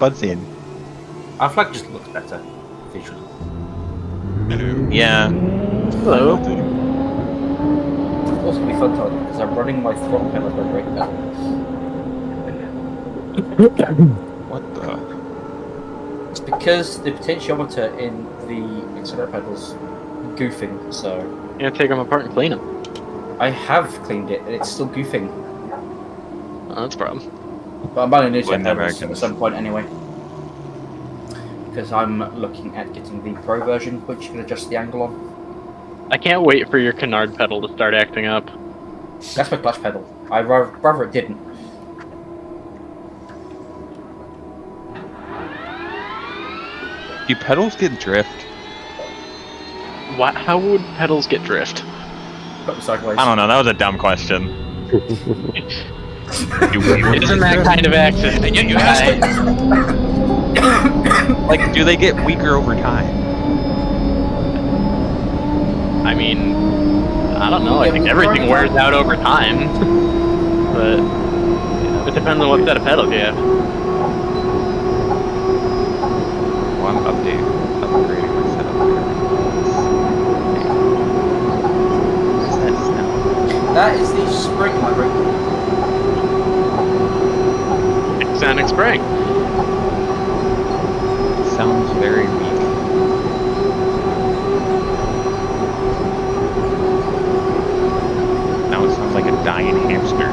butts in. Our flag just looks better visually. Yeah. Hello. It's also gonna be fun to because I'm running my throttle pedal as my brake pedal. What the? It's because the potentiometer in the accelerator pedal's goofing, so... You gotta take them apart and clean them. I have cleaned it, and it's still goofing. Oh, that's a problem. But I'm buying a new set Blame the pedals at Americans. some point anyway. Because I'm looking at getting the Pro version, which you can adjust the angle on. I can't wait for your canard pedal to start acting up. That's my clutch pedal. I'd rather it didn't. Do pedals get drift? What? How would pedals get drift? Put them sideways. I don't know. That was a dumb question. It isn't that kind of accident. And yet you asked it. Like, do they get weaker over time? I mean, I don't know. I think everything wears out over time. But it depends on what set of pedals you have. Well, I'm upgrading my setup. What's that smell? That is the spring library. Sonic Spring. It sounds very weak. Now it sounds like a dying hamster.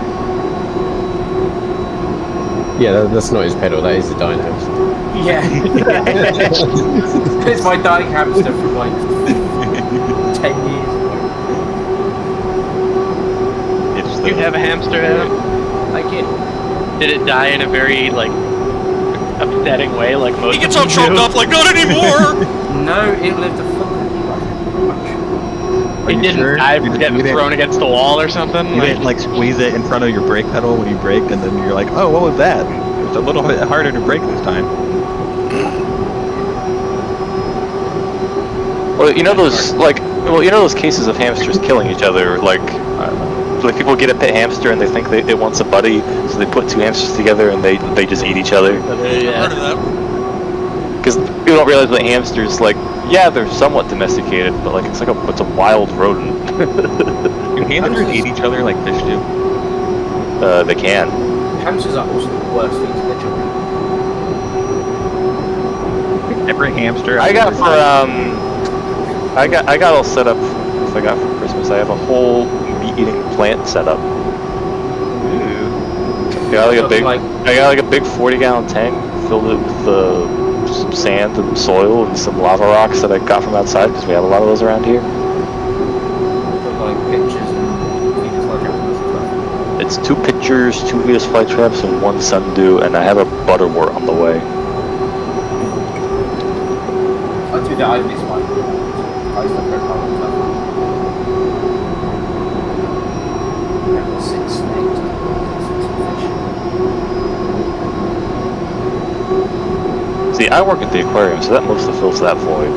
Yeah, that's not his pedal, that is the dying hamster. Yeah. It's my dying hamster from like 10 years ago. It's You have a hamster, Adam? I did. Did it die in a very, like, upsetting way, like most He gets of all them choked do? up like, not anymore! No, it lived a full life, pretty much. It didn't die from getting thrown against the wall or something? You didn't like squeeze it in front of your brake pedal when you brake, and then you're like, oh, what was that? It's a little bit harder to brake this time. Well, you know those those cases of hamsters killing each other, like people get a pet hamster and they think it wants a buddy, so they put two hamsters together and they just eat each other. Heard of that? Because people don't realize that hamsters, like, yeah, they're somewhat domesticated, but like it's a wild rodent. Do hamsters eat each other like fish do? They can. Hamsters are also the worst things to their children. Every hamster. I got all set up. If I got for Christmas, I have a whole meat-eating plant set up. I got like a big 40-gallon tank, filled it with some sand and soil and some lava rocks that I got from outside because we have a lot of those around here. Like pictures and Venus flytraps and stuff. It's 2 pitchers, 2 Venus flytraps, and 1 sundew, and I have a butterwort on the way. I'll do that. I miss one. I used to have problem with that. I've got 6 snakes. 6 fish. See, I work at the aquarium, so that mostly fills that void.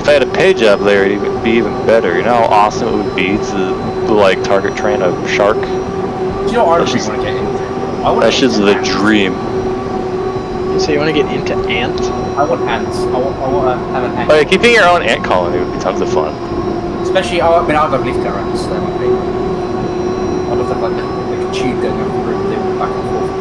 If I had a pay job there, it would be even better. You know how awesome it would be to like target train a shark? Do you know what I really want to get into? That shit's the dream. So you want to get into ants? I want ants. I want to have an ant. Oh yeah, keeping your own ant colony would be tons of fun. Especially, I mean, I've got leaf cutter ants. They're my favourite. I love that, like the tube going over the room, doing back and forth.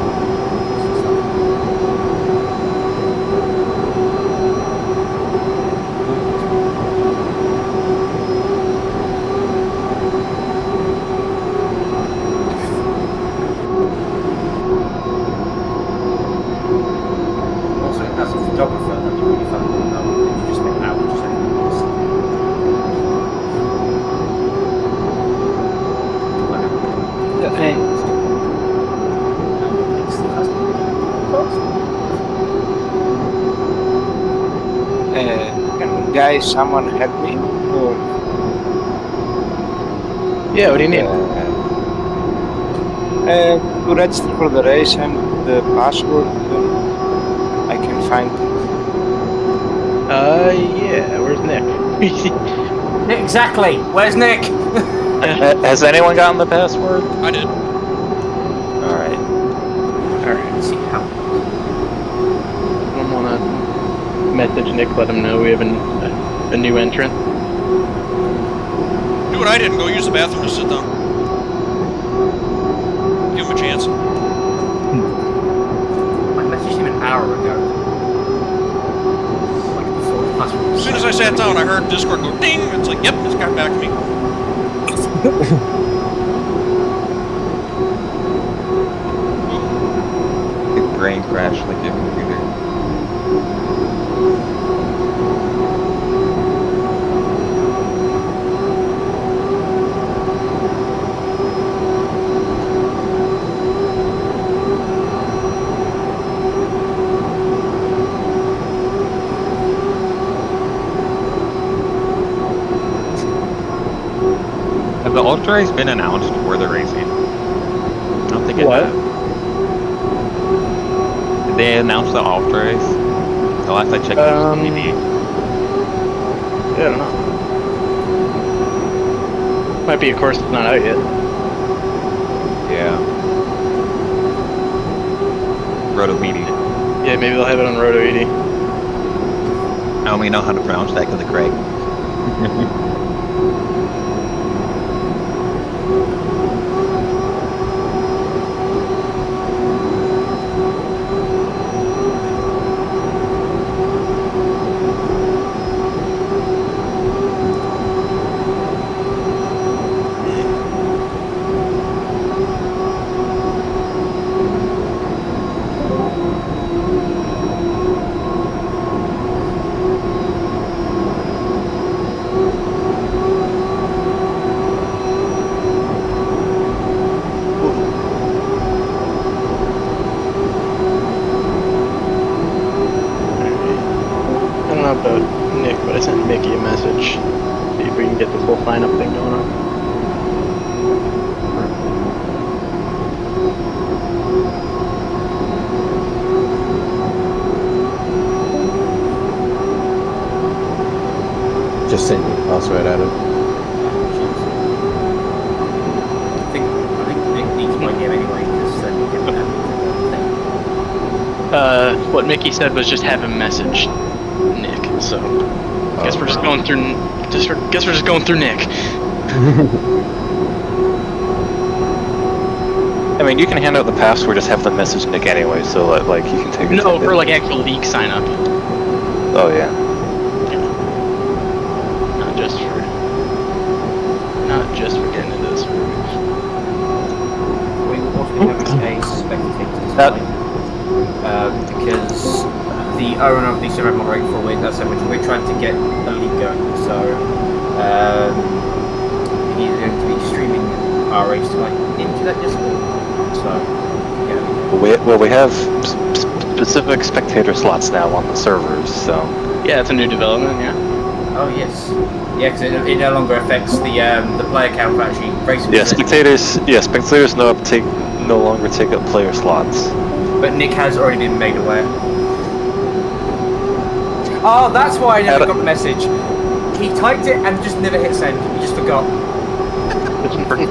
Also, as a photographer, that'd be really fun. If you just spent hours just taking photos. Can guys, someone help me? Or, Yeah, what do you need? to register for the race and the password, I can find it. Yeah, where's Nick? Exactly. Where's Nick? Has anyone gotten the password? I did. Alright. Alright, let's see how. message Nick, let him know we have a new entrant. Do what I did and go use the bathroom to sit down. Give him a chance. I messaged him an hour ago. Like before the last one. As soon as I sat down, I heard Discord go ding. It's like, yep, it's got back to me. Big brain crash like your computer. Have the Ultra Race been announced where they're racing? I don't think it What? has. Did they announce the Ultra Race? The last I checked, it was TV. Yeah, I don't know. Might be a course that's not out yet. Yeah. Roto Meaty. Yeah, maybe they'll have it on Roto ED. I only know how to pronounce that because of Craig. I don't know about Nick, but I sent Mickey a message. See if we can get this whole sign-up thing going on. Just send your password, Adam. I think Nick needs my game anyway, because then you can What Mickey said was just have him message Nick. So, guess we're just going through. Guess we're just going through Nick. I mean, you can hand out the password, just have them message Nick anyway, so like you can take it. No, for like actual league sign up. Oh yeah. Not just for getting into this. we will also be having a spectator tonight. Because the owner of the Seafair moderator for Weird Sandwich, we're trying to get a league going, so he's going to be streaming our race tonight into that Discord. So, yeah. Well, we have specific spectator slots now on the servers, so. Yeah, it's a new development. Yeah. Oh yes, yeah, because it no longer affects the player count of actually racing. Yeah, spectators no longer take up player slots. But Nick has already been made aware. Oh, that's why I never got the message. He typed it and just never hit send. He just forgot.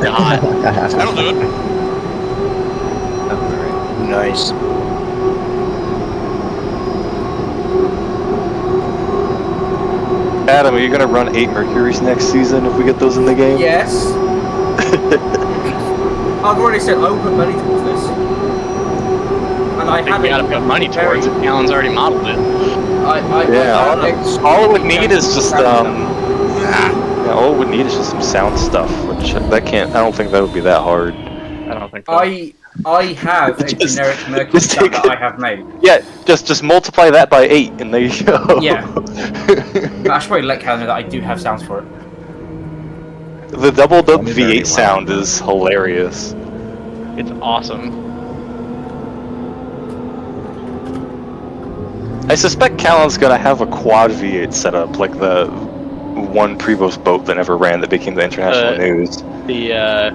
God. That'll do it. Nice. Adam, are you gonna run 8 Mercuries next season if we get those in the game? Yes. I've already said I will put money towards this. And I I think have we gotta put money towards it. Alan's already modeled it. All it would need is just yeah, all it would need is just some sound stuff, which I don't think that would be that hard. I don't think so. I have a generic Mercury sound that I have made. Yeah, just multiply that by 8 and there you go. Yeah. But I should probably let Cal know that I do have sounds for it. The doubled up V8 sound is hilarious. It's awesome. I suspect Callan's gonna have a quad V8 setup, like the one Prevost boat that never ran that became the international news. The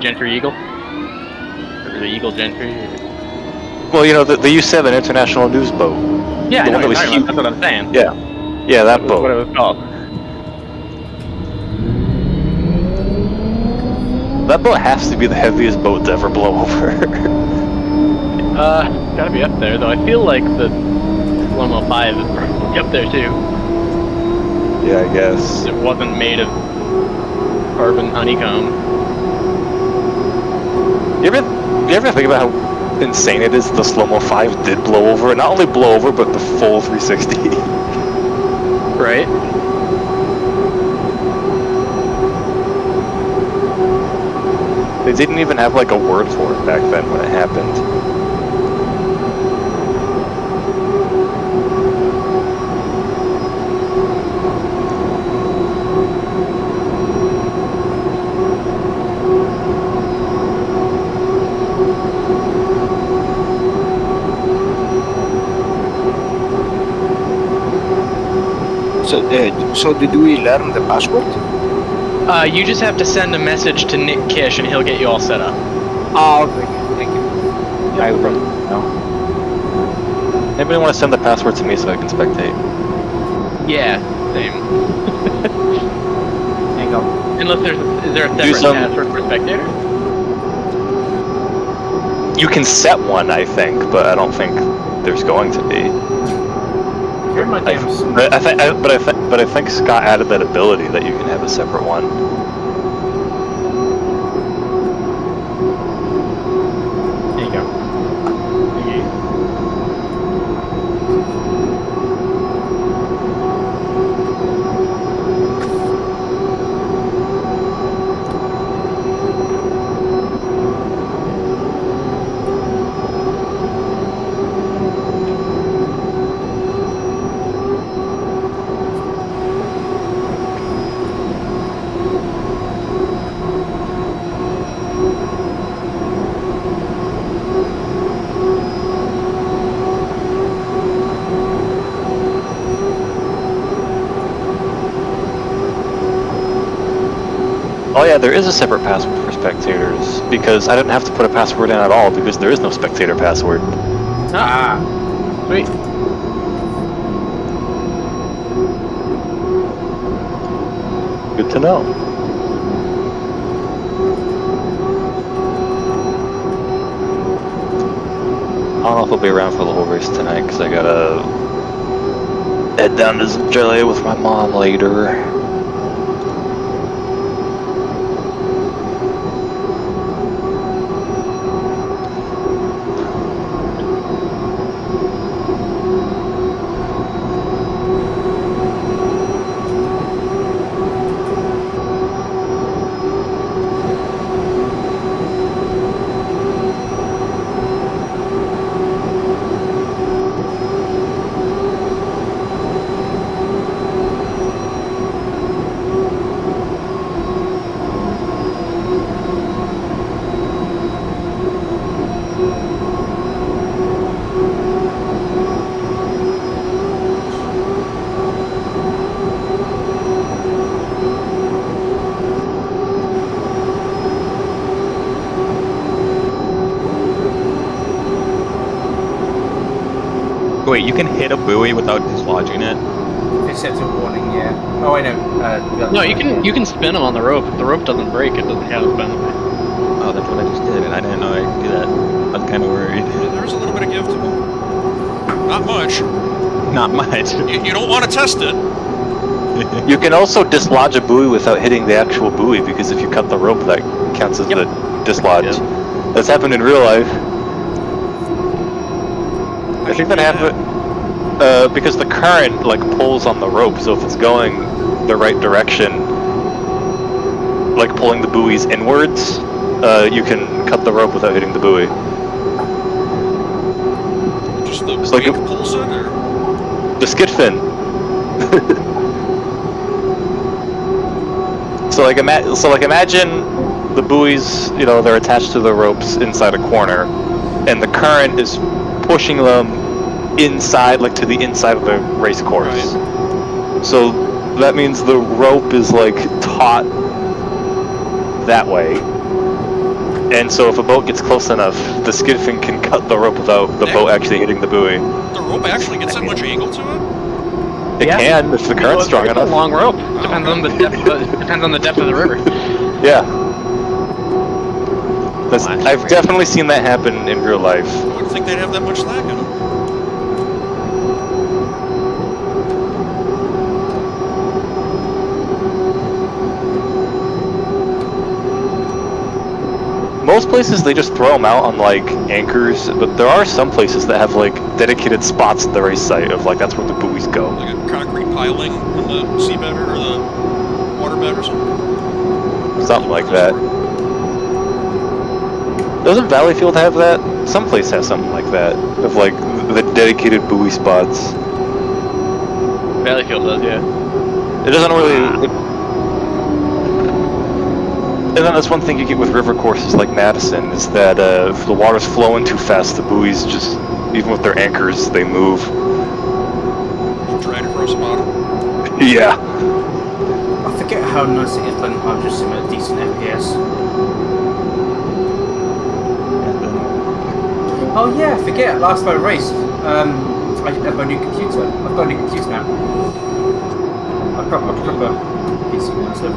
Gentry Eagle? Or the Eagle Gentry? Well, you know, the U7 international news boat. Yeah, I know one what that you're talking was about. That's what I'm saying. Yeah, that That's what it boat. was called. That boat has to be the heaviest boat to ever blow over. Gotta be up there, though. I feel like the slow-mo 5 is probably up there too. Yeah, I guess. It wasn't made of carbon honeycomb. You ever think about how insane it is the slow-mo 5 did blow over? Not only blow over, but the full 360. Right? They didn't even have like a word for it back then when it happened. So did we learn the password? You just have to send a message to Nick Kish and he'll get you all set up. Oh, okay. Thank you. I don't know. Anybody want to send the password to me so I can spectate? Yeah, same. Hang on. Unless is there a Do separate some- password for spectators? You can set one, I think, but I don't think there's going to be. Here in my games. But I think Scott added that ability that you can have a separate one. There you go. Oh yeah, there is a separate password for spectators, because I didn't have to put a password in at all, because there is no spectator password. Ah. Sweet. Good to know. I don't know if I'll be around for the whole race tonight, because I gotta head down to Australia with my mom later. Wait, you can hit a buoy without dislodging it? If it sets a warning, yeah. Oh, I know. No, you can spin them on the rope. If the rope doesn't break, it doesn't count as spin. Oh, that's what I just did, and I didn't know I could do that. I was kind of worried. There's a little bit of give to it. Not much. Not much. You don't want to test it. You can also dislodge a buoy without hitting the actual buoy, because if you cut the rope, that counts as the dislodge. That's happened in real life. I think that happened because the current like pulls on the rope, so if it's going the right direction, like pulling the buoys inwards, you can cut the rope without hitting the buoy. Just the It's like wake pulls it, or The skid fin. So like imagine the buoys, you know, they're attached to the ropes inside a corner, and the current is pushing them inside, like to the inside of the race course. Right. So that means the rope is like taut that way. And so if a boat gets close enough, the skid fin can cut the rope without the boat actually hitting the buoy. the rope actually gets that much angle to it? It can if the current's strong it's enough. a long rope. Depends on the depth. Depends on the depth of the river. Yeah. I've definitely seen that happen in real life. I wouldn't think they'd have that much slack in them. most places they just throw them out on like anchors, but there are some places that have like dedicated spots at the race site of like that's where the buoys go. Like a concrete piling in the seabed or the waterbed or something. Something like that. Doesn't Valleyfield have that? Some place has something like that of like the dedicated buoy spots. Valleyfield does, yeah. It doesn't really. And then that's one thing you get with river courses like Madison is that if the water's flowing too fast, the buoys just, even with their anchors, they move. Drag across the bottom. Yeah. I forget how nice it is playing HydroSim at decent FPS. Oh yeah, I forget. Last time I raced, I have my new computer. I've got a new computer now. A proper PC now. So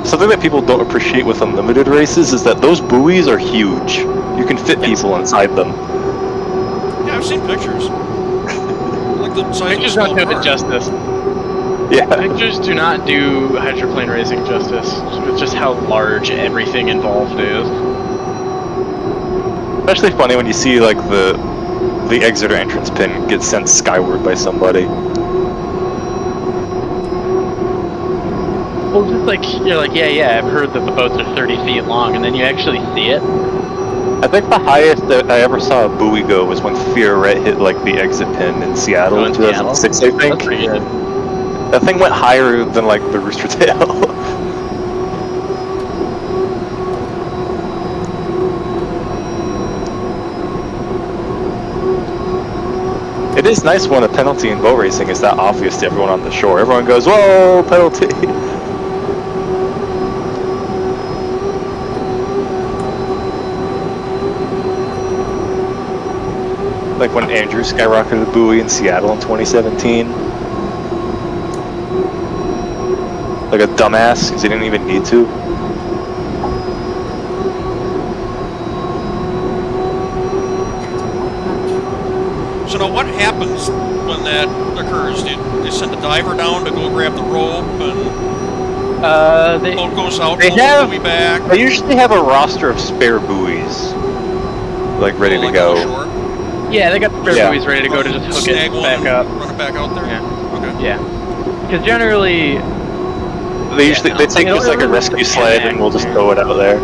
something that people don't appreciate with unlimited races is that those buoys are huge. You can fit people inside them. Yeah, I've seen pictures. Like the size Pictures of a don't do small it car. justice. Yeah. Pictures do not do hydroplane racing justice with just how large everything involved is. Especially funny when you see like the exit or entrance pin get sent skyward by somebody. Well, just like, you're like, yeah, I've heard that the boats are 30 feet long, and then you actually see it. I think the highest that I ever saw a buoy go was when Fiorette hit like the exit pin in Seattle Oh, in in Seattle? 2006, I think. That's pretty good. That thing went higher than like the rooster tail. It is nice when a penalty in boat racing is that obvious to everyone on the shore. Everyone goes, "Whoa, penalty!" Like when Andrew skyrocketed a buoy in Seattle in 2017. Like a dumbass, because he didn't even need to. So now what happens when that occurs? Do they send a diver down to go grab the rope and They boat goes out, they pulls have- the buoy back? They usually have a roster of spare buoys, like ready to like go. on the shore? Yeah, they got the spare Yeah. buoys ready to go to just hook Snag it one back and up. run it back out there? Yeah. Okay. Yeah. Because generally, They usually no. they take It'll- just like a it'll rescue just sled connect. and we'll just throw it out there.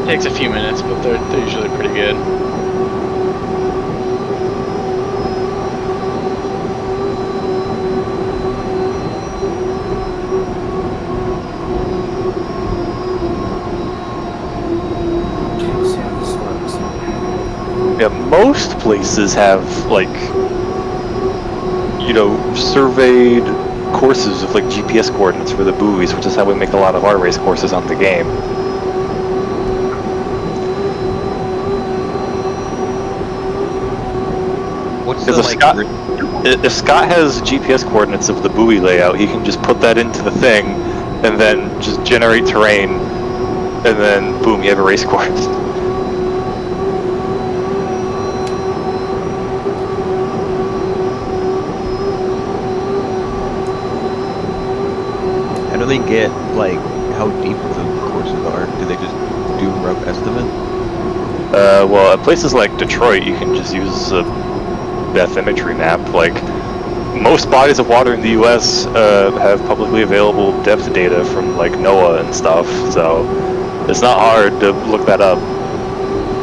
it takes a few minutes, but they're usually pretty good. Let's see how this works. Yeah, most places have like, you know, surveyed courses with like GPS coordinates for the buoys, which is how we make a lot of our race courses on the game. What's Because the if like? Scott, if Scott has GPS coordinates of the buoy layout, he can just put that into the thing, and then just generate terrain, and then boom, you have a race course. How do they get like how deep the courses are? Do they just do a rough estimate? Well, at places like Detroit, you can just use a bathymetry map. Like, most bodies of water in the U.S. Have publicly available depth data from like NOAA and stuff, so it's not hard to look that up.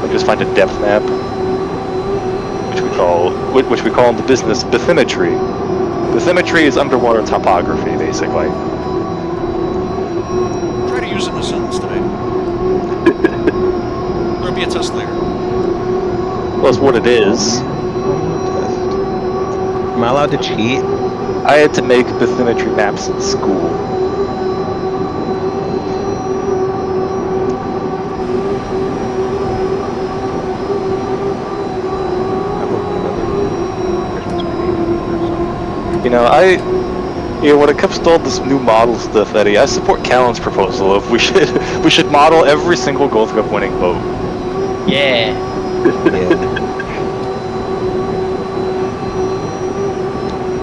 Like, just find a depth map, which we call in the business bathymetry. Bathymetry is underwater topography, basically. Try to use it in a sentence today. There'll be a test later. Well, that's what it is. Am I allowed to cheat? I had to make bathymetry maps in school. You know, when it comes to all this new model stuff, Eddie, I support Callan's proposal of we should model every single Gold Cup winning boat. Yeah.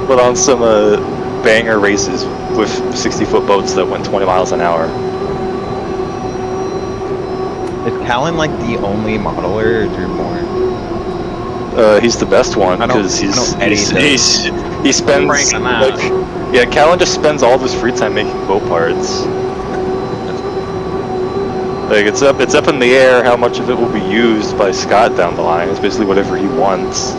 But on some banger races with 60-foot boats that went 20 miles an hour. Is Callan like the only modeler, or is there more? He's the best one I don't- because I don't edit he spends Frank him out. like, yeah, Callan just spends all of his free time making boat parts. Like it's up in the air how much of it will be used by Scott down the line. It's basically whatever he wants.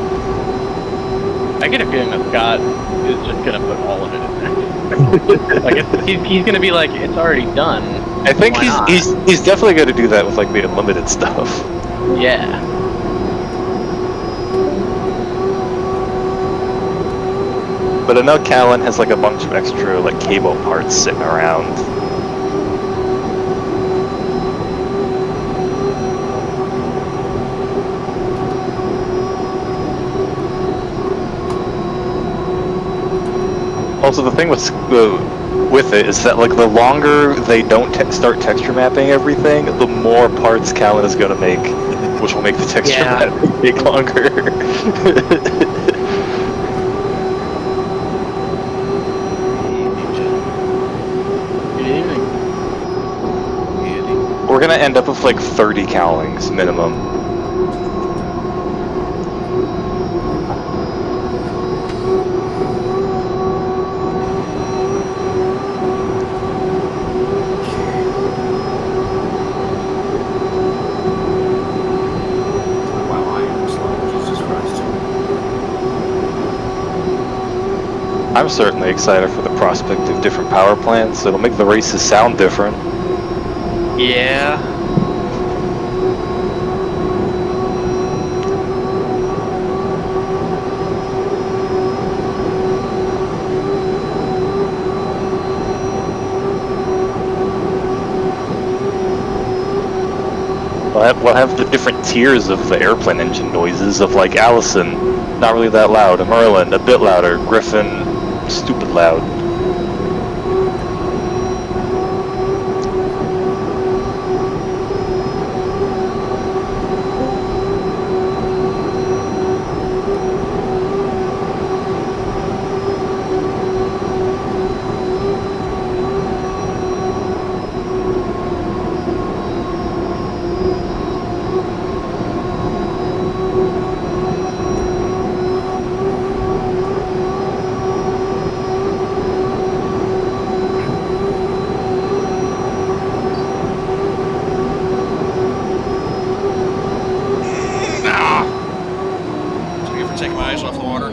I get a feeling that Scott is just gonna put all of it in there. Like he's gonna be like, it's already done. I think Why not? he's definitely going to do that with like the unlimited stuff. Yeah. But I know Callan has like a bunch of extra like cable parts sitting around. Also, the thing with it is that like the longer they don't start texture mapping everything, the more parts Callan is going to make, which will make the texture mapping take longer. We're gonna end up with like 30 cowlings minimum. Wow, I am slow. Jesus Christ. I'm certainly excited for the prospect of different power plants. It'll make the races sound different. Yeah. We'll have the different tiers of the airplane engine noises of like Allison, not really that loud, a Merlin, a bit louder, Griffin, stupid loud. Sorry for taking my eyes off the water.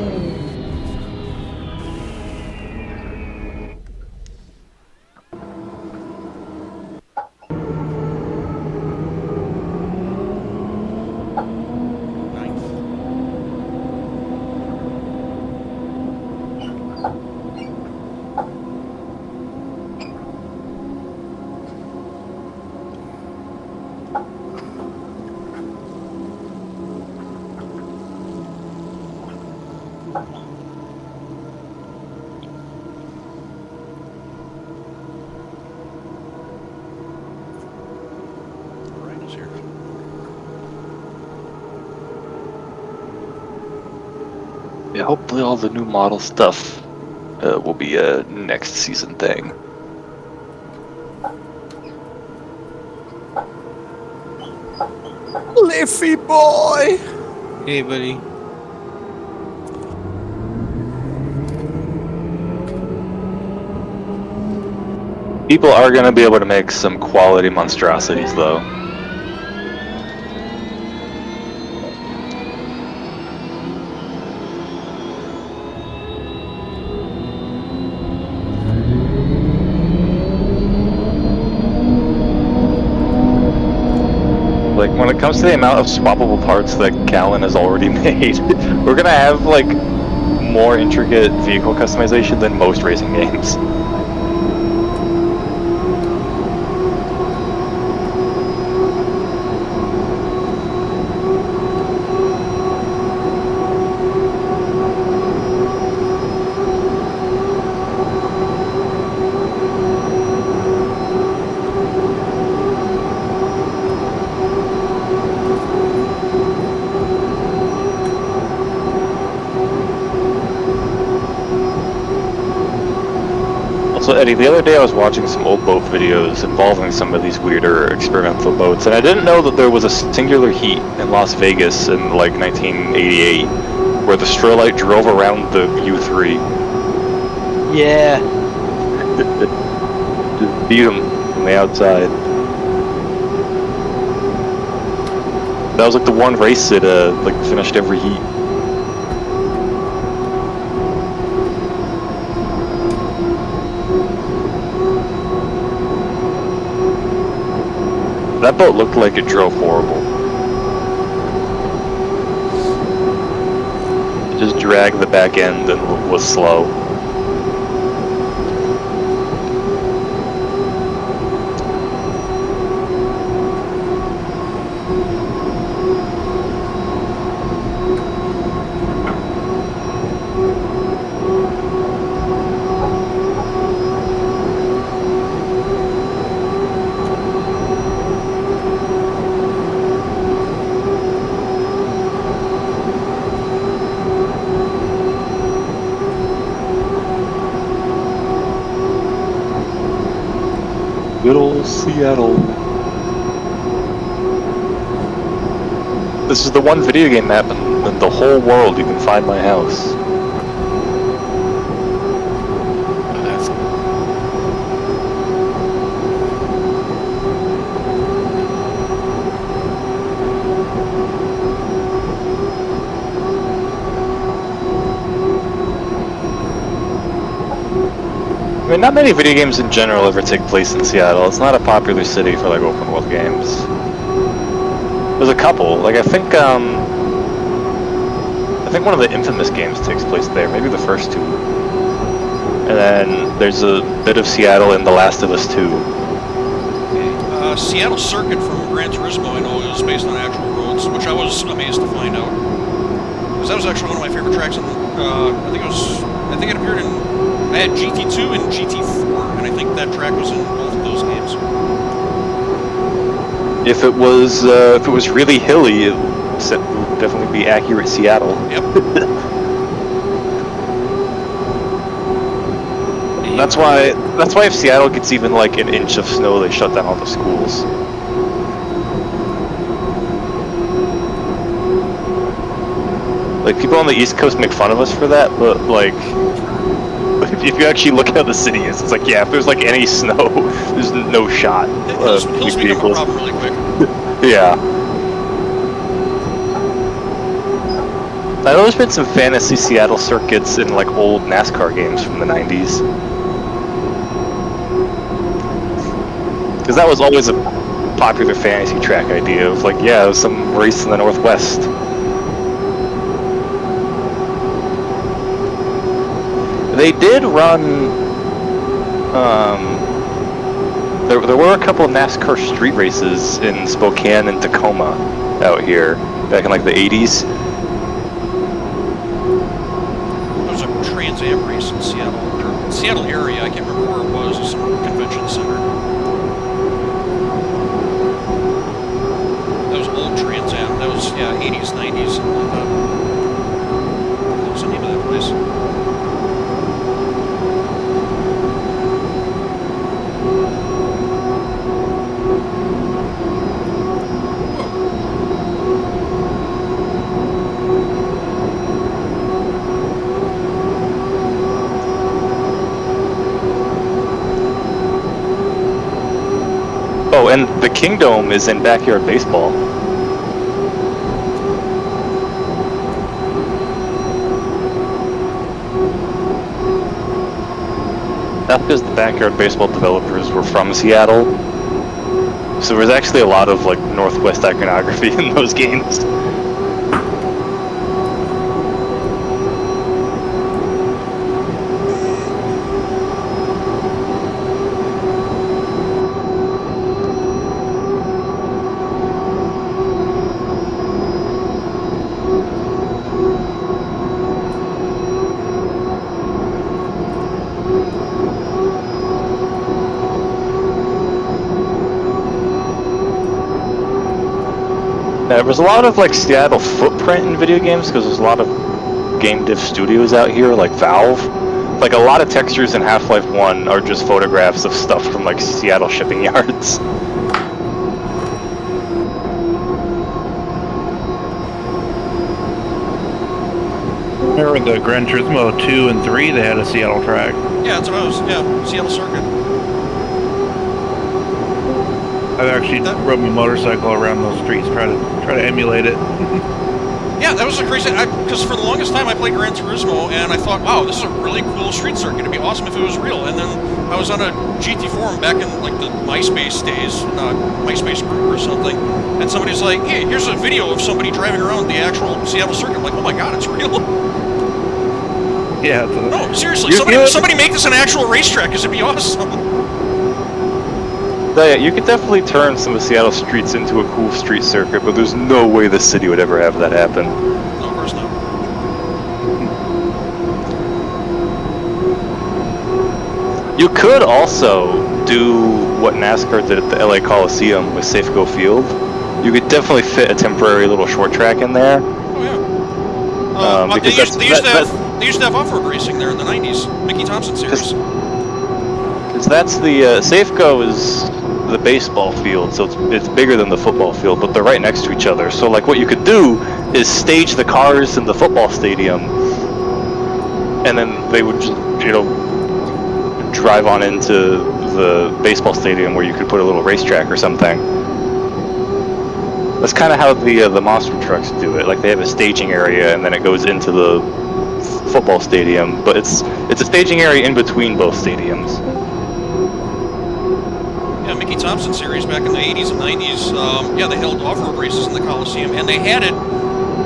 Rhino's here. Yeah, hopefully all the new model stuff will be a next season thing. Liffy boy! Hey, buddy. People are going to be able to make some quality monstrosities though. Like, when it comes to the amount of swappable parts that Callan has already made, we're gonna have, like, more intricate vehicle customization than most racing games. So Eddie, the other day I was watching some old boat videos involving some of these weirder experimental boats, and I didn't know that there was a singular heat in Las Vegas in like 1988 where the Strolite drove around the U3. Yeah. Just beat them from the outside. That was like the one race that like finished every heat. That boat looked like it drove horrible. It just dragged the back end and was slow. Good old Seattle. This is the one video game map in the whole world you can find my house. I mean, not many video games in general ever take place in Seattle. It's not a popular city for like open world games. There's a couple. Like I think one of the Infamous games takes place there. Maybe the first two. And then there's a bit of Seattle in The Last of Us 2. Seattle Circuit from Gran Turismo, I know, is based on actual roads, which I was amazed to find out. Because that was actually one of my favorite tracks. I think it appeared in. I had GT2 and GT4, and I think that track was in both of those games. If it was really hilly, it would definitely be accurate Seattle. Yep. That's why if Seattle gets even like an inch of snow, they shut down all the schools. Like people on the East Coast make fun of us for that, but like if you actually look at how the city is, it's like, yeah, if there's like any snow, there's no shot. Hills become a problem really quick. Yeah. I know there's been some fantasy Seattle circuits in like old NASCAR games from the 90s. Because that was always a popular fantasy track idea of like, yeah, it was some race in the Northwest. They did run, there were a couple of NASCAR street races in Spokane and Tacoma out here back in like the 80s. There was a Trans Am race in Seattle, or Seattle area, I can't remember where it was, some convention center. That was old Trans Am, that was, yeah, 80s, 90s, something like that. What was the name of that place? Oh, and the Kingdome is in Backyard Baseball. That's because the Backyard Baseball developers were from Seattle. So there's actually a lot of like Northwest iconography in those games. There was a lot of like Seattle footprint in video games because there's a lot of game dev studios out here like Valve, Like a lot of textures in Half-Life 1 are just photographs of stuff from like Seattle shipping yards. Remember the Gran Turismo 2 and 3, they had a Seattle track. Yeah, that's what I was. Yeah, Seattle Circuit. I've actually rode my motorcycle around those streets, try to emulate it. Yeah, that was a crazy. Because for the longest time I played Gran Turismo, and I thought, wow, this is a really cool street circuit. It'd be awesome if it was real. And then I was on a GT forum back in like the MySpace days, MySpace group or something, and somebody's like, "Hey, here's a video of somebody driving around the actual Seattle circuit." I'm like, "Oh my god, it's real!" Yeah. No, seriously, somebody make this an actual racetrack, because it'd be awesome. Yeah, you could definitely turn some of Seattle streets into a cool street circuit, but there's no way the city would ever have that happen. No, of course not. You could also do what NASCAR did at the LA Coliseum with Safeco Field. You could definitely fit a temporary little short track in there. Oh yeah. They used to have off-road racing there in the 90s. Mickey Thompson series. Because that's the Safeco is the baseball field, so it's bigger than the football field, but they're right next to each other. So like what you could do is stage the cars in the football stadium, and then they would just, drive on into the baseball stadium where you could put a little racetrack or something. That's kind of how the monster trucks do it. Like they have a staging area, and then it goes into the football stadium, but it's a staging area in between both stadiums. Yeah, Mickey Thompson series back in the 80s and 90s. Yeah, they held off-road races in the Coliseum, and they had it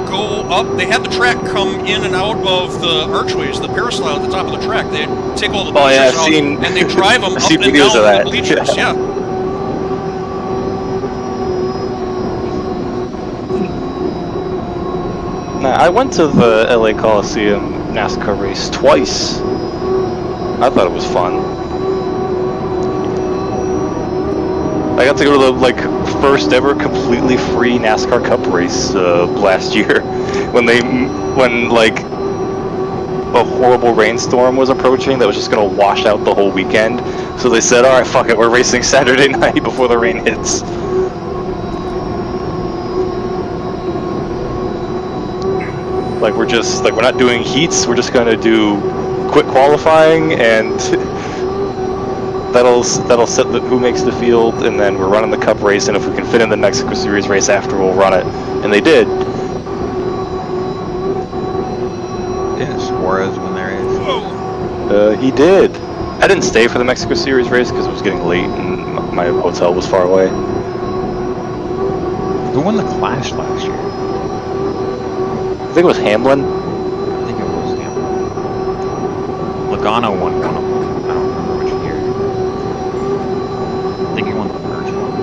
go up. They had the track come in and out of the archways, the peristyle at the top of the track. They'd take all the bleachers out, and they drive them up and down the bleachers. Yeah. Now, I went to the LA Coliseum NASCAR race twice. I thought it was fun. I got to go to the first ever completely free NASCAR Cup race last year, when a horrible rainstorm was approaching that was just gonna wash out the whole weekend. So they said, "All right, fuck it, we're racing Saturday night before the rain hits." We're not doing heats. We're just gonna do quick qualifying and. That'll set who makes the field, and then we're running the Cup race, and if we can fit in the Mexico Series race after, we'll run it. And they did. Didn't Suarez win their race? He did. I didn't stay for the Mexico Series race because it was getting late and my hotel was far away. Who won the Clash last year? I think it was Hamlin. I think it was Hamlin. Logano won one of them. I don't remember which year. I think he won the first one.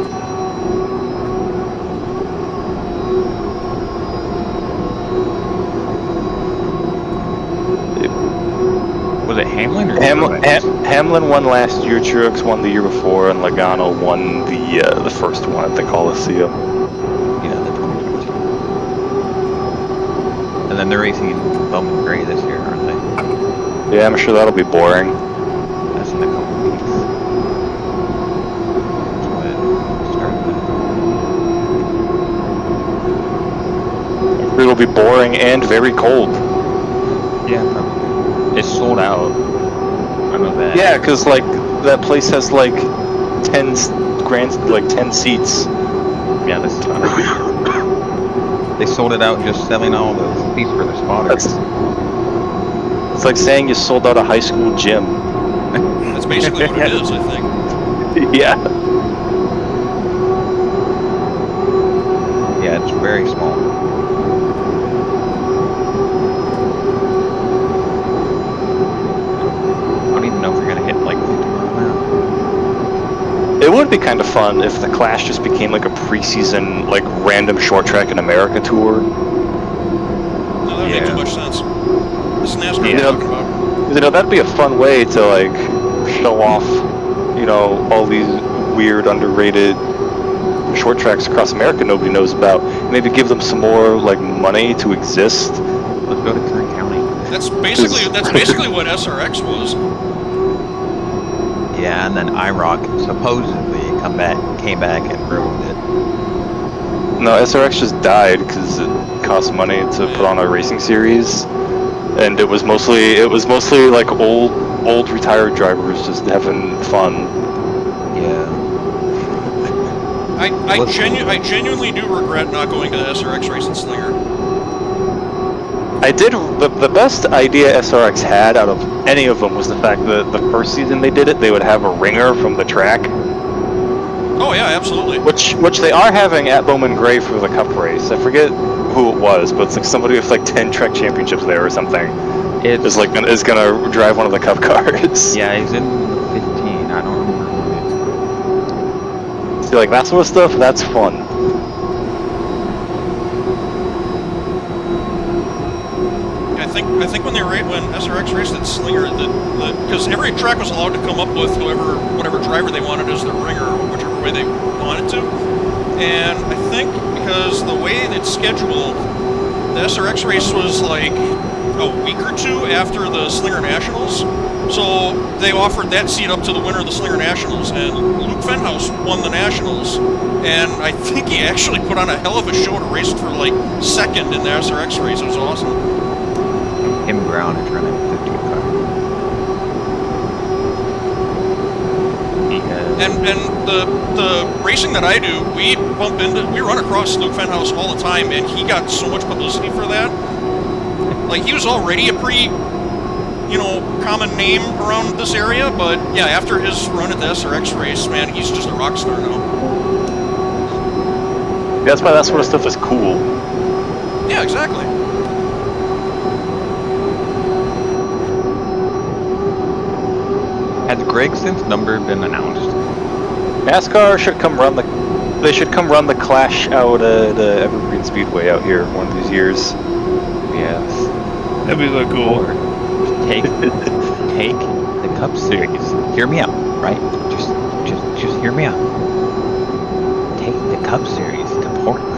Was it Hamlin or Hamlin won last year, Truex won the year before, and Logano won the first one at the Coliseum. Yeah, the 2022. And then they're racing in Bowman Gray this year, aren't they? Yeah, I'm sure that'll be boring. That's in a couple weeks. It'll be boring and very cold. Yeah, probably. It's sold out. I know that. Yeah, because that place has 10 seats. Yeah, that's they sold it out just selling all the seats for the spotters. It's like saying you sold out a high school gym. That's basically what it is, I think. Yeah. Yeah, it's very small. I don't even know if we're gonna hit 50 miles an hour. It would be kind of fun if the Clash just became a preseason random short track in America tour. No, that would make too much sense. This is NASCAR we're talking about. That'd be a fun way to show off, all these weird underrated short tracks across America nobody knows about. Maybe give them some more money to exist. Let's go to Kern County. That's basically what SRX was. Yeah, and then IROC supposedly came back and ruined it. No, SRX just died because it cost money to put on a racing series, and it was mostly like old retired drivers just having fun. Yeah. I genuinely do regret not going to the SRX race in Slinger. I did the best idea SRX had out of any of them was the fact that the first season they did it, they would have a ringer from the track. Oh yeah, absolutely. Which they are having at Bowman Gray for the Cup race. I forget who it was, but it's like somebody with like 10 track championships there or something. Is gonna drive one of the Cup cars. Yeah, he's in the 15. I don't remember who it is. See, like that sort of stuff, that's fun. I think when SRX raced at Slinger, because every track was allowed to come up with whatever driver they wanted as their ringer, whichever way they wanted to. And I think because the way it's scheduled, the SRX race was like a week or two after the Slinger Nationals, so they offered that seat up to the winner of the Slinger Nationals, and Luke Fenhouse won the Nationals, and I think he actually put on a hell of a show to race for like second in the SRX race. It was awesome. Him Brown is running a 15 car. And the racing that I do, we run across Luke Fenhouse all the time, and he got so much publicity for that. Like, he was already a pretty, common name around this area, but yeah, after his run at the SRX race, man, he's just a rock star now. That's why that sort of stuff is cool. Yeah, exactly. Has Gregson's number been announced? NASCAR should come run the Clash out at Evergreen Speedway out here one of these years. Yes. That'd be so cool. Take the Cup Series. Hear me out, right? Just hear me out. Take the Cup Series to Portland.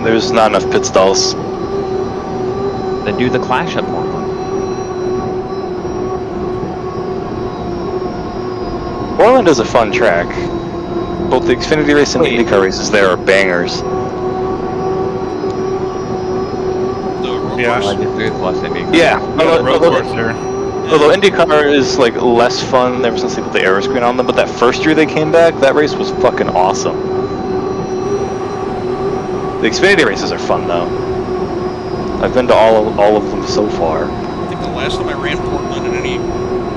There's not enough pit stalls. Then do the Clash at Portland. Portland is a fun track. Both the Xfinity race and the IndyCar races there are bangers. Yeah. Yeah. Although there. IndyCar is like less fun ever since they put the aero screen on them, but that first year they came back, that race was fucking awesome. The Xfinity races are fun though. I've been to all of them so far. I think the last time I ran Portland in any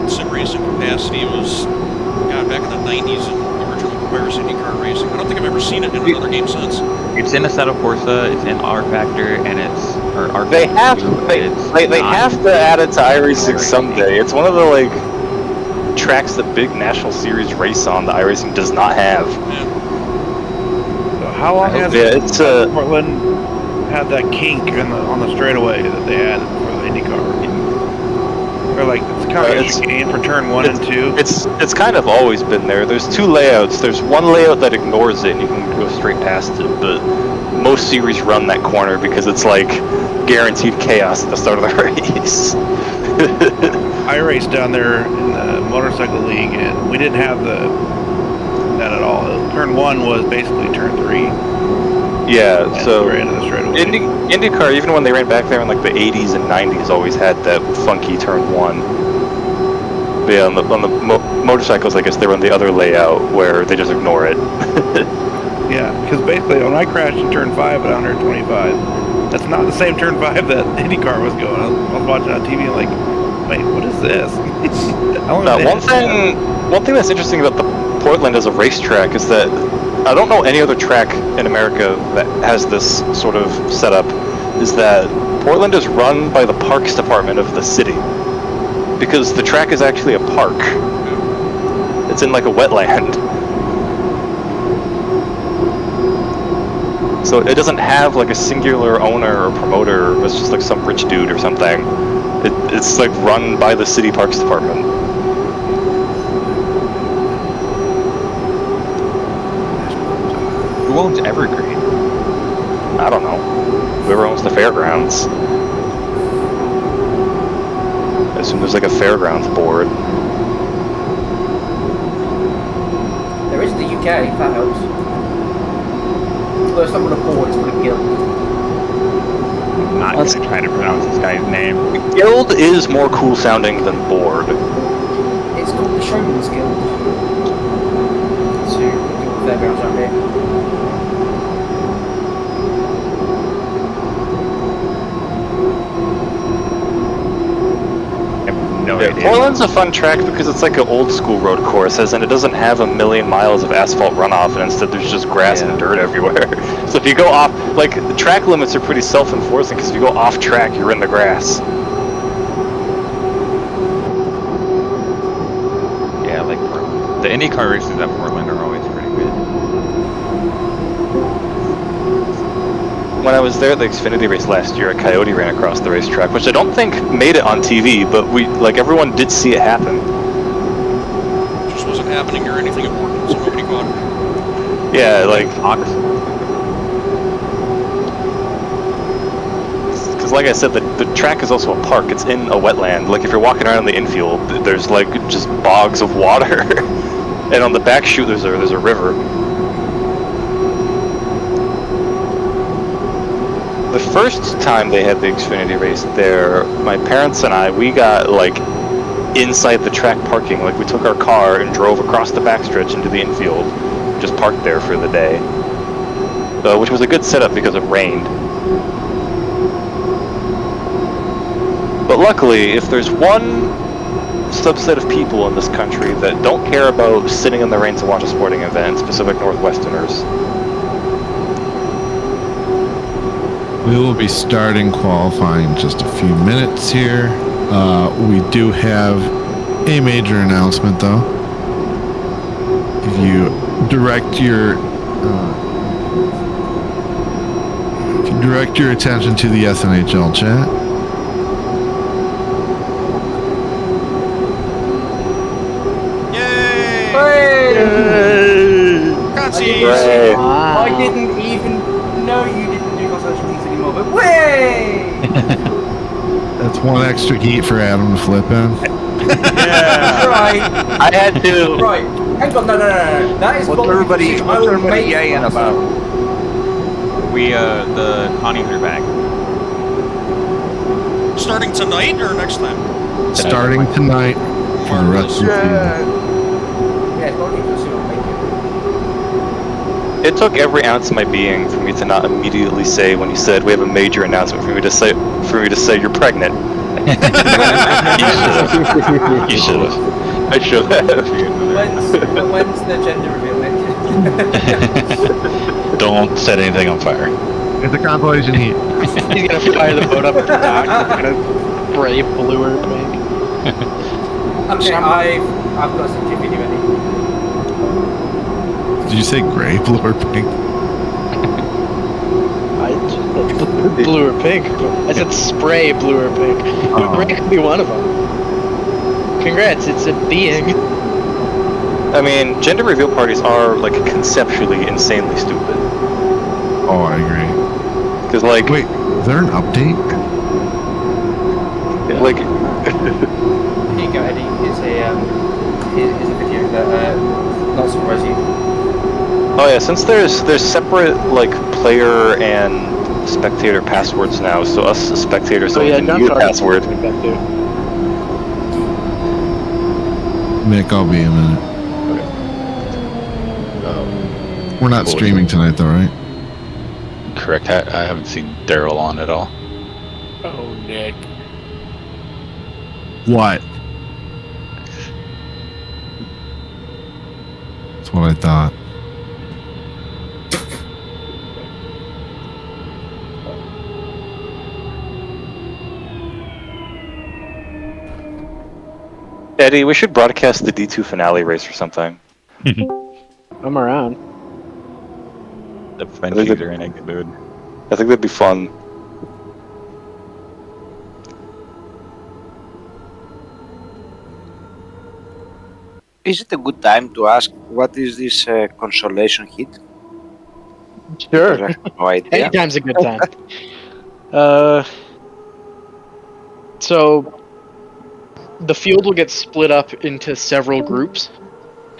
sim racing capacity was back in the 90s in the original Polaris IndyCar racing. I don't think I've ever seen it in another game since. It's in Assetto Corsa, it's in R Factor, and they have to add it to iRacing someday. It's one of the like tracks that big national series race on that iRacing does not have. Yeah. So how long has Portland had that kink on the straightaway that they had for the IndyCar? Or like it's kind of a chicane for turn 1 and 2. It's kind of always been there. There's two layouts. There's one layout that ignores it and you can go straight past it, but most series run that corner because it's like guaranteed chaos at the start of the race. I raced down there in the motorcycle league and we didn't have that at all. Turn 1 was basically turn 3. Yeah, so IndyCar, even when they ran back there in like the 80s and 90s, always had that funky turn 1. But yeah, on the motorcycles, I guess they run the other layout where they just ignore it. Yeah, because basically when I crashed in turn 5 at 125, that's not the same turn 5 that IndyCar was going. I was watching on TV and like, wait, what is this? One thing that's interesting about the Portland as a racetrack is that I don't know any other track in America that has this sort of setup, is that Portland is run by the Parks Department of the city. Because the track is actually a park. It's in like a wetland. So it doesn't have like a singular owner or promoter, it's just like some rich dude or something. It's like run by the city Parks Department. Who owns Evergreen? I don't know. Whoever owns the fairgrounds. I assume there's like a fairgrounds board. There is the UK, if that helps. Although it's not with a board, it's with a guild. I'm not going to try to pronounce this guy's name. Guild is more cool sounding than board. It's called the Showman's Guild. So, fairgrounds around here. No Yeah, idea. Portland's a fun track because it's like an old school road course, and it doesn't have a million miles of asphalt runoff, and instead there's just grass and dirt everywhere. So if you go off, like, the track limits are pretty self-enforcing, because if you go off track, you're in the grass. Yeah, like Portland. The IndyCar races at Portland are always pretty good. When I was there at the Xfinity race last year, a coyote ran across the racetrack, which I don't think made it on TV, but everyone did see it happen. It just wasn't happening or anything important, so nobody caught it. Yeah, like, because like I said, the track is also a park. It's in a wetland. Like, if you're walking around in the infield, there's like just bogs of water, and on the back chute there's a river. The first time they had the Xfinity race there, my parents and we got like inside the track parking. Like, we took our car and drove across the backstretch into the infield, just parked there for the day, which was a good setup because it rained. But luckily, if there's one subset of people in this country that don't care about sitting in the rain to watch a sporting event, it's Pacific Northwesterners. We will be starting qualifying in just a few minutes here. We do have a major announcement, though. If you direct your attention to the SNHL chat. Consi! I didn't even know you didn't do consolation heats anymore, but way! That's one extra heat for Adam to flip in. Right. I had to. Right. Hang on, no. That is What's everybody yaying about? The Connies are back. Starting tonight or next time? Starting tonight for the rest of the season. Yeah, Connies will soon make it. It took every ounce of my being for me to not immediately say, when you said we have a major announcement, for me to say you're pregnant. You should have. I should have. When's the gender reveal next? Don't set anything on fire. It's a compilation heat. He's gonna fire the boat up at the dock. He's gonna spray blue or pink. Okay, I've got some video ready. Did you say gray, blue, or pink? Blue or pink. I said spray blue or pink. Gray could be one of them. Congrats, it's a being. I mean, gender reveal parties are, like, conceptually insanely stupid. Oh, I agree. Because, like... Wait, is there an update? Like... Here you go, Eddie. Here's a video that not surprise you. Oh yeah, since there's separate, like, player and spectator passwords now, so us spectators don't even need a password. Nick, I'll be a minute. We're not streaming tonight, though, right? Correct. I haven't seen Daryl on at all. Oh, Nick. What? That's what I thought. Eddie, we should broadcast the D2 finale race or something. I'm around. The Frenchies are in a good mood. I think that'd be fun. Is it a good time to ask what is this consolation hit? Sure. I have no idea. Anytime's a good time. So, the field will get split up into several groups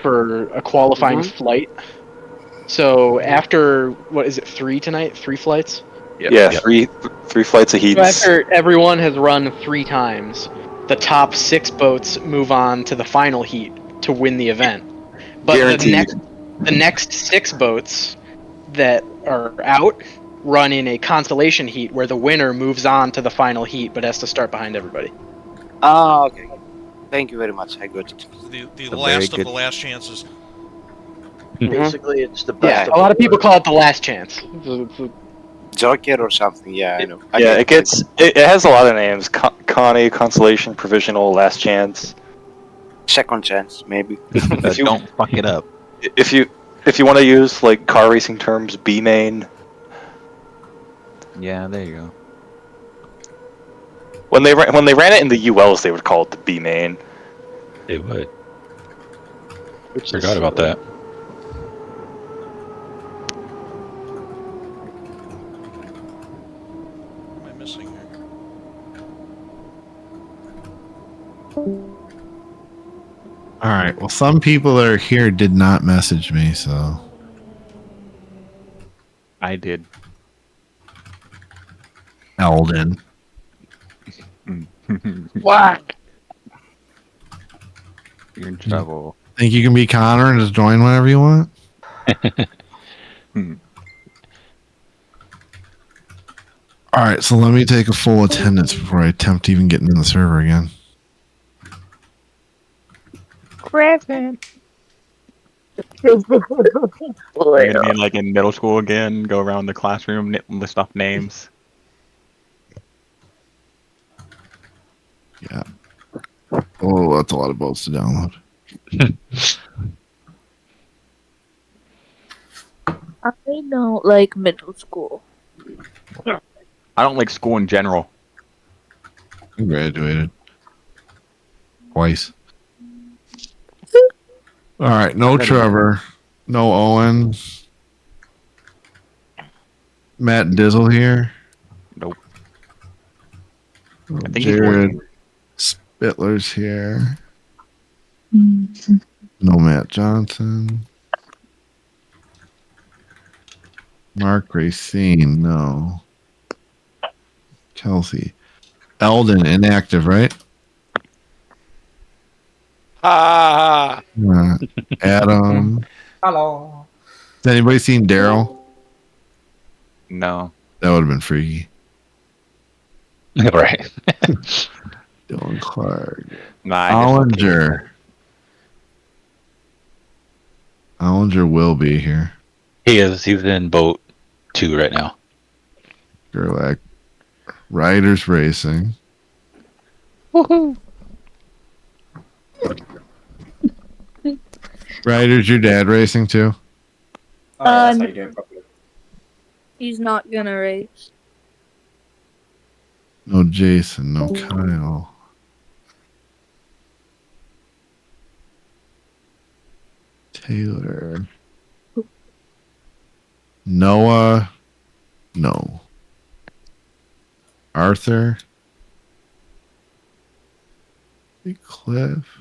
for a qualifying flight. So after, what is it, 3 tonight? 3 flights? Yeah, three flights of So heats. after everyone has run 3 times, the top 6 boats move on to the final heat to win the event. But Guaranteed. the next 6 boats that are out run in a consolation heat where the winner moves on to the final heat but has to start behind everybody. Ah, okay. Thank you very much. I got it. The last of the last chances. Basically, it's the Yeah. best. A lot of people call it the last chance. Joker or something. Yeah, I know. Yeah, it has a lot of names. Connie, Consolation, Provisional, Last Chance. Second chance, maybe. Don't fuck it up. If you want to use like car racing terms, B main. Yeah, there you go. When they ran it in the ULs, they would call it the B main. They would. Which Forgot about that. What am I missing here? All right. Well, some people that are here did not message me, so I did. Eldon. What? You're in trouble. Think you can be Connor and just join whenever you want? All right, so let me take a full attendance before I attempt even getting in the server again. Present. You're gonna be like in middle school again, go around the classroom, list off names. Yeah. Oh, that's a lot of boats to download. I don't like middle school. I don't like school in general. I graduated twice. All right, no Trevor, no Owen, Matt Dizzle here. Nope. Oh, I think he's Jared working. Spittler's here. No Matt Johnson. Mark Racine, no. Kelsey. Eldon, inactive, right? Adam. Hello. Has anybody seen Daryl? No. That would have been freaky. Right. Dylan Clark. Ollinger. Ollinger will be here. He is. He's in boat 2 right now. Gerlach. Riders Racing. Woohoo! Riders, your dad racing too? Oh, yeah, that's how you do it properly. He's not gonna race. No Jason, no Kyle. Taylor. Noah. No. Arthur. Big Cliff.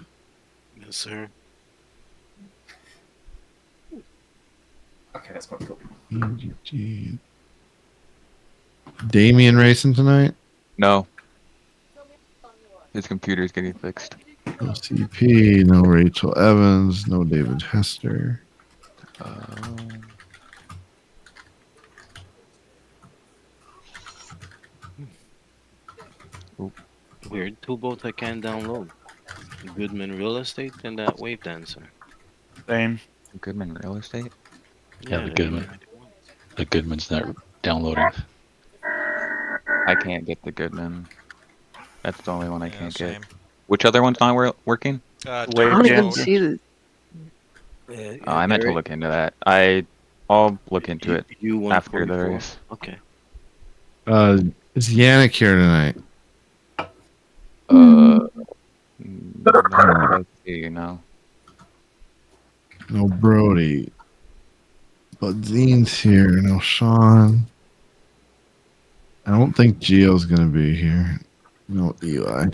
Yes, sir. Okay, that's quite cool. EGG. Damien racing tonight? No. His computer's getting fixed. No CP, no Rachel Evans, no David Hester. Weird. 2 boats I can't download. Goodman Real Estate and that Wave Dancer. Same. Goodman Real Estate? Yeah, the Goodman. The Goodman's not downloading. I can't get the Goodman. That's the only one I can't same. get. Which other one's not working? I don't even see this. Oh, I meant to look into that. I'll look into it after the race. Okay. Is Yannick here tonight? Let's see, no. No Brody. But Zine's here. No Sean. I don't think Gio's gonna be here. No Eli.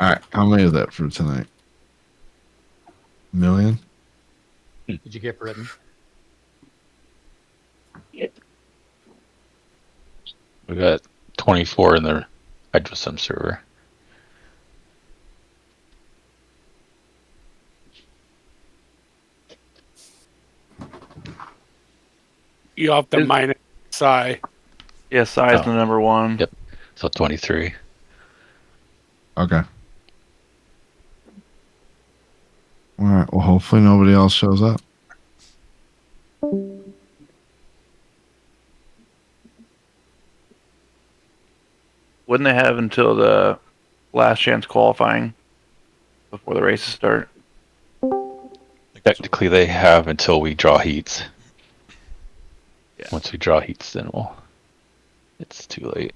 All right, how many is that for tonight? Million? Did you get Britain? We got 24 in the HydroSim server. You have to minus psi. Yeah, psi is the number one. Yep. So 23. Okay. All right. Well, hopefully nobody else shows up. Wouldn't they have until the last chance qualifying before the races start? Technically, they have until we draw heats. Yeah. Once we draw heats, then it's too late.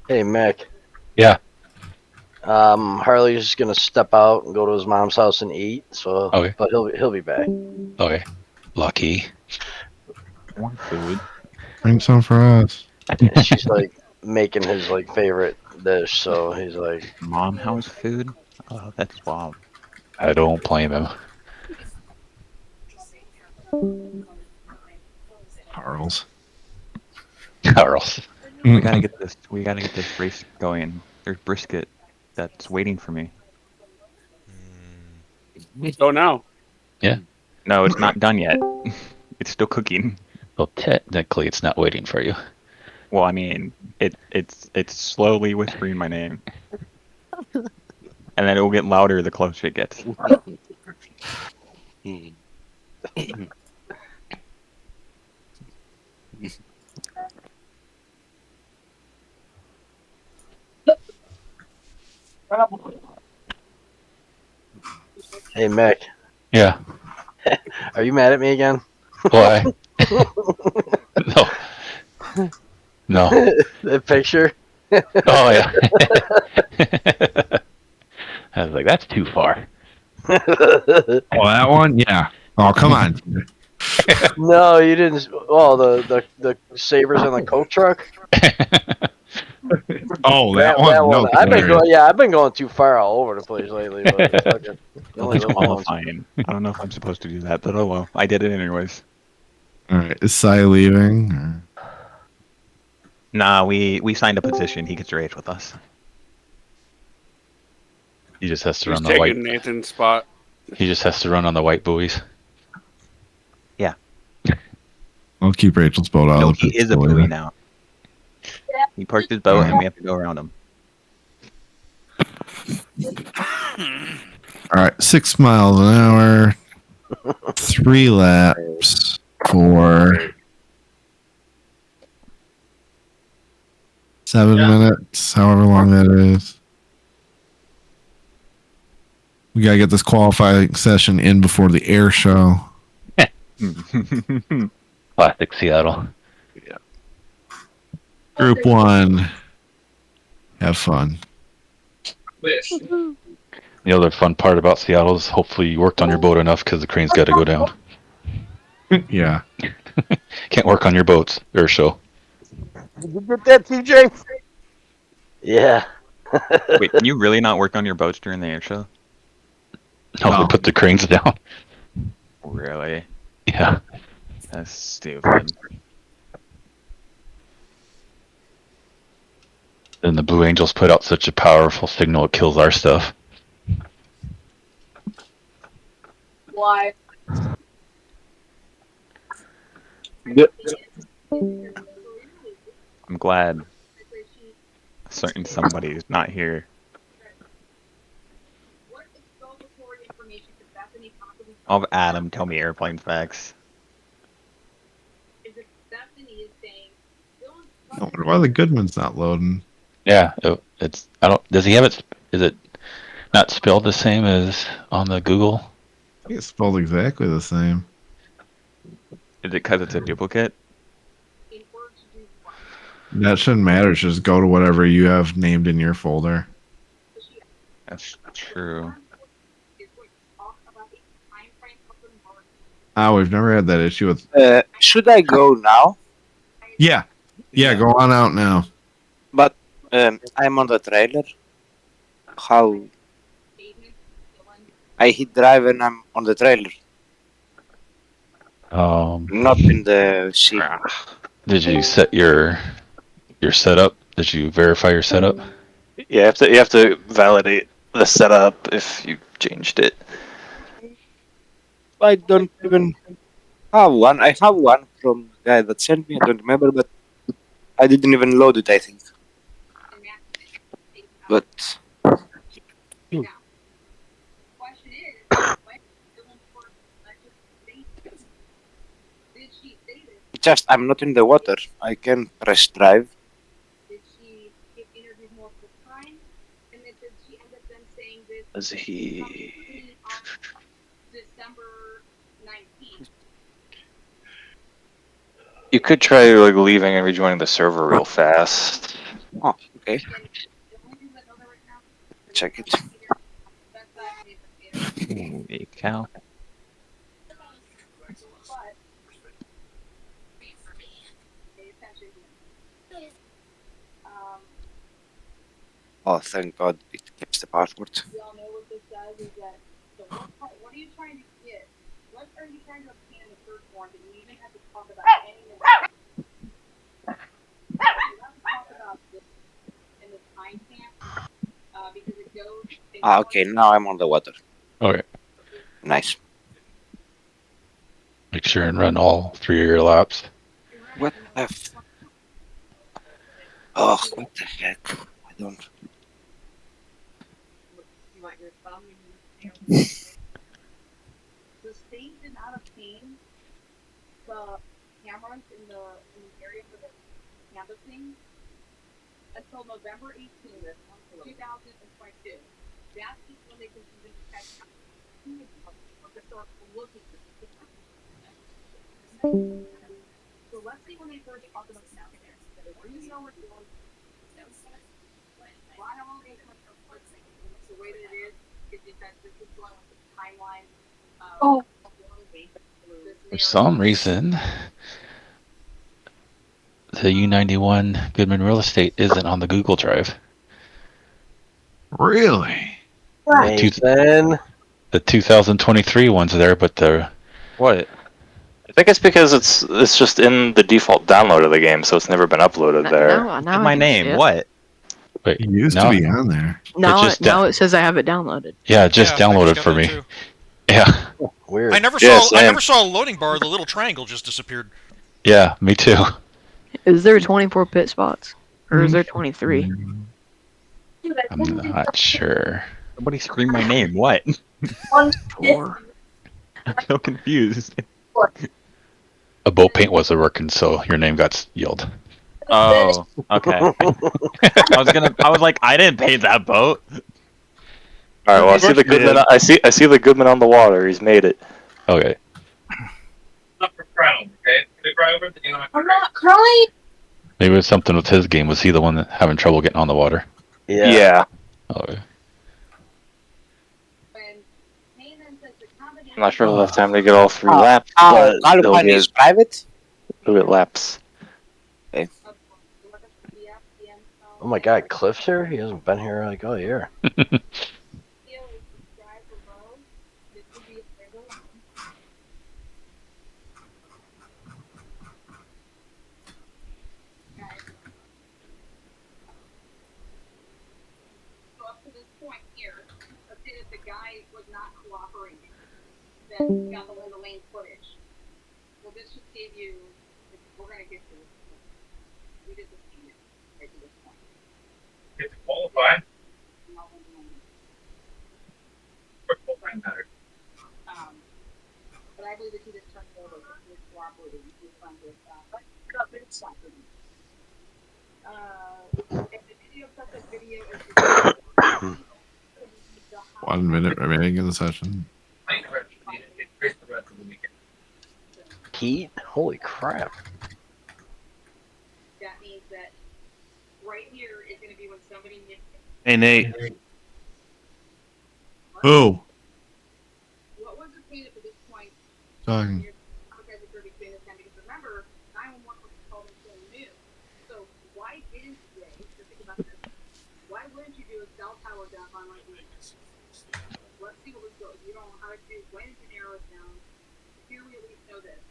Hey, Mick. Yeah. Harley's just gonna step out and go to his mom's house and eat. So, Okay. but he'll be back. Okay. Lucky. More food. Bring some for us. She's like making his like favorite dish, so he's like, Mom house food? Oh, that's wild. I don't blame him. Carl's. Carl's. We gotta get this. We gotta get this race going. There's brisket that's waiting for me. Go now. Yeah. No, it's not done yet. It's still cooking. Well, technically, it's not waiting for you. Well, I mean, it's slowly whispering my name, and then it will get louder the closer it gets. "Hey, Mick, Yeah. are you mad at me again?" Why? No. No. The picture. Oh, yeah. I was like, that's too far. Oh, that one? Yeah. Oh, come on. No, you didn't. Oh, the Sabres on the Coke truck. Oh, that one. No, I've been going too far all over the place lately. But it's fucking, It's qualifying. I don't know if I'm supposed to do that, but oh well. I did it anyways. All right. Is Cy leaving? Or? Nah, we signed a petition. He gets to race with us. He just has to Who's run the white. taking Nathan's spot? He just has to run on the white buoys. Yeah. I'll keep Rachel's boat out. No, he is a buoy now. He parked his boat, and we have to go around him. All right. 6 miles an hour. 3 laps for 7 minutes, however long that is. We gotta get this qualifying session in before the air show. Classic Seattle. Yeah. Group 1. Have fun. The other fun part about Seattle is hopefully you worked on your boat enough because the crane's got to go down. Yeah. Can't work on your boats. Air show. Did you get that, TJ? Yeah. Wait, can you really not work on your boats during the air show? No, they put the cranes down. Really? Yeah. That's stupid. Then the Blue Angels put out such a powerful signal it kills our stuff. Why? I'm glad a certain somebody is not here. I'll have Adam tell me airplane facts. I wonder why the Goodman's not loading. Yeah, it's. I don't. Does he have it? Is it not spelled the same as on the Google? I think it's spelled exactly the same. Is it because it's a duplicate? That shouldn't matter. Just go to whatever you have named in your folder. That's true. We've never had that issue with. Should I go now? Yeah, go on out now. But I'm on the trailer. How? I hit drive and I'm on the trailer, not in the seat. Did you set your setup? Did you verify your setup? Yeah, you have to validate the setup if you changed it. I don't even have one. I have one from the guy that sent me. I don't remember, but I didn't even load it, I think. But just I'm not in the water. I can press drive. Is he? You could try like leaving and rejoining the server real fast. Oh, okay. Check it. Holy cow. Oh, thank God it keeps the password. Okay, now I'm on the water. Okay. Nice. Make sure and run all 3 of your laps. What the f... Oh, what the heck? I don't... The state did not obtain the cameras in the area for the canvassing until November 18th, 2022. That is when they can even catch up to start looking at the system. So let's see when they first talk about the downstairs. You know what you're doing. Well, I don't want to get the way that it is because this is going with the timeline. For some reason, the U91 Goodman Real Estate isn't on the Google Drive. Really? The 2023 one's there, but the what? I think it's because it's just in the default download of the game, so it's never been uploaded there. Now My I can name, see it. what? Wait, It used to be on there. Now, just now it says I have it downloaded. Yeah, it just Yeah, I downloaded got for that me. too. Yeah. Weird. I never Yeah, saw. I same. never saw a loading bar. The little triangle just disappeared. Yeah, me too. Is there 24 pit spots? Or is there 23? I'm not sure. Somebody scream my name. What? 4. I'm so confused. A boat paint wasn't working, so your name got yelled. Oh, okay. I was like, I didn't paint that boat. All right. Well, I see the Goodman. I see the Goodman on the water. He's made it. Okay. I'm not crying. Maybe it's something with his game. Was he the one that having trouble getting on the water? Yeah. Okay. I'm not sure if he'll have time to get all 3 laps, but he'll is private? get laps. Okay. Oh my God, Cliff's here? He hasn't been here like all year. Then got the lane footage. Well, this just gave you. We're gonna get to this point. We did this right to this point. Get to qualify. But I believe that he just turned over. He was cooperating. He was trying to. 1 minute remaining in the session. Heat? Holy crap. That means that right here is going to be when somebody needs. Hey, Nate. Who? What was the cleanup at this point? Talking. Okay, the Kirby clean this time because remember, 911 was called until noon. So why didn't they? Just think about this. Why wouldn't you do a cell tower dump on like this? Let's see what this goes. You don't know how to do when to narrow it down. Here we at least know this.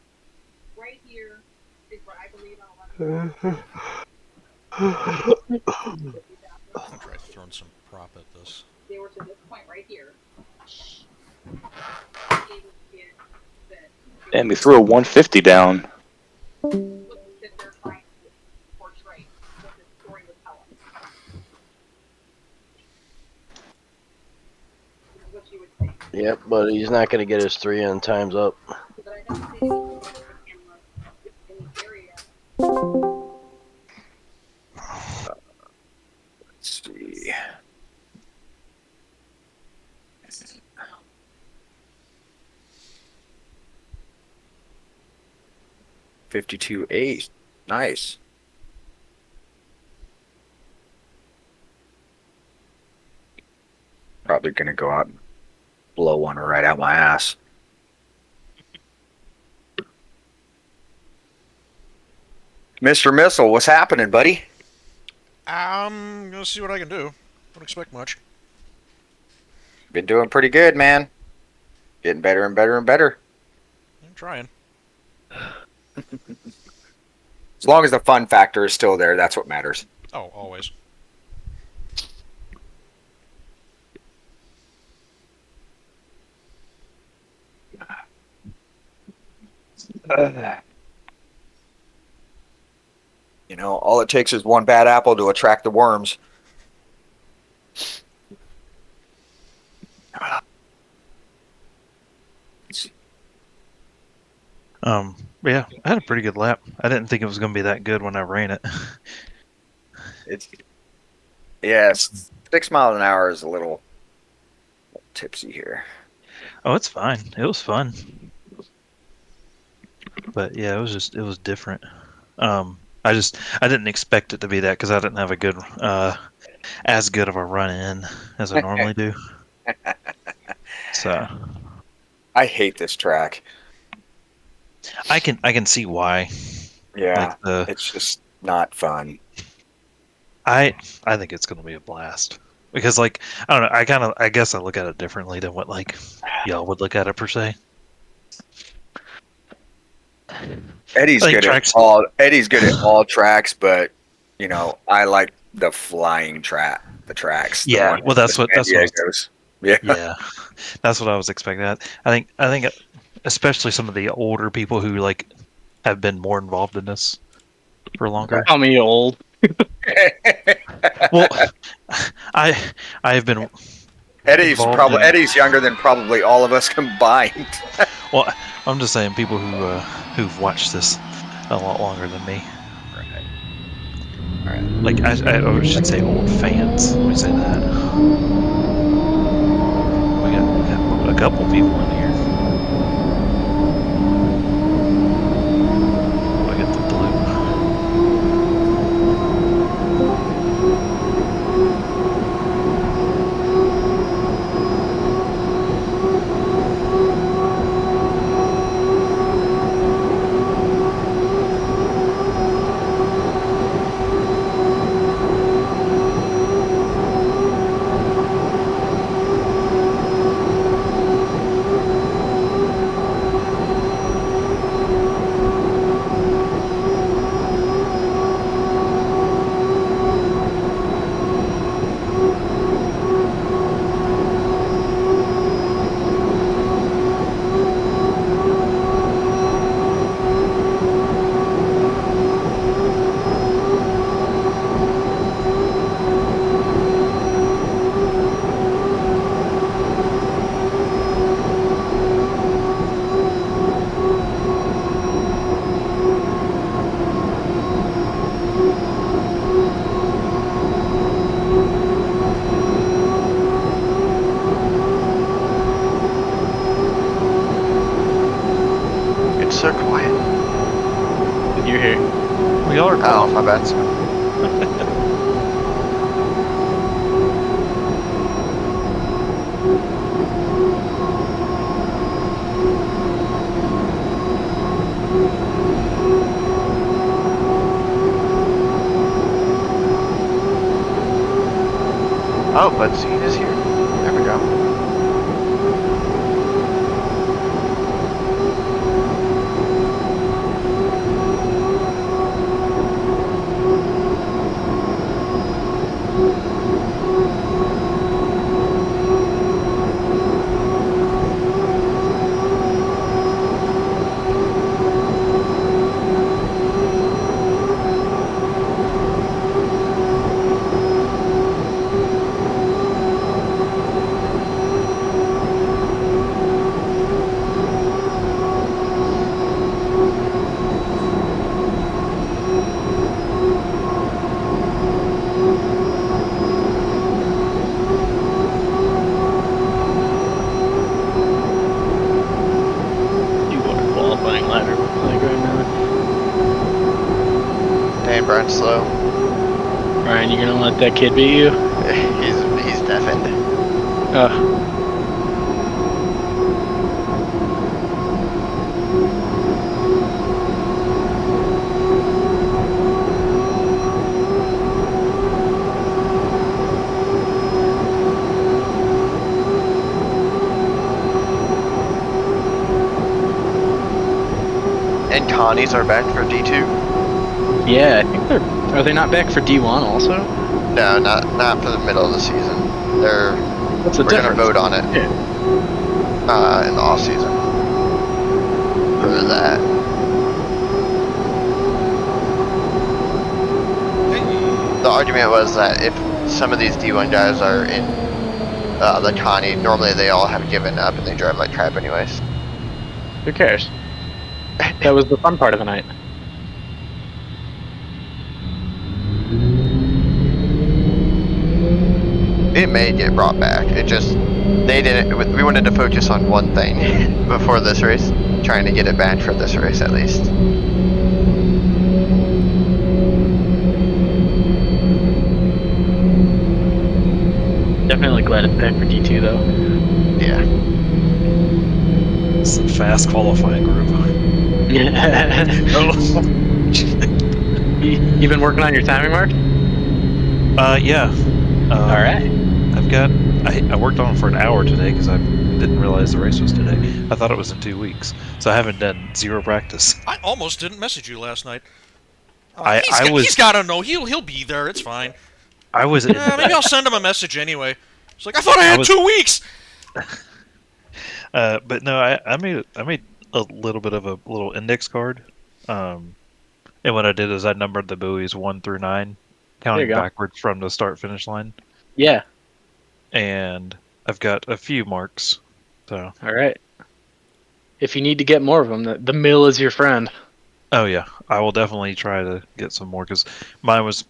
Right here is what I believe on 11. I'll try throwing some prop at this. They were to this point right here. And they threw a 150 down. Yep, but he's not going to get his 3 in. Time's up. Let's see. $52.8. Nice. Probably gonna go out and blow one right out my ass. Mr. Missile, what's happening, buddy? I'm gonna see what I can do. Don't expect much. Been doing pretty good, man. Getting better and better and better. I'm trying. As long as the fun factor is still there, that's what matters. Oh, always. You know, all it takes is one bad apple to attract the worms. Yeah, I had a pretty good lap. I didn't think it was going to be that good when I ran it. Yes, 6 miles an hour is a little tipsy here. Oh, it's fine. It was fun. But yeah, it was different. I didn't expect it to be that because I didn't have a good, as good of a run in as I normally do. So I hate this track. I can see why. Yeah, it's just not fun. I think it's going to be a blast because, like, I don't know. I guess I look at it differently than what like y'all would look at it per se. Eddie's good at all tracks, but you know, I like the flying the tracks. Yeah, well, that's what yeah. That's what I was expecting. I think especially some of the older people who like have been more involved in this for longer. Call me old. Well, I've been. Eddie's younger than probably all of us combined. Well, I'm just saying people who've watched this a lot longer than me. Right. Like I should say old fans. Let me say that. We got a couple people in here. We got the blue. so quiet? You're here. Well, y'all are Oh, my bad. Oh, Budsine is here. There we go. Qualifying ladder looks like right now. Dang, Brian's slow. Brian, you gonna let that kid beat you? He's deafened. And Connies are back for D2? Yeah, I think are they not back for D1 also? No, not for the middle of the season. What's the we're difference? gonna vote on it. Yeah. In the off season. For that. The argument was that if some of these D1 guys are in the Connie, normally they all have given up and they drive like crap anyways. Who cares? That was the fun part of the night. It may get brought back. It just, they didn't, we wanted to focus on one thing before this race, trying to get it back for this race at least. Definitely glad it's back for D2 though. Yeah. It's a fast qualifying group. You been working on your timing, Mark? Yeah. All right. I worked on it for an hour today because I didn't realize the race was today. I thought it was in 2 weeks, so I haven't done zero practice. I almost didn't message you last night. He's got to know. He'll be there. It's fine. I was. Maybe I'll send him a message anyway. It's like I thought I had 2 weeks. But no, I made a little bit of a little index card, and what I did is I numbered the buoys 1 through 9, counting backwards from the start finish line. Yeah. And I've got a few marks. So. All right. If you need to get more of them, the mill is your friend. Oh yeah, I will definitely try to get some more because mine was.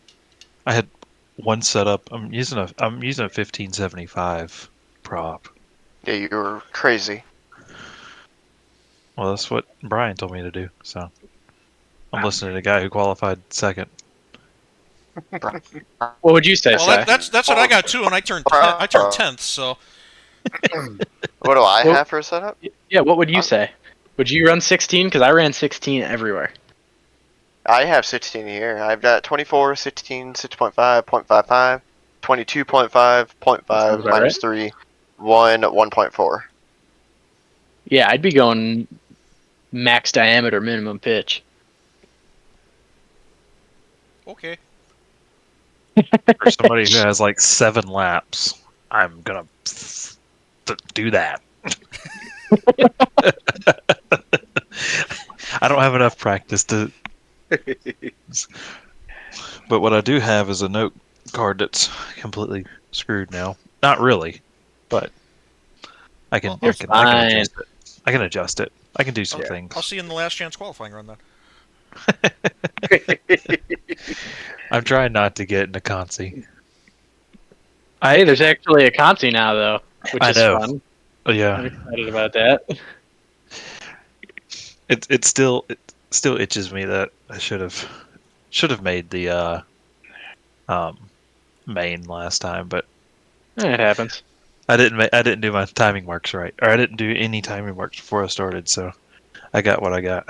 I had one setup. I'm using a 1575 prop. Yeah, you were crazy. Well, that's what Brian told me to do. So I'm listening to a guy who qualified second. What would you say? Well, that's what I got too, and I turned 10th. So. What do I have for a setup? Yeah, what would you say? Would you run 16? Because I ran 16 everywhere. I have 16 here. I've got 24, 16, 6.5, 0.55, 22.5, 0.5, minus 3, 1, 1.4. Yeah, I'd be going max diameter, minimum pitch. Okay. For somebody who has like 7 laps, I'm gonna do that. I don't have enough practice to. But what I do have is a note card that's completely screwed now. Not really, but I can adjust it. I can adjust it. I can do some things. I'll see you in the last chance qualifying run then. I'm trying not to get into Consi. Hey, there's actually a Consi now though, which is fun. Oh, yeah. I'm excited about that. it still itches me that I should have made the main last time, but It happens. I didn't do my timing marks right, or I didn't do any timing marks before I started, so I got what I got.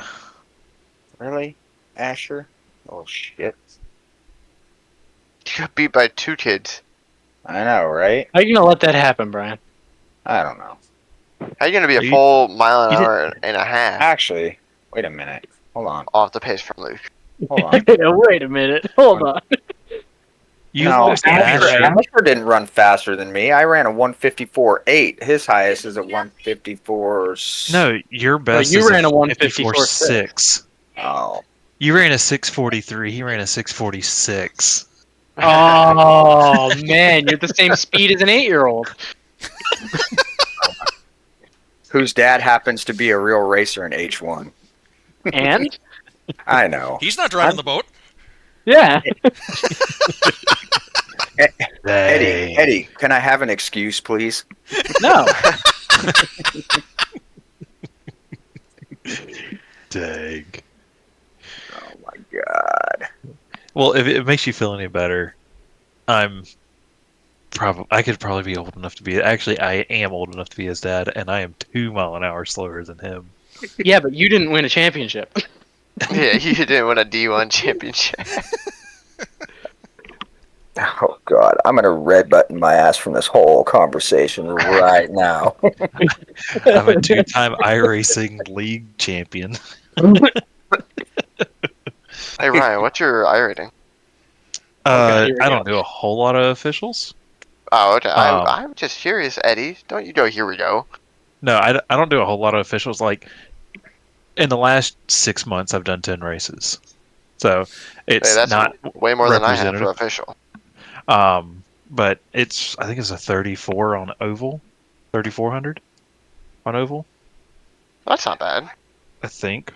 Really, Asher? Oh shit! You got beat by 2 kids. I know, right? How are you gonna let that happen, Brian? I don't know. How you gonna be a full mile an you hour and a half Actually, wait a minute. Hold on. off the pace from Luke? Hold on. Wait a minute. Hold on. No, Asher didn't run faster than me. I ran a 154.8. His highest is a 154. No, your best you is ran a 154.6. Oh. You ran a 6:43. He ran a 6:46. Oh man, you're the same speed as an 8-year-old. Whose dad happens to be a real racer in H1. And? I know. He's not driving the boat. Yeah. Eddie, can I have an excuse, please? No. Dang. Oh my god. Well, if it makes you feel any better, I could probably be old enough to be. Actually, I am old enough to be his dad, and I am 2 miles an hour slower than him. Yeah, but you didn't win a championship. Yeah, you didn't win a D1 championship. Oh god, I'm gonna red button my ass from this whole conversation right now. I'm a 2-time iRacing league champion. Hey Ryan, what's your iRating? I don't do a whole lot of officials. Oh, okay. I'm just curious, Eddie. Don't you go? Here we go. No, I don't do a whole lot of officials. Like in the last 6 months, I've done 10 races, so it's Hey, that's not way more than I have for representative. official. But I think it's a 34 on oval, 3400 on oval. That's not bad. I think.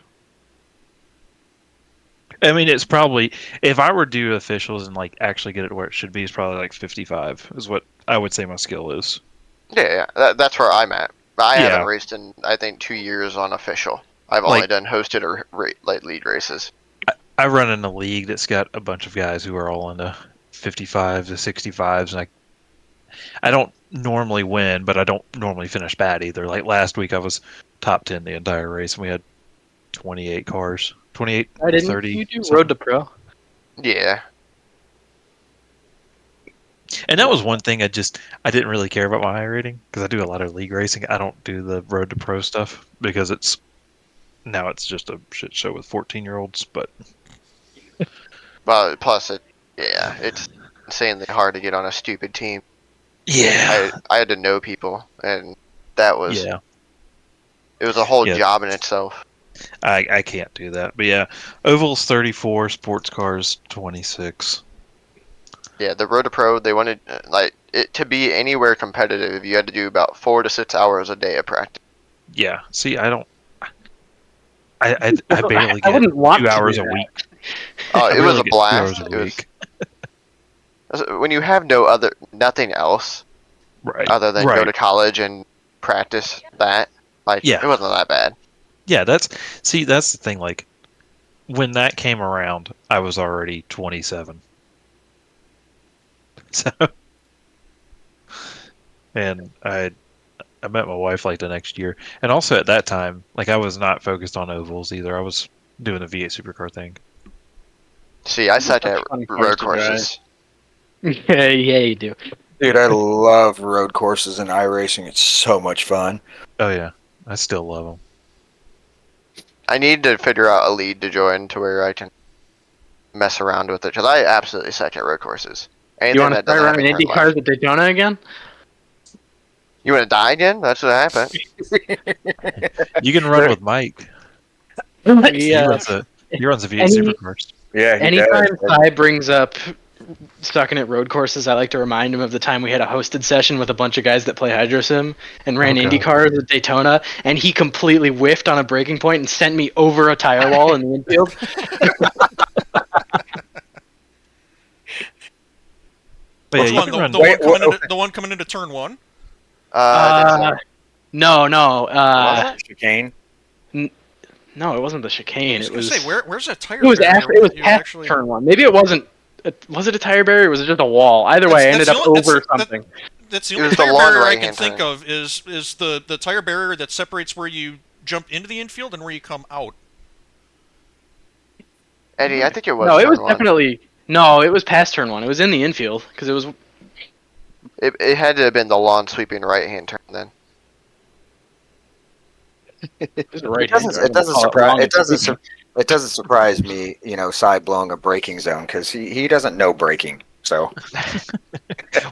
I mean, it's probably, if I were to do officials and like actually get it where it should be, it's probably like 55 is what I would say my skill is. Yeah. That's where I'm at. I haven't raced in I think 2 years on official. I've only done hosted or lead races. I run in a league that's got a bunch of guys who are all into 55 to 65s, and I don't normally win, but I don't normally finish bad either. Like last week, I was top 10 the entire race, and we had 28 cars, 28, Why didn't 30. you do something. Road to Pro? Yeah. And that was one thing I didn't really care about my iRating because I do a lot of league racing. I don't do the Road to Pro stuff because it's just a shit show with 14-year-olds. But Well, plus it's insanely hard to get on a stupid team. Yeah. I had to know people, and that was yeah, it was a whole Yeah. job in itself. I can't do that. But yeah, ovals 34, sports cars 26. Yeah, the Road to Pro, they wanted like it to be anywhere competitive. You had to do about 4 to 6 hours a day of practice. Yeah. See, I don't. I barely I get wouldn't want 2 to hours do a that. week. Oh, I it was barely a get 2 blast. hours It a was week. when you have nothing else, Right. other than go Right. to college and practice that. Like, Yeah. it wasn't that bad. Yeah, that's the thing. Like, when that came around, I was already 27. So, and I met my wife like the next year, and also at that time, like I was not focused on ovals either. I was doing the V8 supercar thing. See, I suck at Fun cars road to courses. Yeah, you do. Dude, I love road courses and iRacing. It's so much fun. Oh yeah, I still love them. I need to figure out a lead to join to where I can mess around with it, because I absolutely suck at road courses. Anything You want to that doesn't start have running a turn Indy left. cars at Daytona again? You want to die again? That's what happened. You can run with Mike. He runs the V8 supercars. Yeah, he Anytime does. Ty brings up sucking at road courses, I like to remind him of the time we had a hosted session with a bunch of guys that play HydroSim and ran Okay. Indy cars at Daytona, and he completely whiffed on a braking point and sent me over a tire wall in the infield. But Which yeah, one? you can The run. one coming into turn 1? No. Chicane? No, it wasn't the chicane. I was gonna say, where's that tire It was barrier after. It was you past actually- turn 1. Maybe it wasn't. Was it a tire barrier? Or was it just a wall? Either way, I ended up over something. That's the only tire barrier I can think of is the tire barrier that separates where you jump into the infield and where you come out. Eddie, I think it was. No, it was turn one. definitely. No, it was past turn 1. It was in the infield because it was. It had to have been the lawn sweeping right-hand turn then. It doesn't surprise me, you know, Cy blowing a braking zone because he doesn't know braking. So,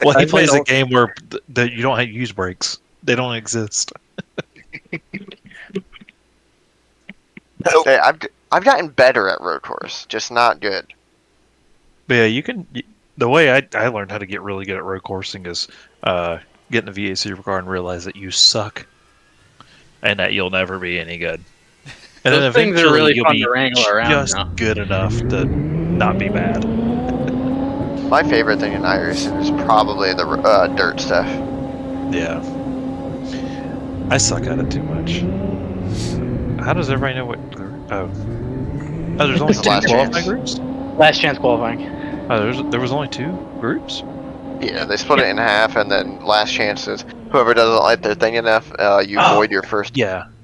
Well, he plays a game where you don't have to use brakes; they don't exist. Hey, I've gotten better at road course, just not good. But yeah, you can. The way I learned how to get really good at road coursing is getting a VA car and realize that you suck, and that you'll never be any good. And Those then things are eventually really you'll fun be to wrangle around just now. good enough to not be bad. My favorite thing in HydroSim is probably the dirt stuff. Yeah. I suck at it too much. How does everybody know what? Oh, there's only 2 qualifying groups. Last chance qualifying. Oh, there was only 2 groups. Yeah, they split it in half, and then last chances. Whoever doesn't like their thing enough, you void your first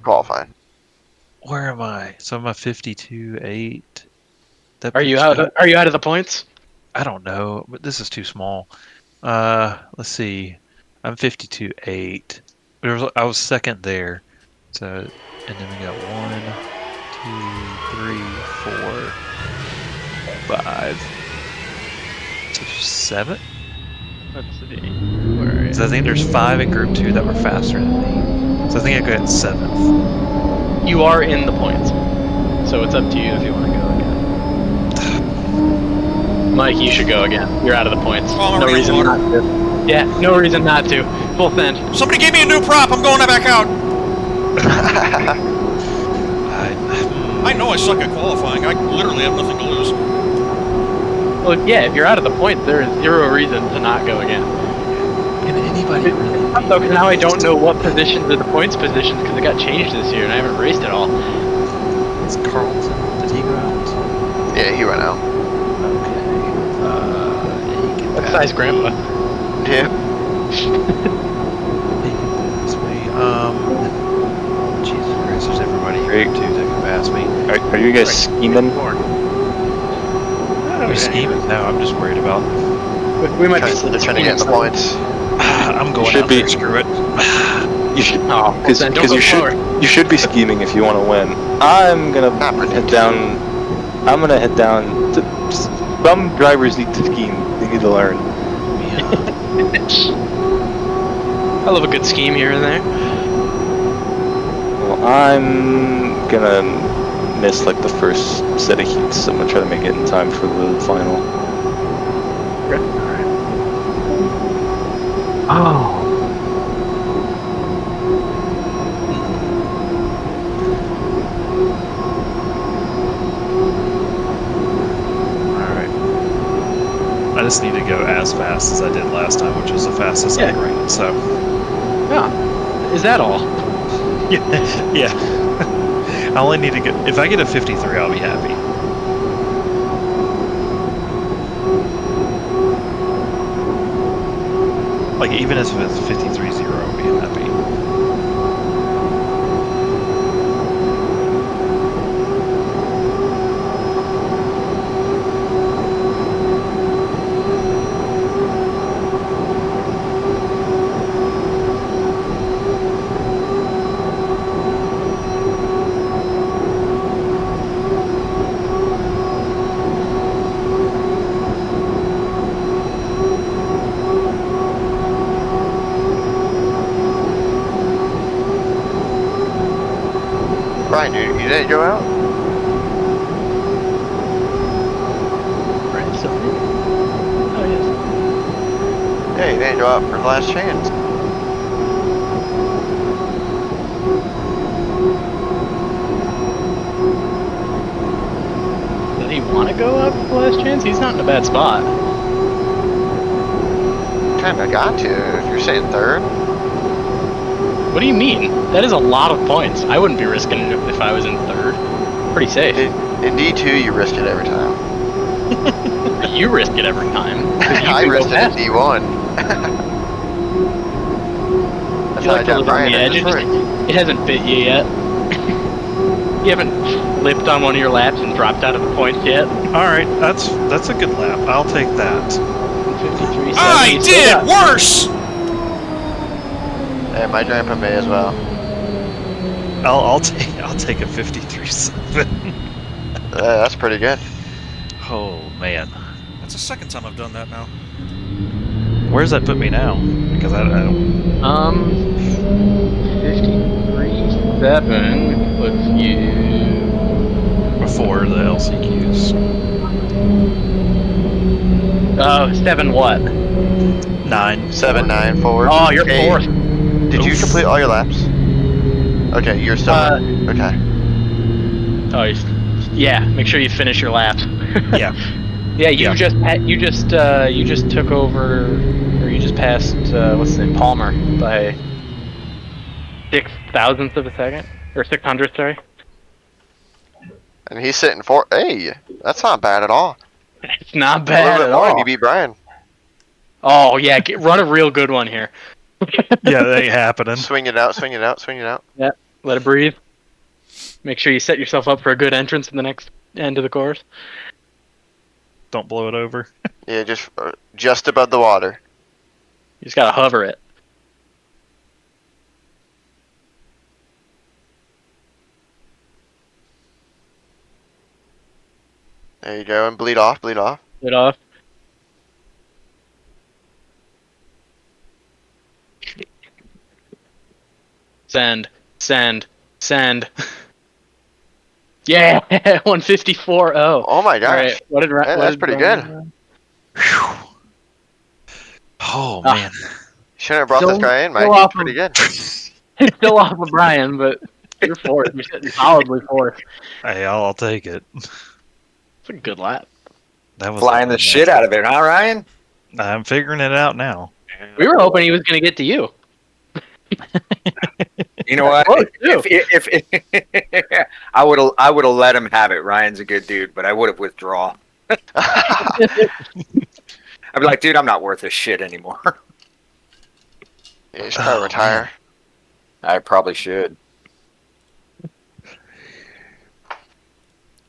qualifying. Where am I? So I'm a 52.8. Are you out of the points? I don't know, but this is too small. Let's see. I'm 52.8. I was second there. So, and then we got 1, 2, 3, 4, 5, 7. Let's see. So I think there's 5 in group 2 that were faster than me. So I think I got 7th. You are in the points, so it's up to you if you want to go again. Mike, you should go again. You're out of the points. Oh, no reason not to. Yeah, no reason not to. Full send. Somebody gave me a new prop. I'm going back out. I know I suck at qualifying. I literally have nothing to lose. Well, yeah, if you're out of the points, there is 0 reason to not go again. Can anybody really? So now I don't know what positions are the points positions because it got changed this year and I haven't raced it all. It's Carlton. Did he go out? Yeah, he went out. Okay. That's size grandpa. Yeah. Jesus Christ, there's everybody here too that can pass me. Are you guys scheming? We're scheming? No, I'm just worried about. We might be trying to get the points. I'm going should out be. there, screw it. You should, because don't you should be scheming if you want to win. I'm gonna head down. I'm gonna head down. Some drivers need to scheme. They need to learn. I love a good scheme here and there. Well, I'm gonna miss like the first set of heats. I'm gonna try to make it in time for the final. Okay. Oh. I just need to go as fast as I did last time, which was the fastest I ran. So, yeah, is that all? yeah. I only need to get. If I get a 53, I'll be happy. Like even if it's 53-0, I'll be happy. Brian, you didn't go out? Oh, yes. Yeah, you didn't go out for the last chance. Does he want to go up for the last chance? He's not in a bad spot. Kinda got to if you're sitting third. What do you mean? That is a lot of points. I wouldn't be risking it if I was in third. Pretty safe. In D2, you risk it every time. You risk it every time. I risked it in D1. That's You how I like to got live on Brian the in edge. Detroit. It hasn't bit you yet. You haven't flipped on one of your laps and dropped out of the points yet. All right, that's a good lap. I'll take that. 53.7. I did worse. Yeah, my grandpa may as well. I'll take a 53.7. That's pretty good. Oh man, That's the second time I've done that now. where's that put me now? Because I don't. 53.7 puts you before the LCQs. 7 what? 9. 7-9 forward. Oh, you're fourth. Did you complete all your laps? Okay, you're still okay. Oh, yeah. Make sure you finish your laps. Yeah. Yeah, you just took over, or you just passed what's his name, Palmer by 0.006 of a second, or 600, sorry. And he's sitting for. Hey, that's not bad at all. It's not A bad little bit at more, all. and you beat Brian. Oh yeah, run a real good one here. Yeah, that ain't happening. Swing it out, swing it out, swing it out. Yeah, let it breathe. Make sure you set yourself up for a good entrance in the next end of the course. Don't blow it over. Yeah, just above the water. You just gotta hover it. There you go, and bleed off, bleed off. Bleed off. Send, send, send. Yeah, 154.0. Oh my gosh. All right, what did that's pretty good. Oh man. Shouldn't have brought this guy in, Mike. He's pretty good. It's still off of Brian, but you're fourth. You're sitting solidly fourth. Hey, I'll take it. It's a good lap. That was Flying the shit out of it, huh, Ryan? I'm figuring it out now. We were hoping he was going to get to you. You know what? If I would have let him have it. Ryan's a good dude, but I would have withdrawn. I'd be like, dude, I'm not worth this shit anymore. Yeah, you should probably retire. I probably should.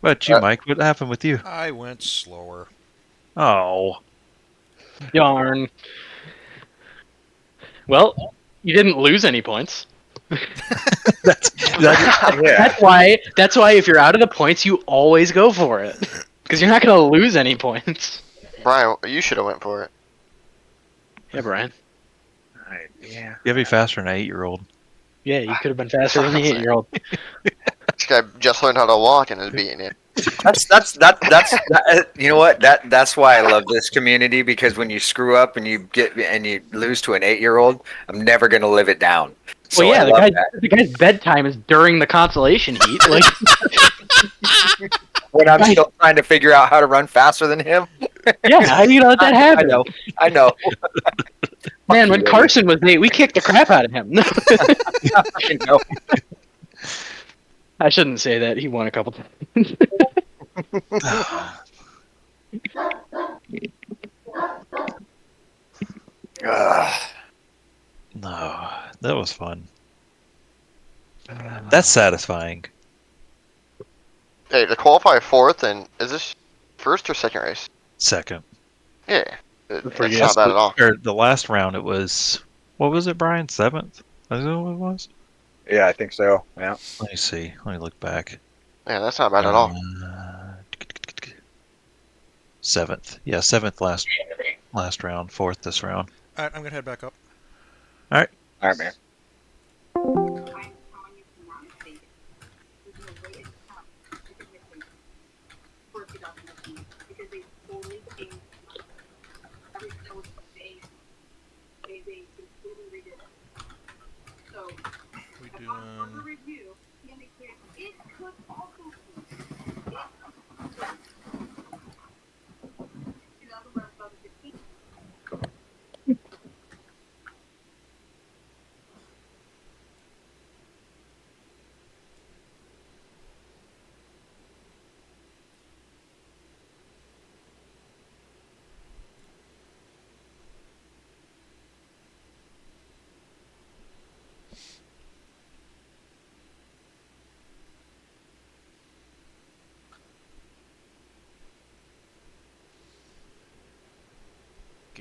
What about you, Mike? What happened with you? I went slower. Oh. Darn. Well, you didn't lose any points. That's why if you're out of the points, you always go for it. Because you're not going to lose any points. Brian, you should have went for it. Yeah, Brian. Yeah. You gotta be faster than an 8-year-old. Yeah, you could have been faster than the 8-year-old. This guy just learned how to walk and is beating it. That's you know what? That's why I love this community, because when you screw up and you lose to an 8-year-old, I'm never gonna live it down. So well, yeah, the guy's bedtime is during the consolation heat. Like when I'm still trying to figure out how to run faster than him. Yeah, how do you let that happen? I know. Man, when Carson was 8, we kicked the crap out of him. I know. I shouldn't say that. He won a couple times. No, that was fun. That's satisfying. Hey, to qualify fourth, and is this first or second race? Second. Yeah, it's not bad at all. Or the last round, it was, what was it, Brian? 7th? Is that what it was? Yeah, I think so. Yeah. Let me see. Let me look back. Yeah, that's not bad at all. 7th. Yeah, 7th last round. 4th this round. All right, I'm gonna head back up. All right. All right, man.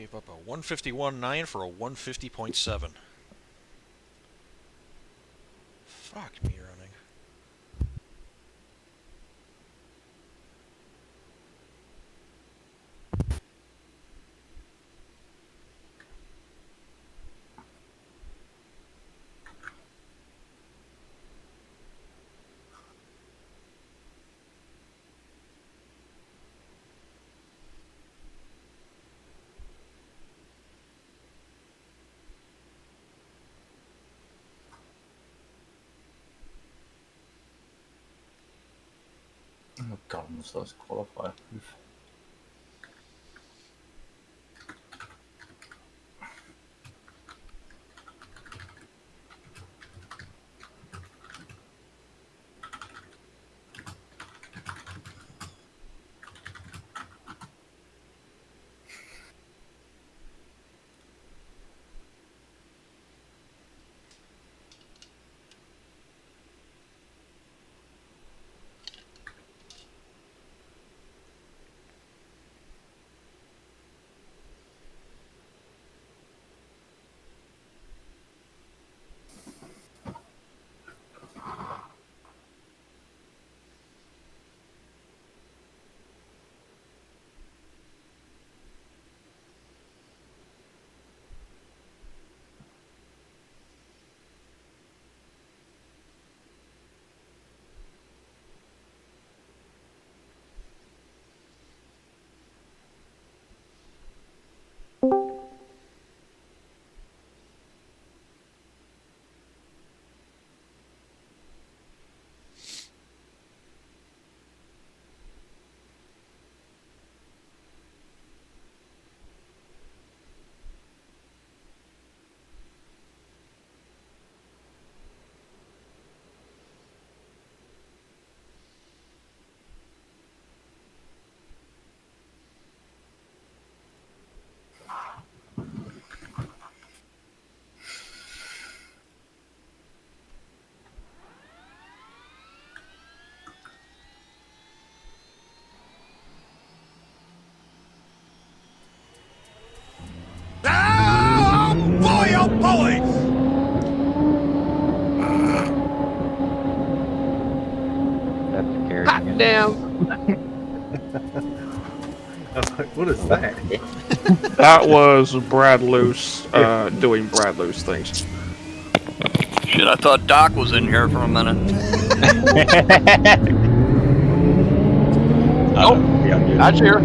Gave up a 151.9 for a 150.7. Fuck me running. Oh god, I'm supposed to qualify. Oh boy, oh boy! That scared Hot me. damn! I was like, what is that? That was Brad Luce doing Brad Luce things. Shit, I thought Doc was in here for a minute. Oh, Dodge here.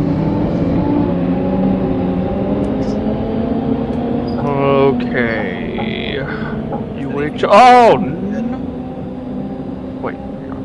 Okay. UH. Oh no. Wait. Hang on.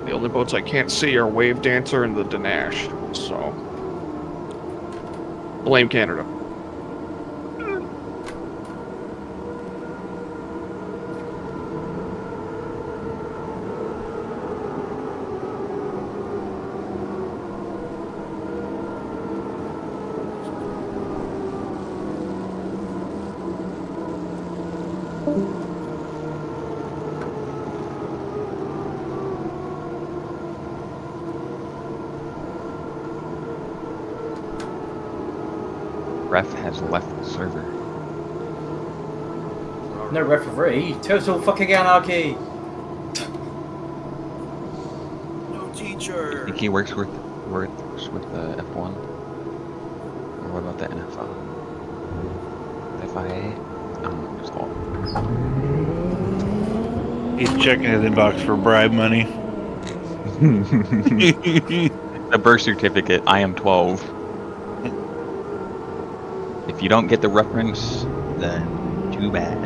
The only boats I can't see are Wave Dancer and the Danash, so blame Canada. Ref has left the server. No referee. Total fucking anarchy. No teacher. I think he works with F1. Or what about the NFL? FIA? I don't know what it's called. He's checking his inbox for bribe money. The birth certificate, I am 12. If you don't get the reference, then too bad.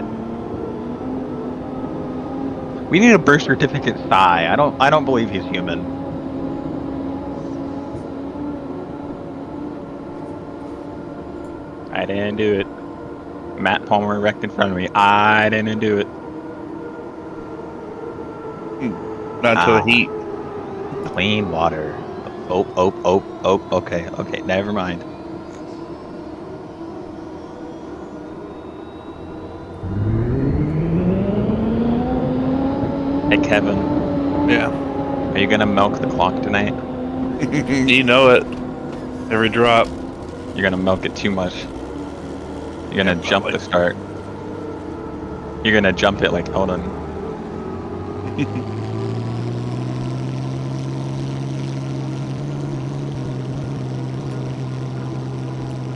We need a birth certificate Psy. I don't believe he's human. I didn't do it. Matt Palmer wrecked in front of me. I didn't do it. Not to the heat. Clean water. Oh, okay, never mind. Hey, Kevin. Yeah. Are you gonna milk the clock tonight? You know it. Every drop. You're gonna milk it too much. You're gonna jump the start. You're gonna jump it like Eldon.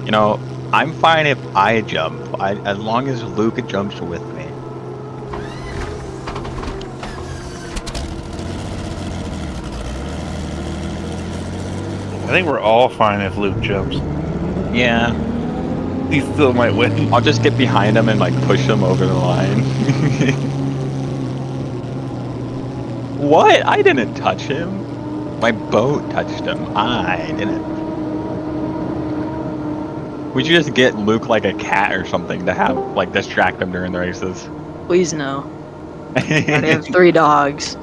You know, I'm fine if I jump. As long as Luke jumps with me. I think we're all fine if Luke jumps. Yeah. He still might win. I'll just get behind him and like push him over the line. What? I didn't touch him. My boat touched him. I didn't. We should just get Luke like a cat or something to have like distract him during the races. Please no. I have 3 dogs.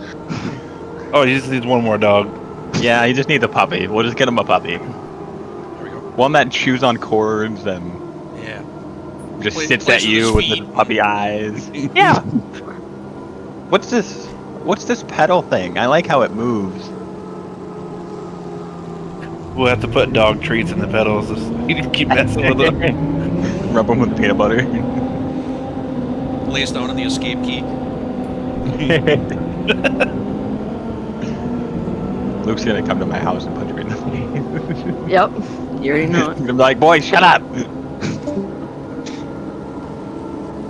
Oh, he just needs one more dog. Yeah, he just needs a puppy. We'll just get him a puppy. One that chews on cords and just sits at you with the puppy eyes. Yeah. What's this pedal thing? I like how it moves. We'll have to put dog treats in the pedals. You can keep messing with them. Rub them with peanut butter. Lays down on the escape key. Luke's gonna come to my house and punch me in the face. Yep. You already know it. I'm like, boy, shut up!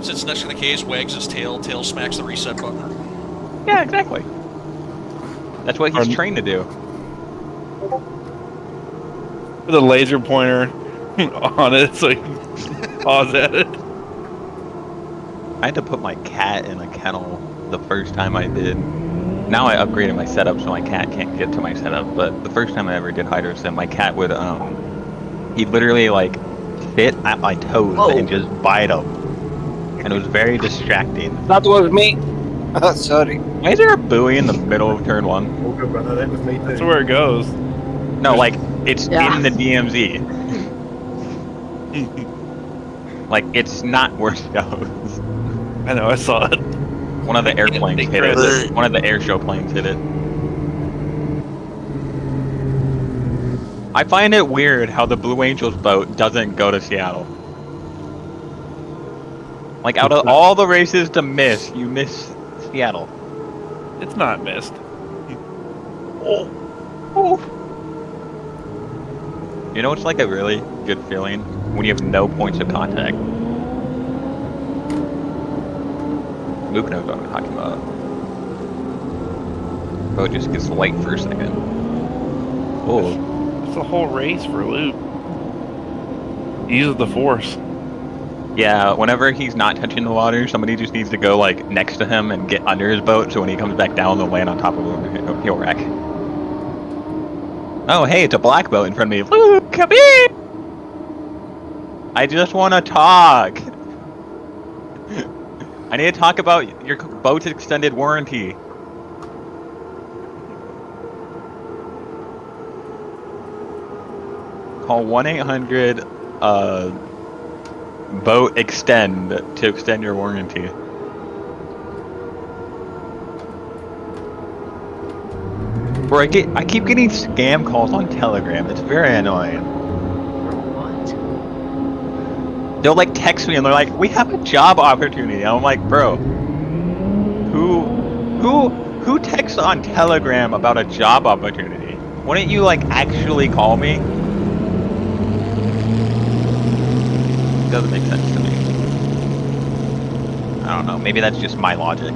Sits next to the case, wags his tail, smacks the reset button. Yeah, exactly. That's what he's trained to do. With a laser pointer on it so you can pause at it. I had to put my cat in a kennel the first time I did. Now I upgraded my setup so my cat can't get to my setup, but the first time I ever did HydroSim, my cat would, he'd literally, like, sit at my toes and just bite them. And it was very distracting. That was me. Sorry. Why is there a buoy in the middle of turn 1? All good, brother. That was me too. That's where it goes. No, like, it's in the DMZ. Like, it's not where it goes. I know, I saw it. One of the airplanes hit it. One of the air show planes hit it. I find it weird how the Blue Angels boat doesn't go to Seattle. Like, out of all the races to miss, you miss Seattle. It's not missed. Oh. You know, it's like a really good feeling when you have no points of contact. Luke knows what I'm talking about. Boat just gets light for a second. Oh. It's a whole race for Luke. He uses the force. Yeah, whenever he's not touching the water, somebody just needs to go like next to him and get under his boat, so when he comes back down, they'll land on top of him. He'll wreck. Oh, hey, it's a black boat in front of me. Luke, come in! I just want to talk. I need to talk about your boat's extended warranty. Call 1-800 boat extend to extend your warranty. Bro, I keep getting scam calls on Telegram. It's very annoying. They'll like text me and they're like, "We have a job opportunity." I'm like, "Bro, who texts on Telegram about a job opportunity? Wouldn't you like actually call me?" It doesn't make sense to me. I don't know. Maybe that's just my logic.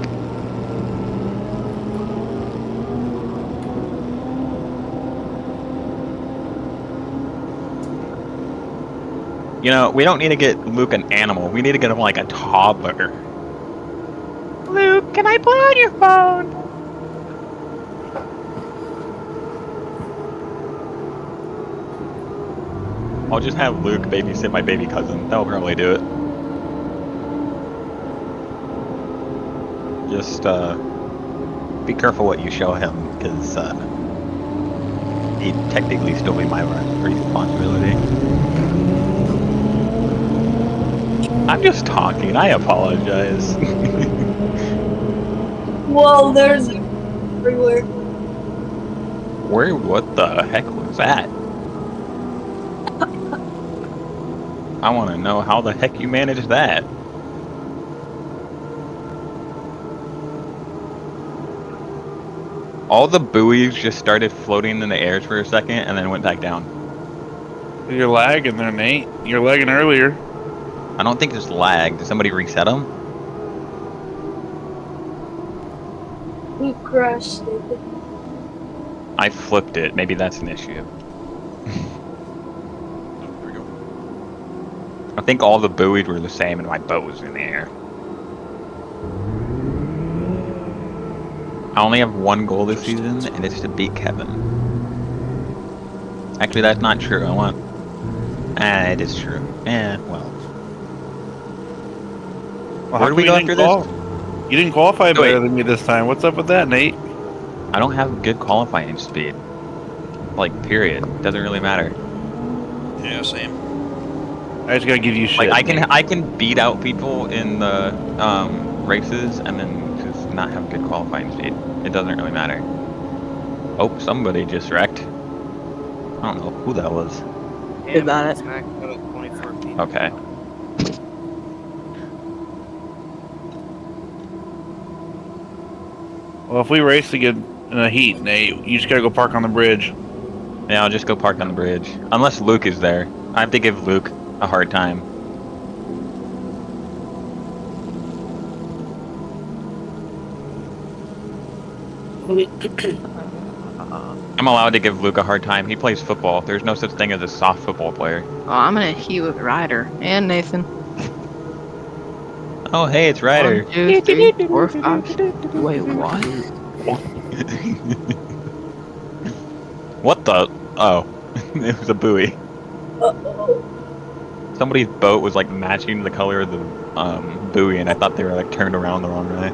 You know, we don't need to get Luke an animal. We need to get him like a toddler. Luke, can I play on your phone? I'll just have Luke babysit my baby cousin. That'll probably do it. Just be careful what you show him, because he'd technically still be my responsibility. I'm just talking. I apologize. Well, there's everywhere. Where? What the heck was that? I want to know how the heck you managed that. All the buoys just started floating in the air for a second and then went back down. You're lagging there, Nate. You're lagging earlier. I don't think it's lag. Did somebody reset them? Who crashed it? I flipped it. Maybe that's an issue. I think all the buoys were the same and my boat was in the air. I only have one goal this season, and it's to beat Kevin. Actually, that's not true. I want... it is true. Well. Where do we go after this? You didn't qualify better than me this time. What's up with that, Nate? I don't have good qualifying speed. Like, period. Doesn't really matter. Yeah, same. I just gotta give you shit. Like, I can beat out people in the races and then just not have good qualifying speed. It doesn't really matter. Oh, somebody just wrecked. I don't know who that was. Good about it. Okay. Well, if we race again in a heat, Nate, you just gotta go park on the bridge. Yeah, I'll just go park on the bridge. Unless Luke is there. I have to give Luke a hard time. I'm allowed to give Luke a hard time. He plays football. There's no such thing as a soft football player. Oh, I'm gonna heat with Ryder and Nathan. Oh, hey, it's Ryder. 1, 2, 3, 4, 5. Wait, what? What the? Oh, it was a buoy. Somebody's boat was like matching the color of the buoy, and I thought they were like turned around the wrong way.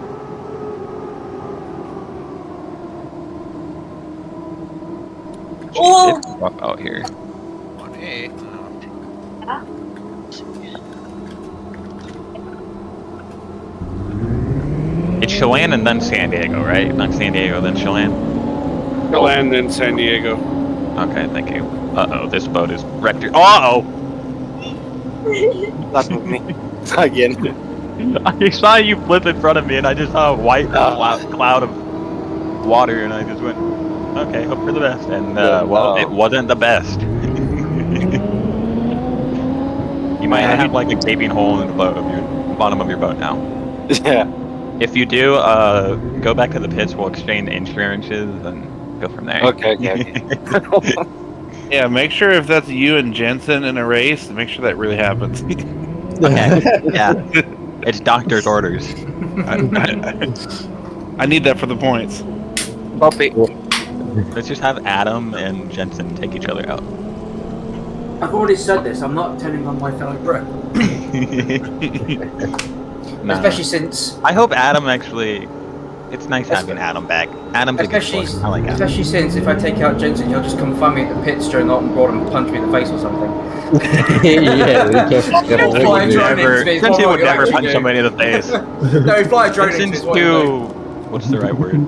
Oh! It's rough out here. Hey. It's Chelan and then San Diego, right? Not San Diego, then Chelan? Chelan, then San Diego. Okay, thank you. Uh-oh, this boat is wrecked. Uh-oh! That was me. Again. I saw you flip in front of me, and I just saw a white cloud of water, and I just went, okay, hope for the best. And, well, it wasn't the best. You might have, like, a gaping hole in the bottom of your boat now. Yeah. If you do, go back to the pits, we'll exchange insurances, and go from there. Okay. Yeah, make sure if that's you and Jensen in a race, make sure that really happens. Okay, yeah. It's doctor's orders. I need that for the points. Puppy. Let's just have Adam and Jensen take each other out. I've already said this. I'm not telling on my fellow bro. Nah. Especially since I hope Adam actually. It's nice having Adam back. Adam's a good player. I like Adam. Especially since if I take out Jensen, he'll just come find me at the pits during the open board and punch me in the face or something. Jensen would never punch somebody in the face. No, he'd fly a drone into Jensen's his too. What's the right word?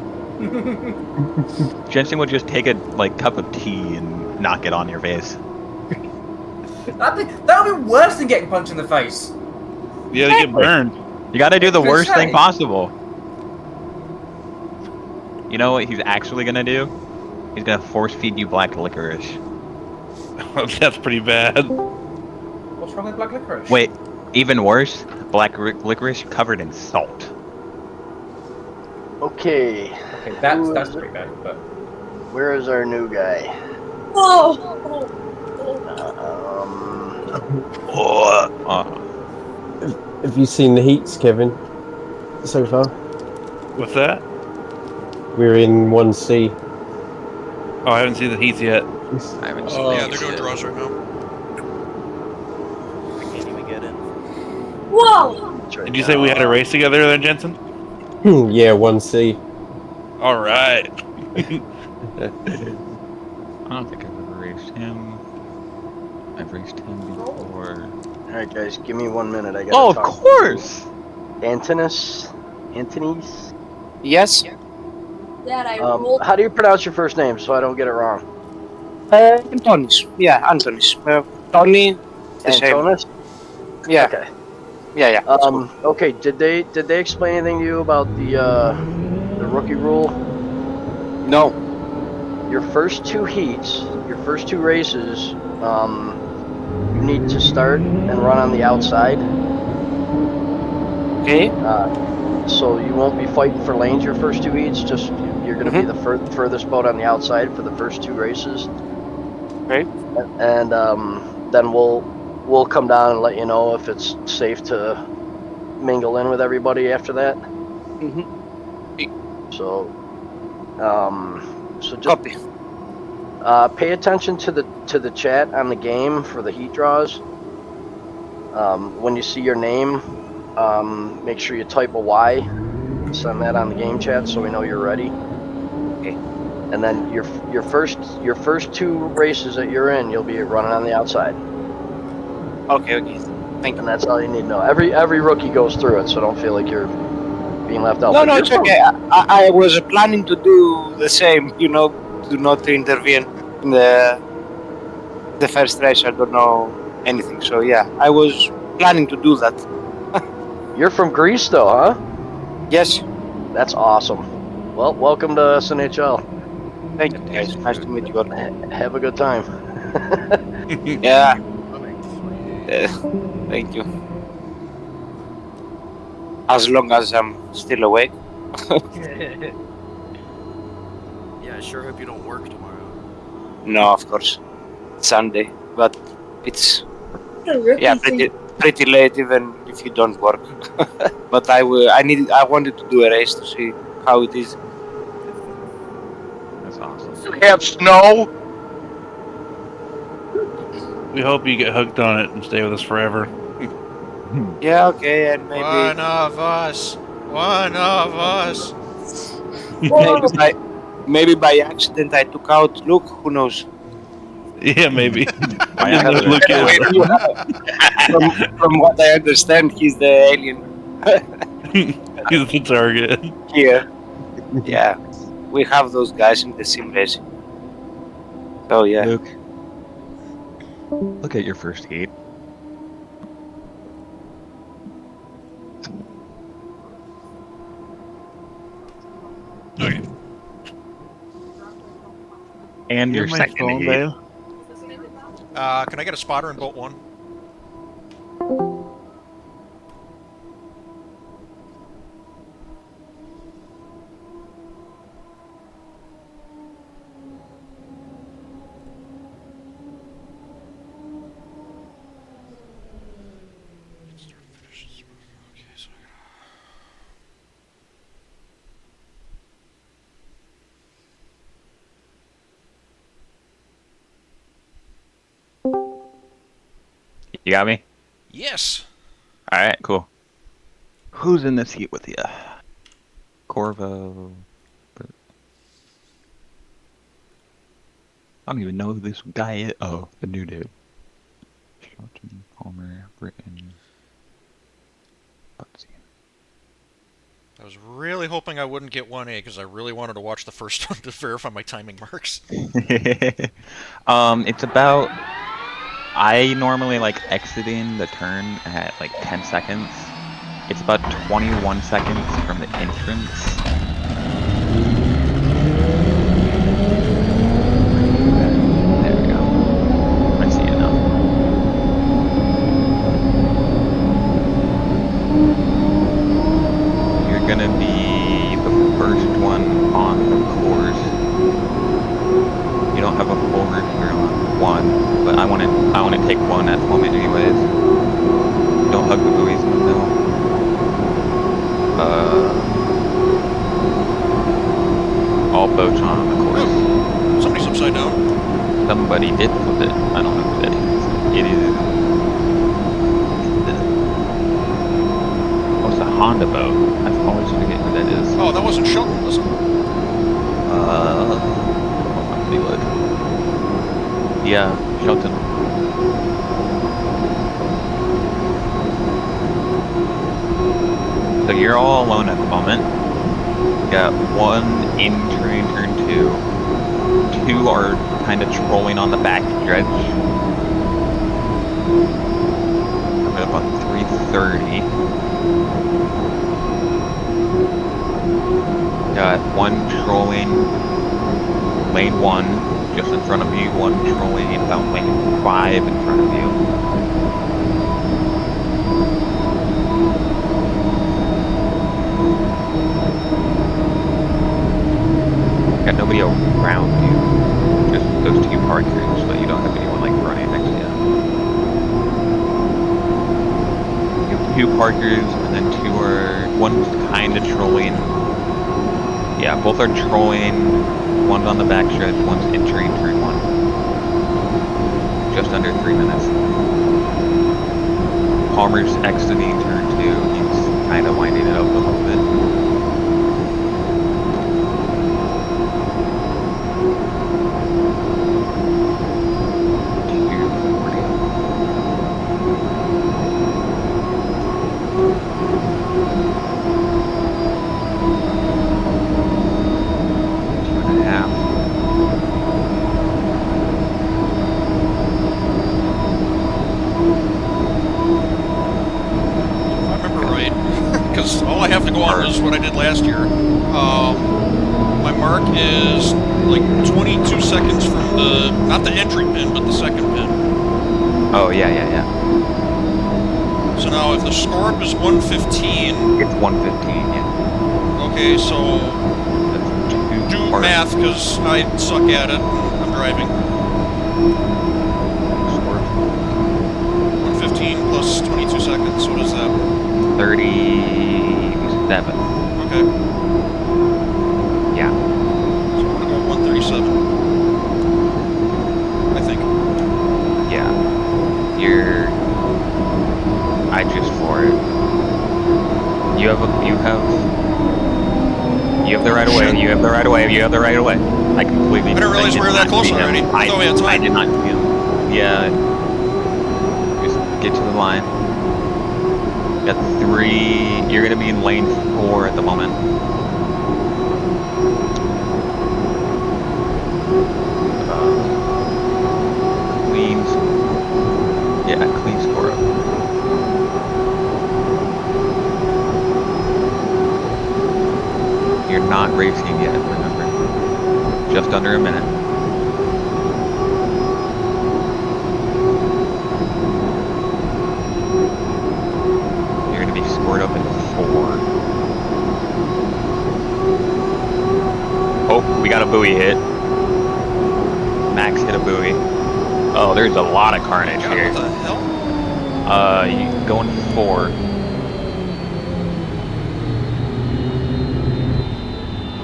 Jensen would just take a cup of tea and knock it on your face. That would be worse than getting punched in the face. You gotta get burned. You gotta do the Good worst thing say. possible. You know what he's actually gonna do? He's gonna force feed you black licorice. That's pretty bad. What's wrong with black licorice? Wait, even worse, black licorice covered in salt. Okay. Okay, that's pretty bad. But where is our new guy? Oh. Have you seen the heats, Kevin? So far, What's that? we're in 1C. Oh, I haven't seen the heats yet. I haven't seen yeah, they're doing draws right now. I can't even get in. Whoa! Did you say we had a race together then, Jensen? Yeah, 1C. All right. I don't think I've ever raced him. I've raced him before. Alright guys, give me 1 minute. I got. Oh, of course! Antonius? Yes? Dad, I rolled. How do you pronounce your first name so I don't get it wrong? Antonis. Yeah, Antonis. Tony. The same. Antonis? Yeah. Okay. Yeah. Okay, did they explain anything to you about the rookie rule? No. Your first two heats, your first two races, you need to start and run on the outside. Okay. So you won't be fighting for lanes your first two heats, just you're going to be the furthest boat on the outside for the first two races. Okay. And then we'll come down and let you know if it's safe to mingle in with everybody after that. So just copy. Pay attention to the chat on the game for the heat draws. When you see your name, make sure you type a Y. Send that on the game chat so we know you're ready. Okay. And then your first two races that you're in, you'll be running on the outside. Okay. Thank you. And that's all you need to know. Every rookie goes through it, so don't feel like you're being left out. No, it's okay. I was planning to do the same. Do not intervene in the first race. I don't know anything, so yeah, I was planning to do that. You're from Greece, though, huh? Yes. That's awesome. Well, welcome to SNHL. Thank you, guys. Nice to meet you all. Have a good time. Yeah. Thank you. As long as I'm still awake. Yeah, I sure hope you don't work tomorrow. No, of course. Sunday, but it's Yeah, pretty late even if you don't work. But I wanted to do a race to see how it is. That's awesome. You have snow? We hope you get hooked on it and stay with us forever. Yeah, okay, and maybe One of us. maybe by accident I took out Luke. Who knows? Yeah, maybe. From what I understand, he's the alien. He's the target. Yeah. We have those guys in the sim racing. So yeah. Luke, look at your first heat. Okay. And your second heat. Can I get a spotter in boat 1? You got me? Yes. Alright, cool. Who's in this heat with you? Corvo. I don't even know who this guy is. Oh, the new dude. Shelton, Palmer, Britton. I was really hoping I wouldn't get 1A because I really wanted to watch the first one to verify my timing marks. It's about I normally like exiting the turn at like 10 seconds. It's about 21 seconds from the entrance. There we go. I see it now. You're gonna be the first one on the course. You don't have a full roof, you're on one, but I wanna take one at the moment anyways. Don't hug the buoys in the middle. All boats on the course. Oh, somebody's upside down. Somebody did flip it. I don't know who that is. It is. Oh, it's a Honda boat. I always forget who that is. Oh, that wasn't Shelton, was it? Let me look. Yeah, Shelton. So you're all alone at the moment. You got one entering turn 2. 2 are kind of trolling on the back stretch. Coming up on 330. Got one trolling lane 1 just in front of you, one trolling about lane 5 in front of you. Got nobody around you, just those 2 parkers, but you don't have anyone like running next to you. You have 2 parkers, and then 2 are, one's kind of trolling. Yeah, both are trolling. One's on the back stretch, one's entering turn 1. Just under 3 minutes. Palmer's exiting turn 2. He's kind of winding it up a little bit. All I have to go on is what I did last year. My mark is like 22 seconds from the, not the entry pin, but the second pin. Oh, yeah. So now if the score up is 115... It's 115, yeah. Okay, so do math, because I suck at it. I'm driving. 115 plus 22 seconds, what is that? 37. Okay. Yeah. So I'm gonna go 137. I think. Yeah. I just for it. You have the right of way. You have the right of way. You have the right of way. I completely. I didn't realize we were that close already. I did not see him. Yeah. Just get to the line. Got 3. You're gonna be in lane 4 at the moment. Clean score up. You're not racing yet, remember. Just under a minute. You're gonna be scored up in 4. Oh, we got a buoy hit. Max hit a buoy. Oh, there's a lot of carnage here. What the hell? You going 4.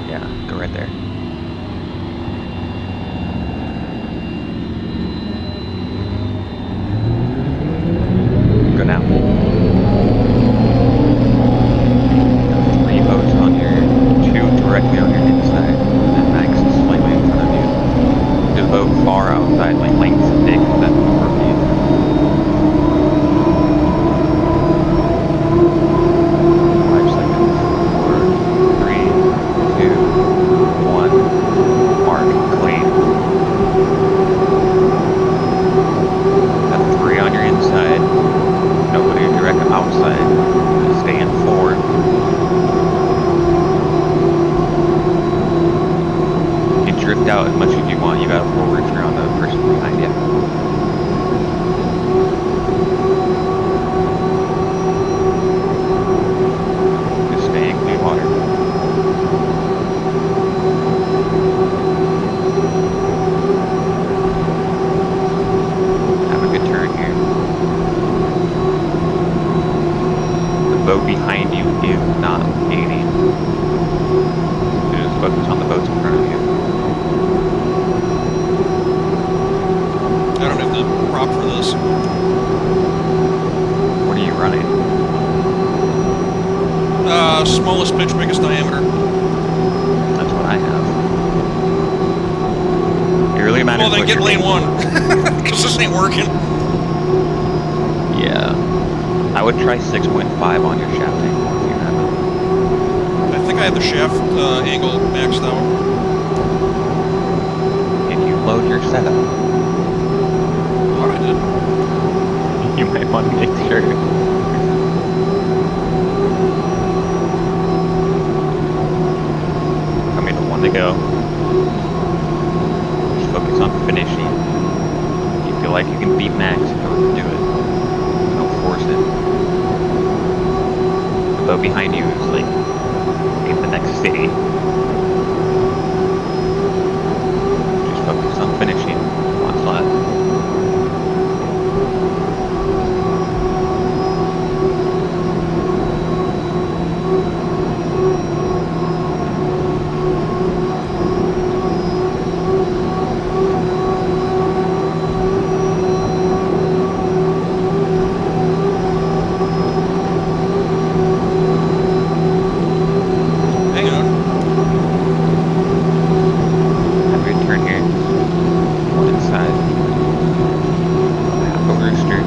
Yeah, go right there. Go now. 3 boats on your, 2 directly on your inside, and then Max is slightly in front of you. There's a boat far outside, like length 6, that's 4 feet. drift out as much as you want. You got a forward turn on the person behind you. Just stay in clean water. Have a good turn here. The boat behind you is not aiding. Just focus on the boats in front of you. I don't have the prop for this. What are you running? Smallest pitch, biggest diameter. That's what I have. It really matters. Well, then what get your lane name 1. Because this ain't working. Yeah. I would try 6.5 on your shaft angle if you have it. I think I have the shaft angle maxed out. If you load your setup. I thought I did. You might want to make sure. Tell me the one to go. Just focus on finishing. If you feel like you can beat Max, go and do it. Don't force it. The boat behind you is like in the next city. Just focus on finishing. Last lap. Hang on. Have a good turn here. One inside. Half a rooster.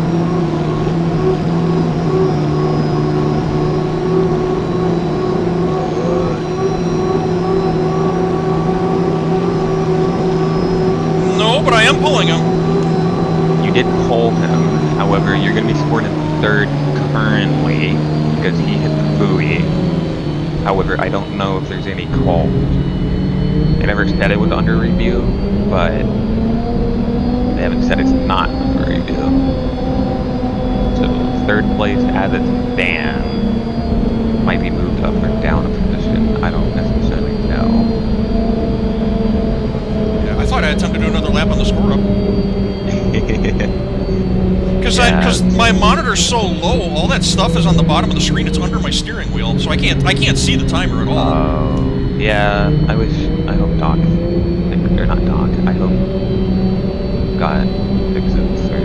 No, but I am pulling him. You did pull him. However, you're going to be scored in third currently because he hit the buoy. However, I don't know if there's any call. They never said it was under review, but they haven't said it's not under review. So third place as it stands might be moved up or down a position. I don't necessarily know. Yeah, I thought I had time to do another lap on the score up. Because my monitor's so low, all that stuff is on the bottom of the screen. It's under my steering wheel, so I can't see the timer at all. Yeah, I hope Doc, or not Doc, I hope God fixes or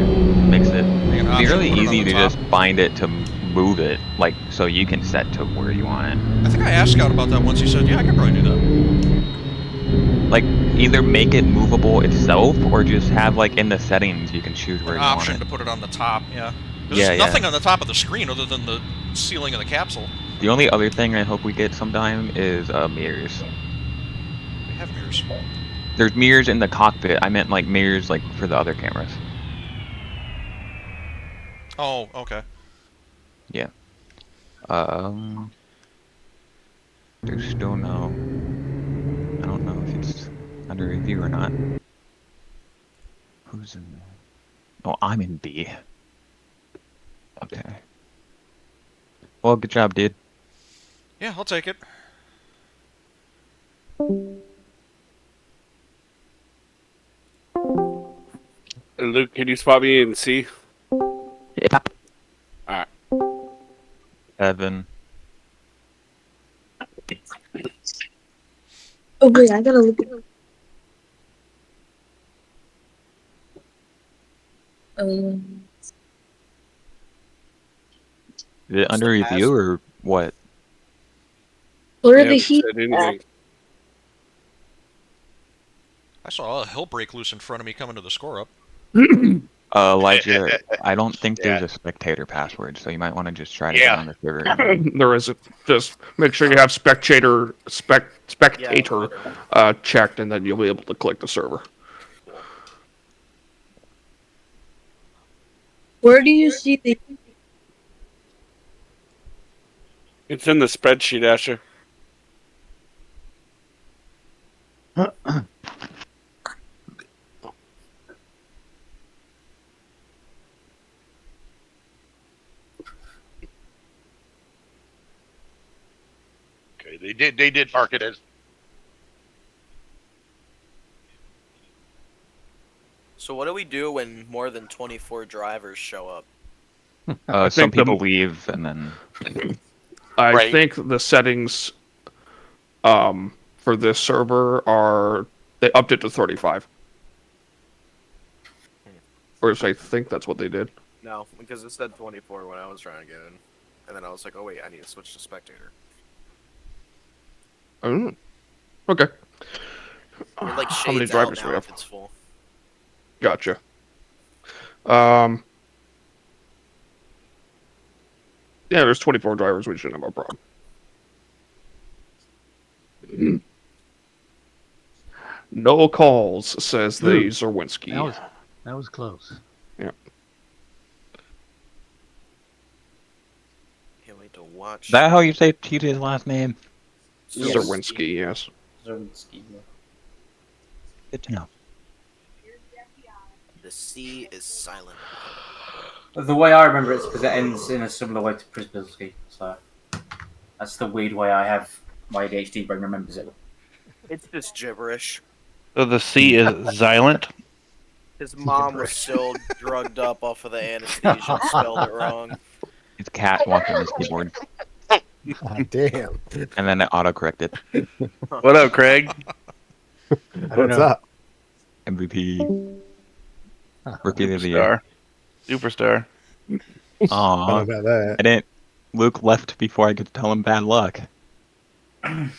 makes it. It'd be really easy to just find it to move it, like, so you can set to where you want it. I think I asked Scott about that once. He said, yeah, I could probably do that. Like, either make it movable itself, or just have, like, in the settings, you can choose where An you want option it. to put it on the top, yeah. Yeah, There's nothing on the top of the screen other than the ceiling of the capsule. The only other thing I hope we get sometime is mirrors. We have mirrors. There's mirrors in the cockpit. I meant like mirrors like for the other cameras. Oh, okay. Yeah. There's still no. I don't know if it's under review or not. Who's in there? Oh, I'm in B. Okay. Well, good job, dude. Yeah, I'll take it. Luke, can you spot me in C? Yeah. Alright. Evan. Oh wait, I gotta look at Is it under review or what? Where are the heat? I saw a hill break loose in front of me coming to the score up. Elijah, I don't think there's a spectator password, so you might want to just try to get on the server. There isn't. Just make sure you have spectator checked, and then you'll be able to click the server. Where do you see the? It's in the spreadsheet, Asher. They did mark it as. So what do we do when more than 24 drivers show up? Some people leave and then. I think the settings for this server are they upped it to 35. Or I think that's what they did. No, because it said 24 when I was trying to get in, and then I was like, oh wait, I need to switch to spectator. Oh, okay. It like How many shades drivers out do we now have? if it's full. Gotcha. Yeah, there's 24 drivers. We shouldn't have a problem. No calls, says the Ooh, Zerwinski. That was close. Yeah. Can't wait to watch. Is that how you say TJ's last name? Yes. Zerwinski, yes. Zerwinski, yeah. Good to know. The sea is silent. The way I remember it is because it ends in a similar way to Prisbilski, so that's the weird way I have my ADHD brain remembers it. It's just gibberish. So the C is silent. His mom was still drugged up off of the anesthesia and spelled it wrong. His cat walked on his keyboard. Damn. And then it autocorrected. What up, Craig? What's up? MVP. Rookie of the year. Superstar. Aw. How about that? I didn't. Luke left before I could tell him bad luck. Hey,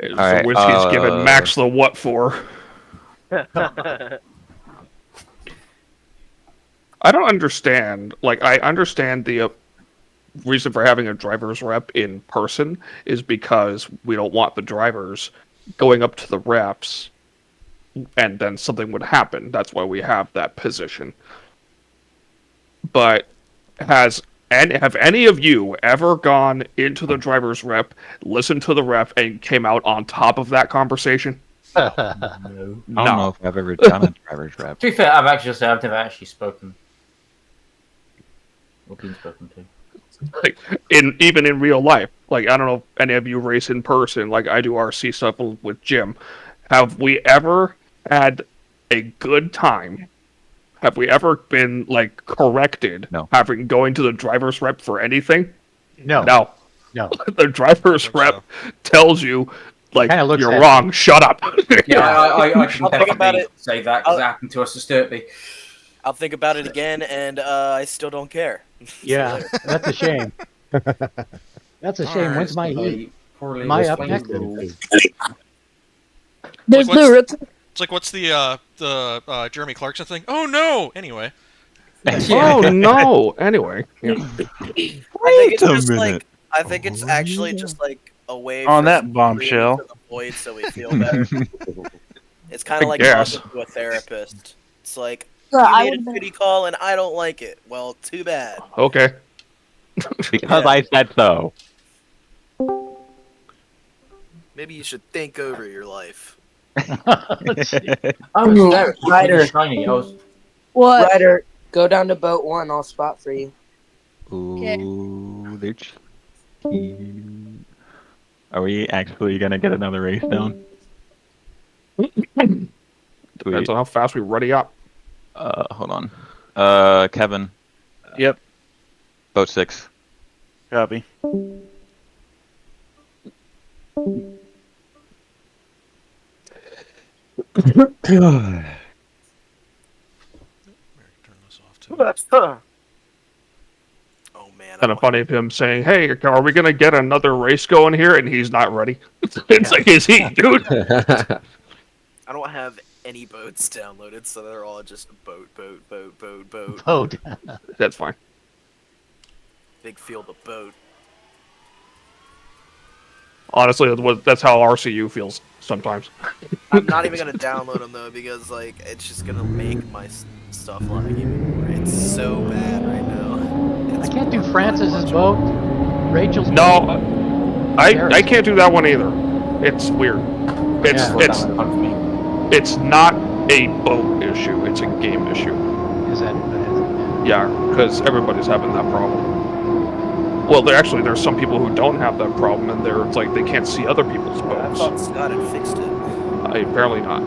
Alright, Zerwinski's giving Max the what for? I don't understand. Like, I understand the reason for having a driver's rep in person is because we don't want the drivers going up to the reps and then something would happen. That's why we have that position. But have any of you ever gone into the driver's rep, listened to the rep, and came out on top of that conversation? No. I don't know if I've ever done a driver's rep. To be fair, I've never actually spoken. Or been spoken to. Like, even in real life, like, I don't know if any of you race in person, like I do RC stuff with Jim. Have we ever had a good time? Have we ever been like corrected? No. Having going to the driver's rep for anything? No. No. No. The driver's rep tells you like Kinda looks you're at wrong. Shut up. Yeah, I can I'll think about definitely it. say that because it happened to us at Sturtby. I'll think about it again, and I still don't care. Yeah, that's a shame. That's a shame. When's my heat? Am I up next? There's Like, the rip. It's like, what's the Jeremy Clarkson thing? Oh no! Anyway. Oh no. Anyway. Yeah. I think it's just like I think it's actually just like a way On for that us bombshell. to avoid so we feel better. It's kind of like guess. talking to a therapist. It's like Yeah, I you made a would've shitty call and I don't like it. Well, too bad. Okay. Because I said so. Maybe you should think over your life. I was there. Ryder. Shiny. I was. What? Ryder, go down to boat 1. I'll spot for you. Ooh, they're cheeky. Are we actually gonna get another race down? Depends on how fast we ready up. Hold on. Kevin. Yep. Boat 6. Copy. Oh man. Kind of funny of him saying, "Hey, are we gonna get another race going here?" And he's not ready. It's like his heat, dude. I don't have any boats downloaded, so they're all just boat. Boat. That's fine. Big field of boat. Honestly, that's how RCU feels sometimes. I'm not even gonna download them though because like it's just gonna make my stuff lag even more. It's so bad right now. I can't do Francis's boat. Rachel's boat. No, I can't do that one either. It's weird. It's not a boat issue. It's a game issue. Is that what it is? Yeah, because everybody's having that problem. Well, there's some people who don't have that problem, and it's like they can't see other people's I boats. thought Scott had fixed it. Apparently not.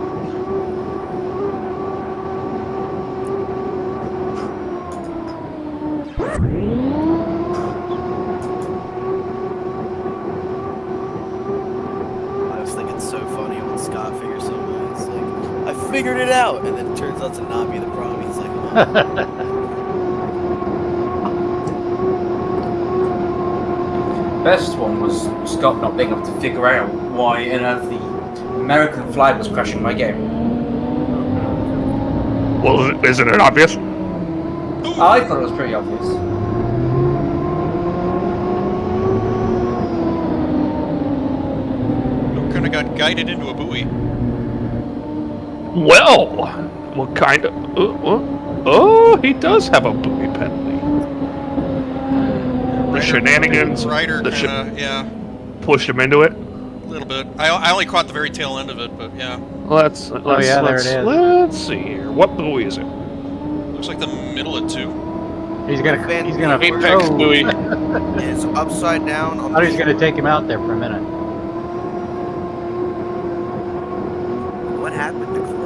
I was thinking so funny when Scott figures something out. It's like, I figured it out, and then it turns out to not be the problem. He's like, Best one was Scott not being able to figure out why the American flag was crashing my game. Well, isn't it obvious? I thought it was pretty obvious. Kind of got guided into a buoy. Well, what kind of? Oh, he does have a buoy penalty. The shenanigans. Ryder yeah. Pushed him into it. A little bit. I only caught the very tail end of it, but yeah. Let's there it is. Let's see here. What buoy is it? Looks like the middle of 2. He's gonna Apex buoy is upside down. I thought he was gonna take him out there for a minute. What happened to Cliff?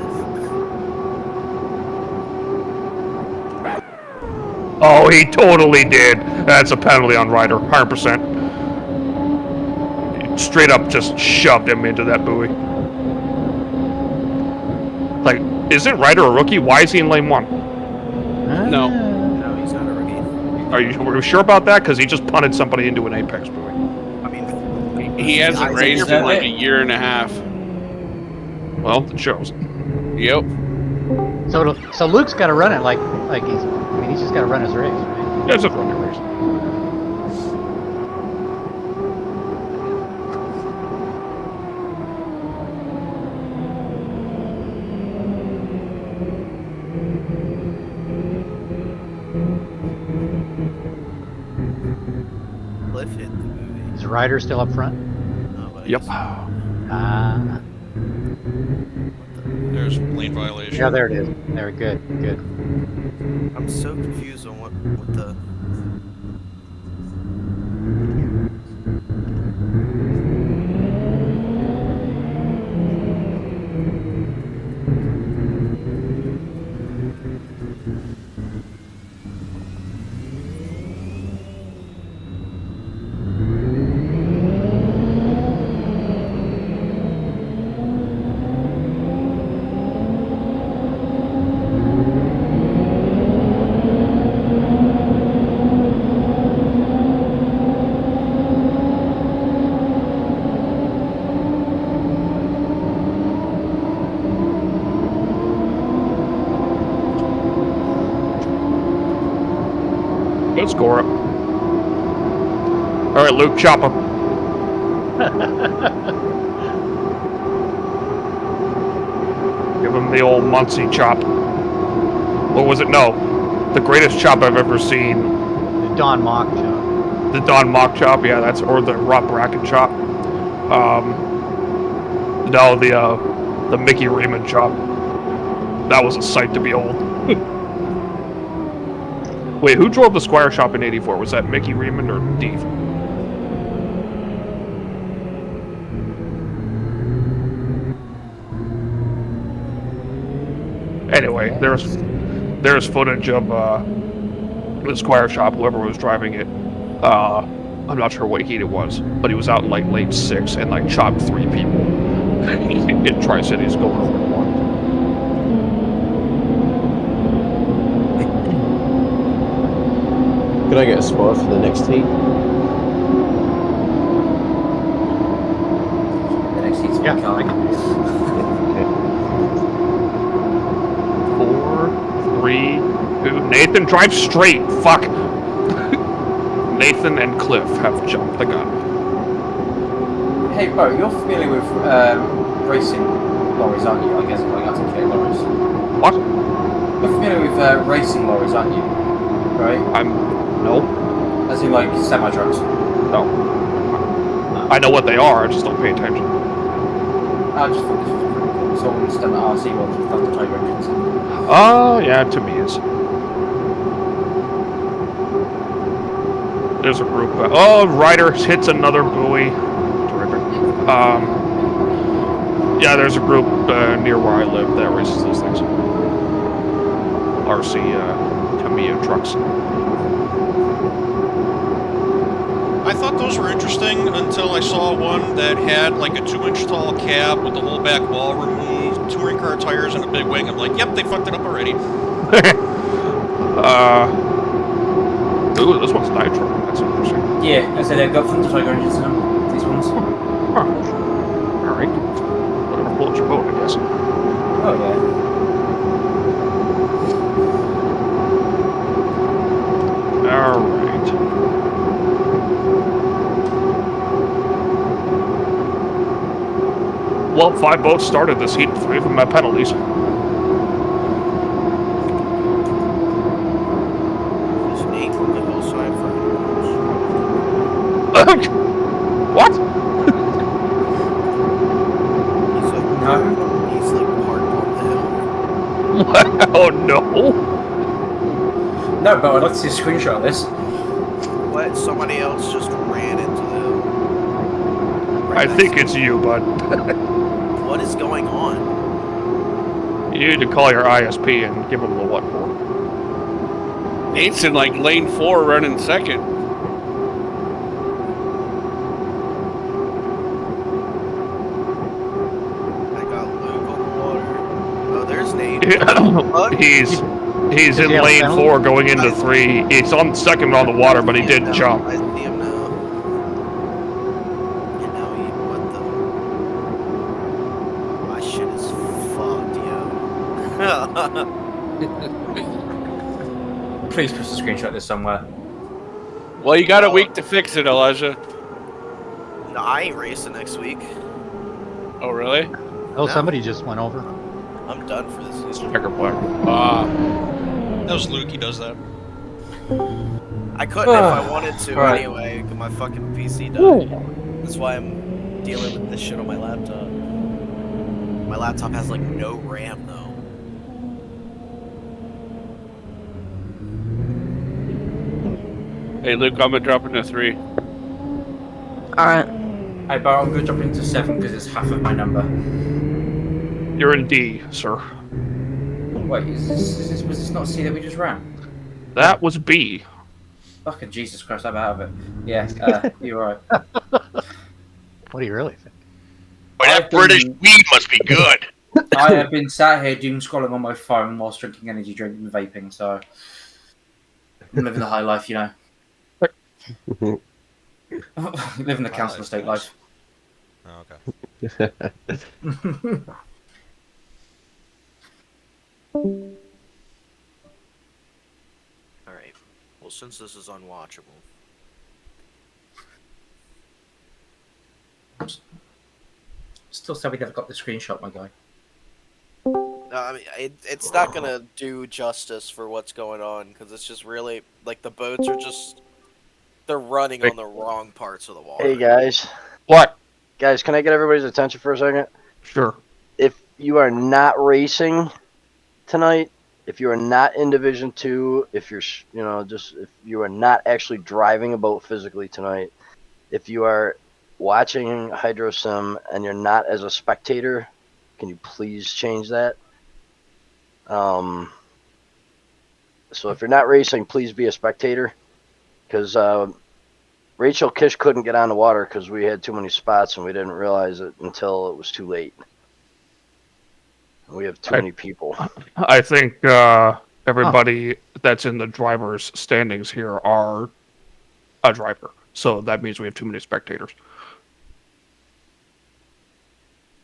Oh, he totally did. That's a penalty on Ryder, 100%. Straight up just shoved him into that buoy. Like, isn't Ryder a rookie? Why is he in lane 1? No, he's not a rookie. Are you sure about that? Because he just punted somebody into an Apex buoy. I mean, he hasn't raced in like a year and a half. Well, it shows. Yep. So Luke's got to run it like he's. I mean, he's just got to run his race, right? Yeah, just run your race. Cliff hit the buoy. Is Ryder still up front? Yep. There's lane violation. Yeah, there it is. There, good. I'm so confused on what the. Good score up. All right, Luke, chop him. Give him the old Muncie chop. Or was it? No. The greatest chop I've ever seen. The Don Mock chop. The Don Mock chop, yeah, or the Rob Bracken chop. No, the Mickey Raymond chop. That was a sight to behold. Wait, who drove the Squire shop in '84? Was that Mickey Raymond or Dave? Anyway, there's footage of the Squire shop, whoever was driving it. I'm not sure what heat it was, but he was out in like lane 6 and like chopped 3 people in Tri-Cities going over the line. Can I get a spot for the next heat? The next heat's Yeah, my car. 4, 3, 2. Nathan, drive straight. Fuck. Nathan and Cliff have jumped the gun. Hey, Beau, you're familiar with racing lorries, aren't you? I guess I'm going out to K lorries. What? You're familiar with racing lorries, aren't you? Right? No. As in, like, semi-trucks? No. I know what they are, I just don't pay attention. I just thought this was pretty cool. So instead of RC ones with Thunder Tiger engines. Oh, yeah, to me is. there's a group. Ryder hits another buoy. Terrific. Yeah, there's a group near where I live that races those things. RC Tamiya trucks. I thought those were interesting until I saw one that had like a 2-inch tall cab with the whole back wall removed, touring car tires, and a big wing. I'm like, yep, they fucked it up already. Ooh, this one's nitro. That's interesting. Yeah, I said they've got front tiger engines in them. These ones. Huh. All right. Whatever floats your boat, I guess. Oh yeah. All right. Well, 5 boats started this heat. 3 of them had penalties. There's Nate on the hillside for What? He's like parked on the hill. Oh no! No, but I'd like to see a screenshot of this. What? Somebody else just ran into the hill. I think it's you, bud. What is going on? You need to call your ISP and give them the what for. Nate's in like lane 4 running second. I got Luke on the water. Oh, there's Nate. He's in lane 4 going into 3. He's on second on the water, but he did jump. I see him now. And now what the? My shit is fucked, yo. Please post a screenshot of this somewhere. Well, you got a week to fix it, Elijah. No, I ain't racing next week. Oh, really? Oh, somebody just went over. I'm done for this season. Checker black. That was Luke, he does that. I couldn't if I wanted to anyway, because my fucking PC died. That's why I'm dealing with this shit on my laptop. My laptop has like no RAM though. Hey, Luke, I'm gonna drop into 3. Alright. Hey, but I'm going to jump into 7 because it's half of my number. You're in D, sir. Wait, was this not C that we just ran? That was B. Fucking Jesus Christ, I'm out of it. Yeah, you're right. What do you really think? Well, that British weed must be good. I have been sat here doom scrolling on my phone whilst drinking energy drink and vaping, so I'm living the high life, you know. Living the council estate life. Oh, okay. Alright. Well, since this is unwatchable. Still sad we never got the screenshot, my guy. No, I mean, it's not gonna do justice for what's going on, because it's just really, like, the boats are just, they're running on the wrong parts of the water. Hey guys. What? Guys, can I get everybody's attention for a second? Sure. If you are not racing tonight, if you are not in Division 2, if you're, if you are not actually driving a boat physically tonight, if you are watching HydroSim and you're not as a spectator, can you please change that? So if you're not racing, please be a spectator, because Rachel Kish couldn't get on the water because we had too many spots and we didn't realize it until it was too late. We have too many people. I think everybody that's in the driver's standings here are a driver. So that means we have too many spectators.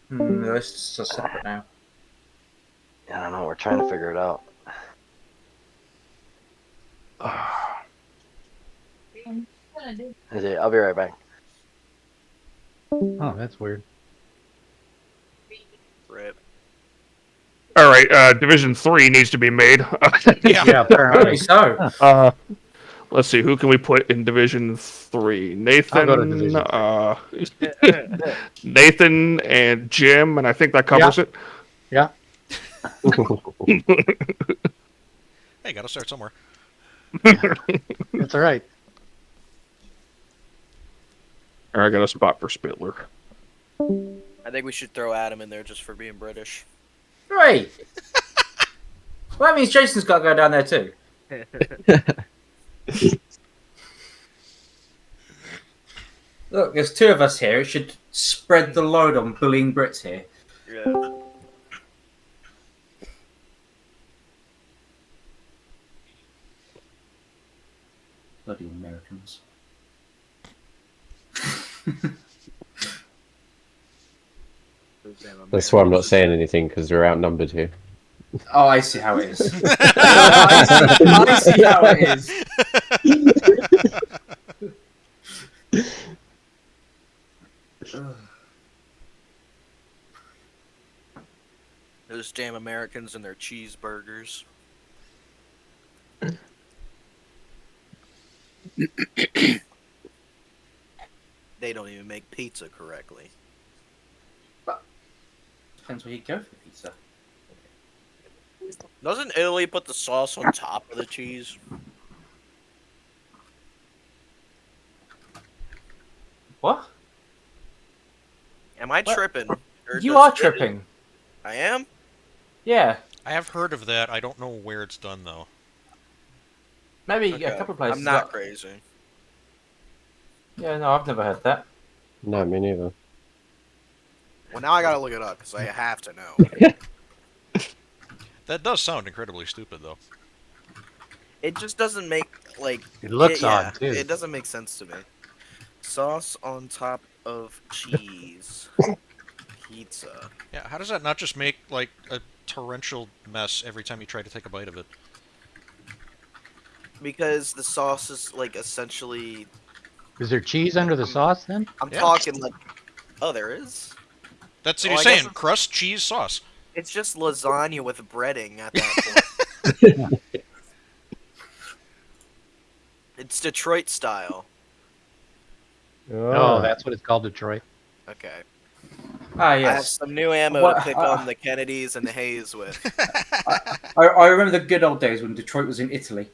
The list's so separate now. I don't know. We're trying to figure it out. I'll be right back. Oh, that's weird. Rip. All right, Division 3 needs to be made. Yeah, apparently so. Let's see, who can we put in Division 3? Nathan. I'll go to Division 3. Nathan and Jim, and I think that covers it. Yeah. Hey, gotta start somewhere. That's all right. I got a spot for Spittler. I think we should throw Adam in there just for being British. Right. Well, that means Jason's got to go down there too. Look, there's two of us here. It should spread the load on bullying Brits here. Yeah. Bloody Americans. That's why I'm not saying anything, because we're outnumbered here. Oh, I see how it is. I see how it is. Those damn Americans and their cheeseburgers. They don't even make pizza correctly. Depends where you go for pizza. Doesn't Italy put the sauce on top of the cheese? What? Am I tripping? Or You does are Italy- tripping. I am? Yeah. I have heard of that. I don't know where it's done though. Maybe Okay. a couple of places. I'm not crazy. Yeah, no, I've never heard that. No, me neither. Well, now I gotta look it up because I have to know. That does sound incredibly stupid though. It just doesn't make like. It looks yeah, odd, too. It doesn't make sense to me. Sauce on top of cheese. Pizza. Yeah, how does that not just make like a torrential mess every time you try to take a bite of it? Because the sauce is like essentially. Is there cheese under the sauce then? I'm talking like. Oh, there is. That's what Oh, he's I guess saying. Crust, cheese, sauce. It's just lasagna with breading at that point. It's Detroit style. Oh, that's what it's called, Detroit. Okay. Ah, yes. I have some new ammo What- to pick on the Kennedys and the Hayes with. I remember the good old days when Detroit was in Italy.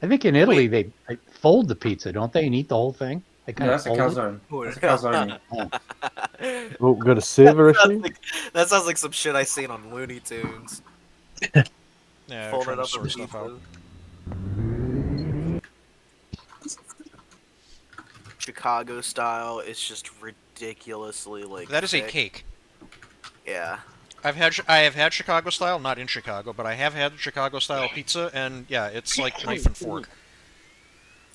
I think in Italy they fold the pizza, don't they, and eat the whole thing? They kind Yeah, of that's a fold calzone. it. That's a calzone. Oh, got a server That sounds issue? like- that sounds like some shit I seen on Looney Tunes. Yeah, Fold trying it to up sort in stuff out. Chicago style is just ridiculously like. That is a thick. cake. Yeah. I have had Chicago style, not in Chicago, but I have had Chicago style pizza, and yeah, it's like knife and fork.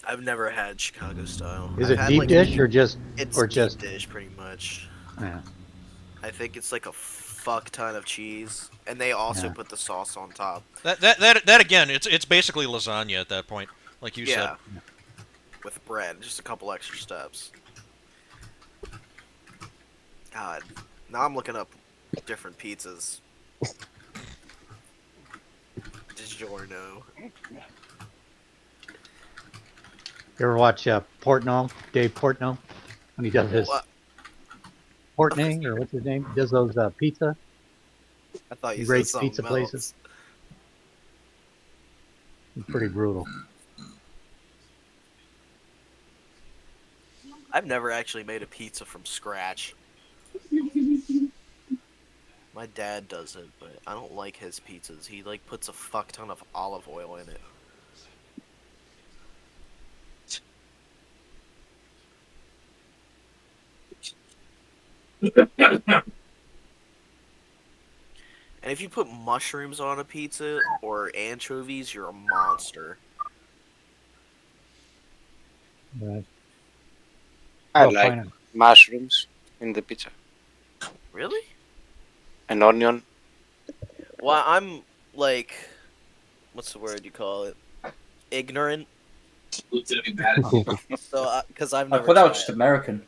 I've never had Chicago style. Is I've it had, deep like, dish or just It's or deep just? dish pretty much. Yeah. I think it's like a fuck ton of cheese, and they also Yeah. put the sauce on top. That again, it's basically lasagna at that point, like you Yeah. said. With bread, just a couple extra steps. God, now I'm looking up different pizzas. DiGiorno. You ever watch Portnoy, Dave Portnoy, when he does his What? Portney, or what's his name? He does those pizza. I thought He you said rates something pizza else. places. It's pretty brutal. I've never actually made a pizza from scratch. My dad does it, but I don't like his pizzas. He like puts a fuck ton of olive oil in it. And if you put mushrooms on a pizza or anchovies, you're a monster. Right. I Oh, like fine. mushrooms in the pizza. Really? An onion. Well, I'm like, what's the word you call it? Ignorant. So, because I've I never. thought that was tried just it. American.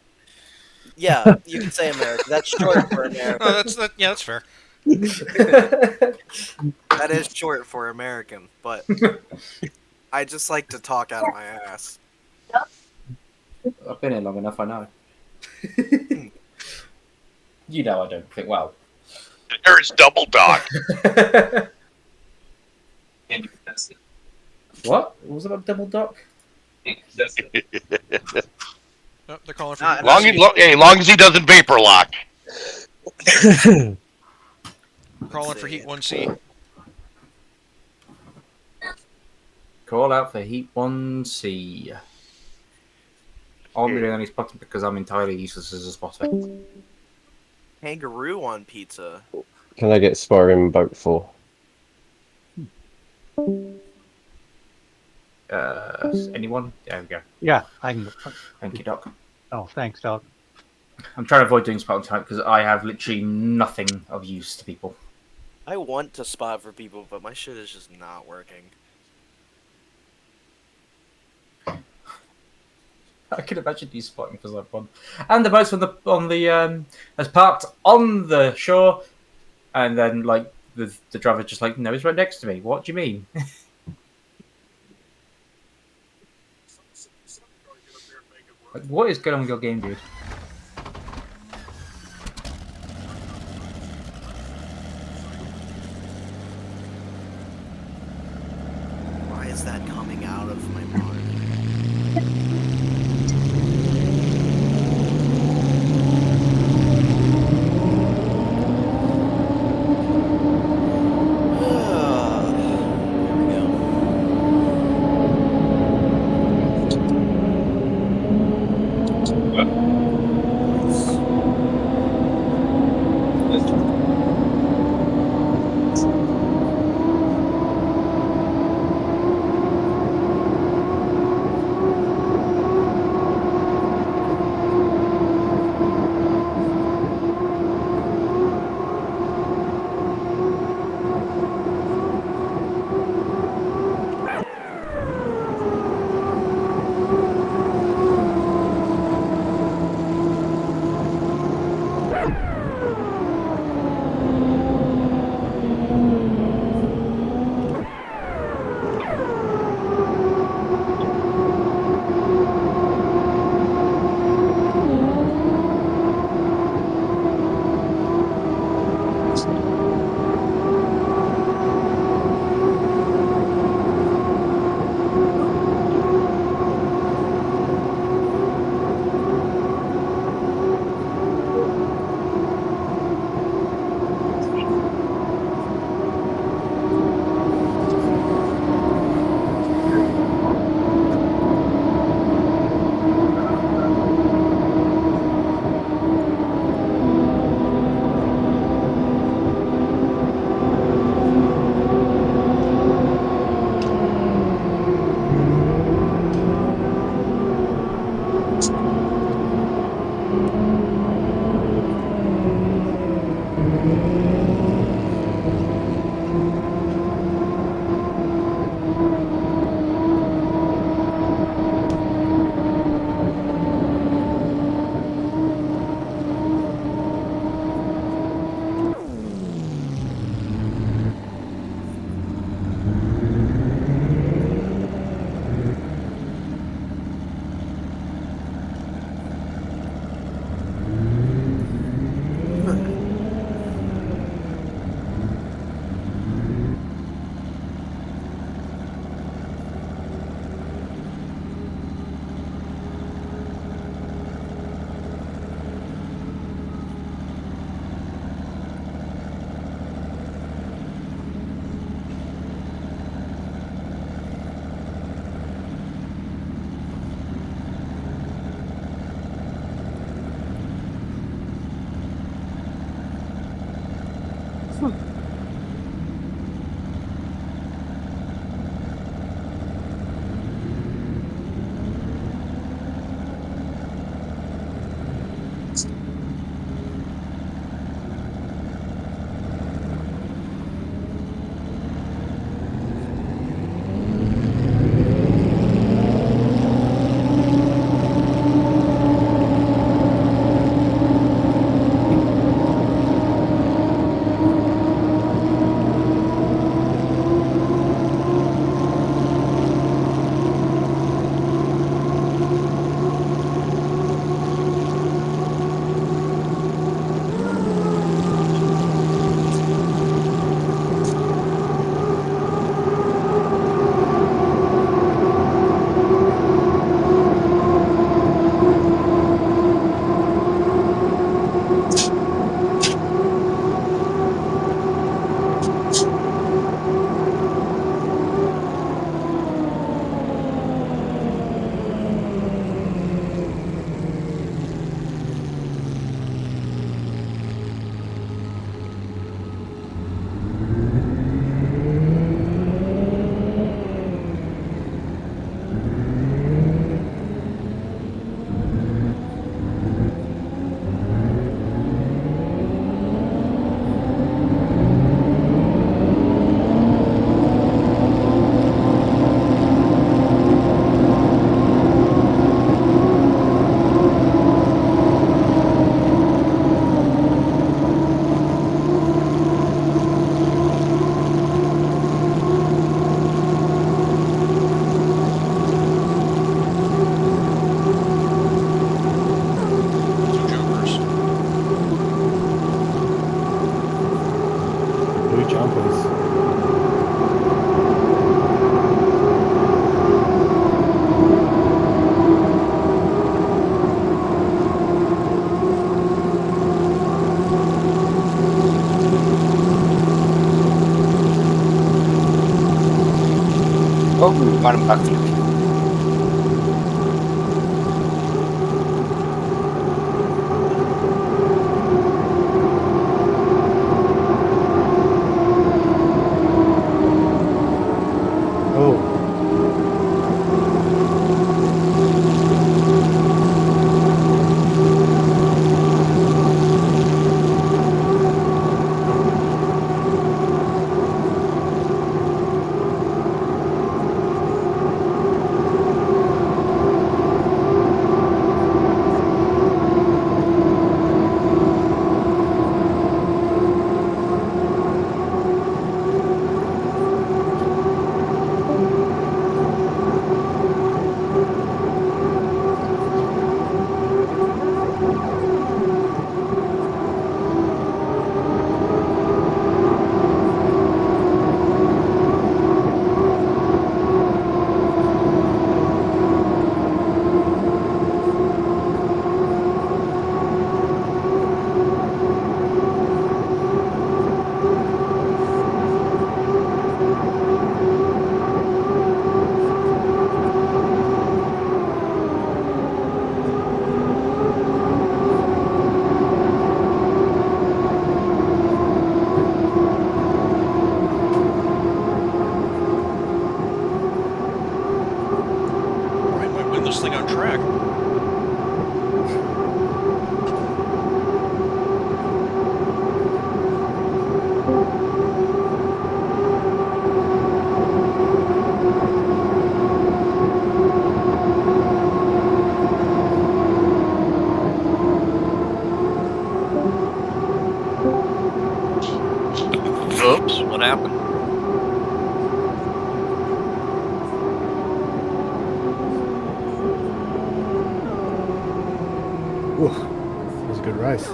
Yeah, you can say American. That's short for American. Oh, yeah, that's fair. That is short for American, but I just like to talk out of my ass. I've been here long enough, I know. You know I don't think well. There's double dog. What? What was about double duck? Oh, they're calling for long as he doesn't vapor lock. calling for Heat 1C. Call out for Heat 1C. I'm really only spotting because I'm entirely useless as a spotter. Kangaroo on pizza. Can I get sparring boat 4? Anyone? There we go. Yeah, I can. Thank you, Doc. Oh, thanks, Doc. I'm trying to avoid doing spot tonight because I have literally nothing of use to people. I want to spot for people, but my shit is just not working. I can imagine you spotting for someone. And the boat's on the has parked on the shore, and then like the driver just like, no, it's right next to me. What do you mean? Like, what is going on with your game, dude? Why is that coming out of my mind? one backflip. This thing on track. Oops, what happened? Ooh, that was a good race.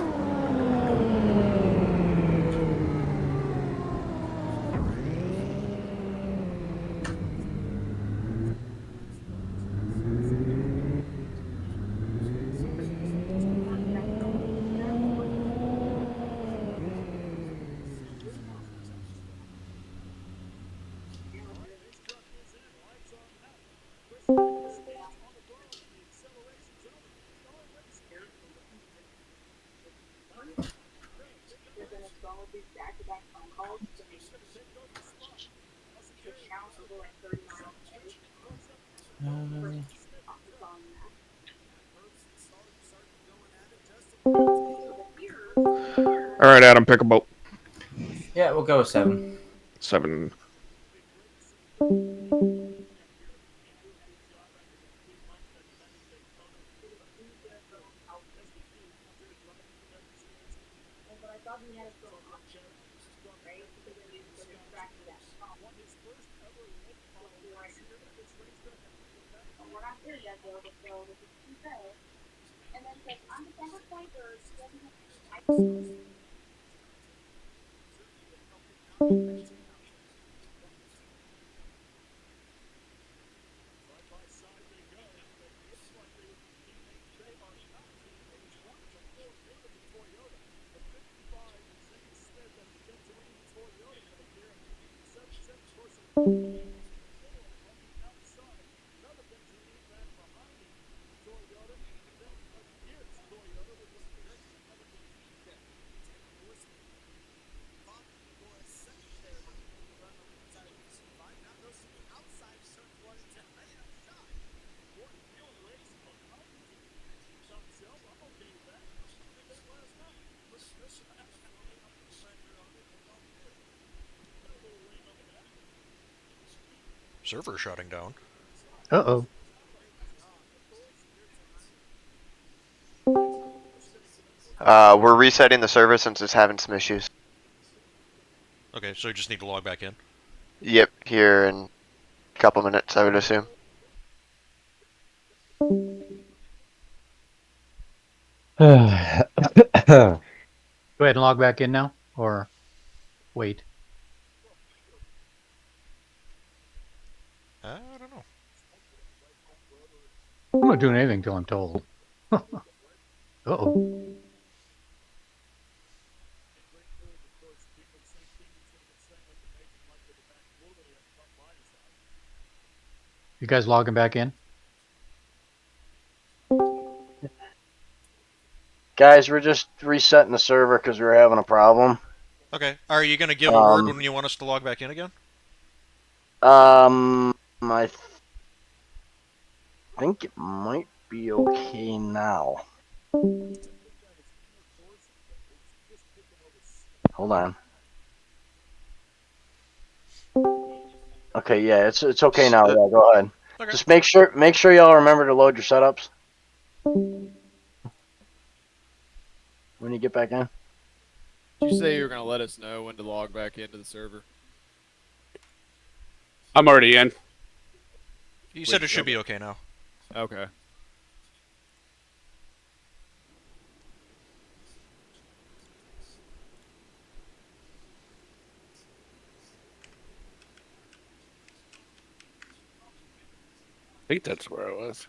All right, Adam, pick a boat. Yeah, we'll go with 7. 7. Server shutting down. Uh-oh. We're resetting the server since it's having some issues. Okay, so you just need to log back in. Yep, here in a couple minutes, I would assume. Go ahead and log back in now, or wait. I don't know. I'm not doing anything till I'm told. Uh-oh. You guys logging back in? Guys, we're just resetting the server because we were having a problem. Okay. Are you going to give a word when you want us to log back in again? I think it might be okay now. Hold on. Okay, yeah, it's okay now. Yeah, go ahead. Okay. Just make sure y'all remember to load your setups when you get back in. Did you say you were going to let us know when to log back into the server? I'm already in. You said it should be okay now. Okay. I think that's where I was.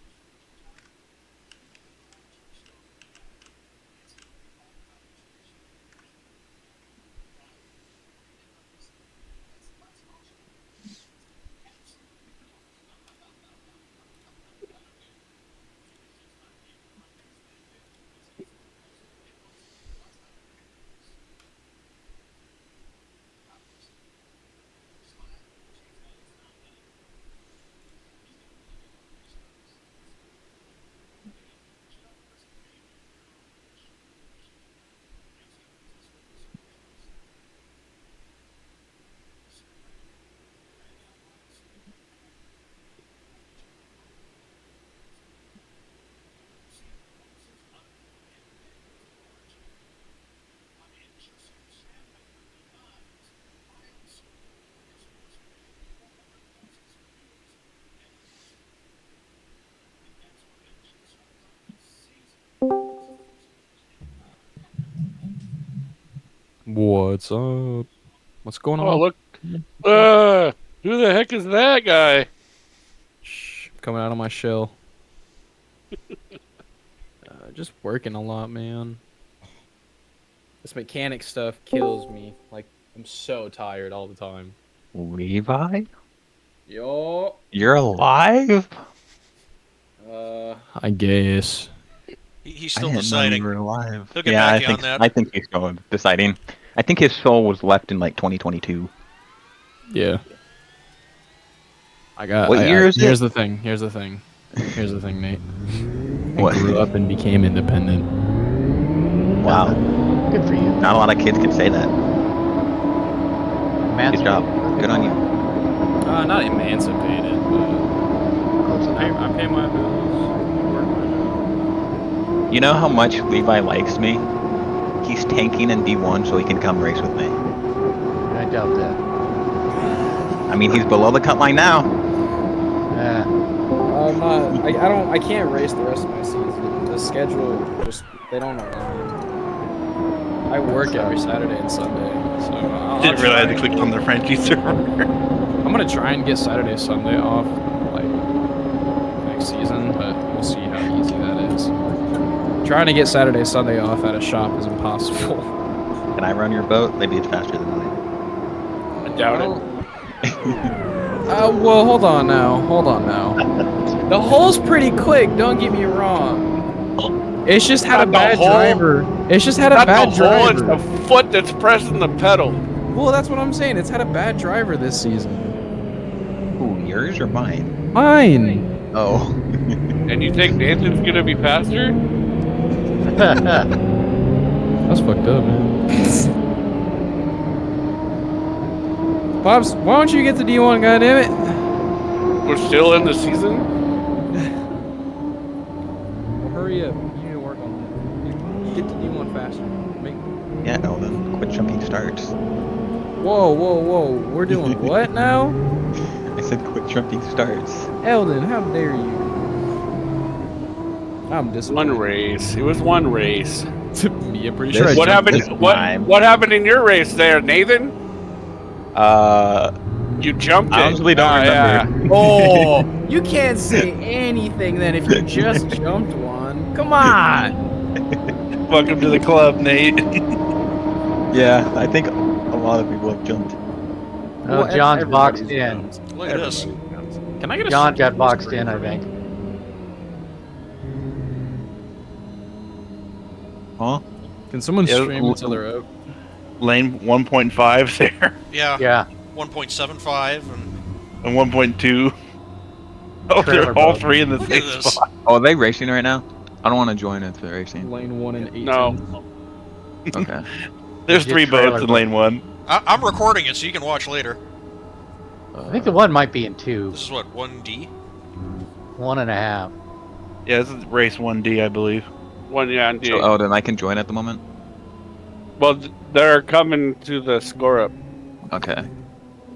What's up? What's going on? Oh, look. Who the heck is that guy? Shh, coming out of my shell. Just working a lot, man. This mechanic stuff kills me. Like, I'm so tired all the time. Levi? Yo. You're alive? I guess. He's I still didn't know deciding. you were alive. He'll get Yeah, back I to you think on that. I think he's still deciding. I think his soul was left in like 2022. Yeah. What year is it? Here's the thing. Here's the thing, Nate. What? I grew up and became independent. Wow. Good for you. Not a lot of kids can say that. Good job. Good on you. Not emancipated, but I pay my bills. You know how much Levi likes me? He's tanking in D1 so he can come race with me. I doubt that. I mean, he's below the cut line now. Yeah. I'm not. I can't race the rest of my season. The schedule they don't align. I work every Saturday and Sunday, so Didn't realize they clicked on the Frenchie server. I'm gonna try and get Saturday, Sunday off, like next season, but we'll see how easy that is. Trying to get Saturday, Sunday off at a shop is impossible. Can I run your boat? Maybe it's faster than mine. I doubt it. Well, hold on now. The hole's pretty quick. Don't get me wrong. It's just had a bad driver. It's just had a bad driver. It's the foot that's pressing the pedal. Well, that's what I'm saying. It's had a bad driver this season. Ooh, yours or mine? Mine. Oh. And you think Nathan's gonna be faster? That's fucked up, man. Pops, why don't you get to D1, goddammit? We're still in the season? Well, hurry up. You need to work on that. Get to D1 faster. Yeah, Eldon, quit jumping starts. Whoa. We're doing what now? I said quit jumping starts. Eldon, how dare you? I'm disappointed. One race. It was one race. Yeah, pretty sure. What happened? What happened in your race there, Nathan? You jumped it. I honestly don't remember. Yeah. Oh, you can't say anything then if you just jumped one. Come on. Welcome to the club, Nate. Yeah, I think a lot of people have jumped. Oh, John's boxed in. Look at this. Can I get a John got boxed in, I think. Huh? Can someone Yeah, stream until they're out? Lane 1.5 there. Yeah. Yeah. 1.75 and 1.2. Oh, Trailer they're all boat. three in the Look same at this. spot. Oh, are they racing right now? I don't want to join if they're racing. Lane 1 and 18. No. Okay. There's Legit 3 trailer boats in boat. lane 1. I'm recording it so you can watch later. I think the one might be in 2. This is what, 1D? 1.5. Yeah, this is race 1D, I believe. And So, oh, then I can join at the moment? well, they're coming to the score up. Okay. I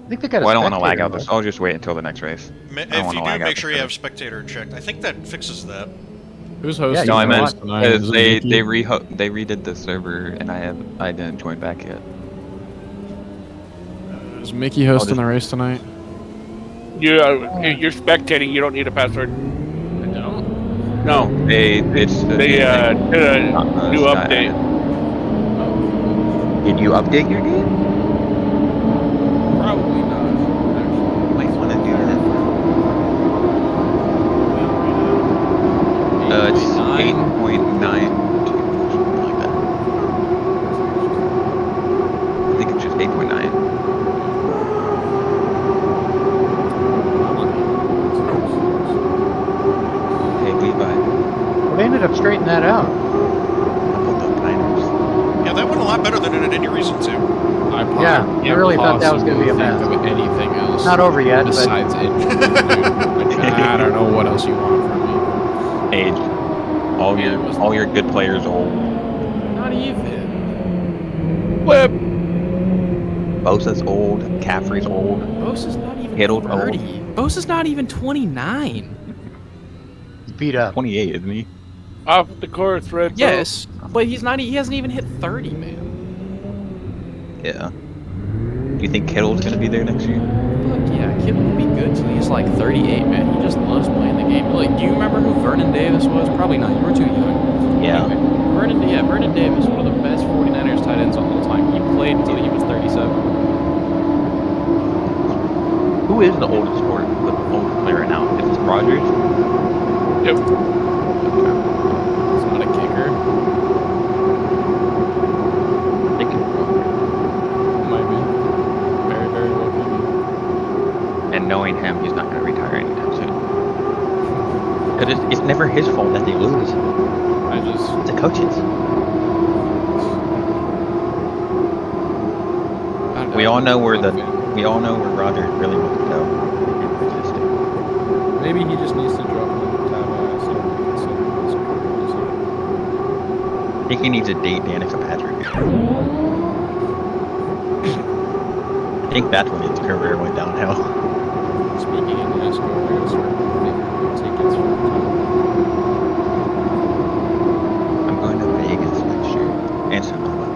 think they got a Well, I don't want to lag spectator out this. mode. I'll just wait until the next race. If I don't you wanna do, lag out make sure you this have spectator checked. I think that fixes that. Who's hosting? No, I you meant want- tonight? Is it they Mickey? they redid the server and I didn't join back yet. Is Mickey hosting the race tonight? You're spectating. You don't need a password. I don't. No. They did a new update. Did you update your game? Probably not. Might want to do that. It's 8.9. Something like that. I think it's just 8.9. Hey, Levi. Well, they ended up straightening that out. Yeah, that went a lot better than it had any reason to. I really thought that was going to be a mess. Think of anything else? Not over yet, but Besides engine. I don't know what else you want from me. Age. All your good players old. Not even. Whip. Bosa's old. Caffrey's old. Bosa's not even Kittle's 30. old. Bosa's not even 29. He's beat up. 28, isn't he? Off the course, Red. Yes, but he's not. He hasn't even hit 30, man. Yeah. Do you think Kittle's gonna be there next year? Fuck yeah, Kittle will be good till he's like 38, man. He just loves playing the game. Like, do you remember who Vernon Davis was? Probably not. You were too young. Yeah. Anyway, Vernon Davis, one of the best 49ers tight ends of all time. He played until he was 37. Who is the oldest player right now? Is it Rogers? Yep. He's not a kicker. I think it's Rogers. Might be. Very, very well could be. And knowing him, he's not going to retire anytime soon. Because it's never his fault that they lose. It's the coaches. We all know where Roger really wants to go. Maybe he just needs to drop another tab so we can see his career. I think he needs to date Danica Patrick. I think that's when his career went downhill. Speaking in NASCAR, I gotta start figuring tickets for the time. I'm going to Vegas next year. And Sonoma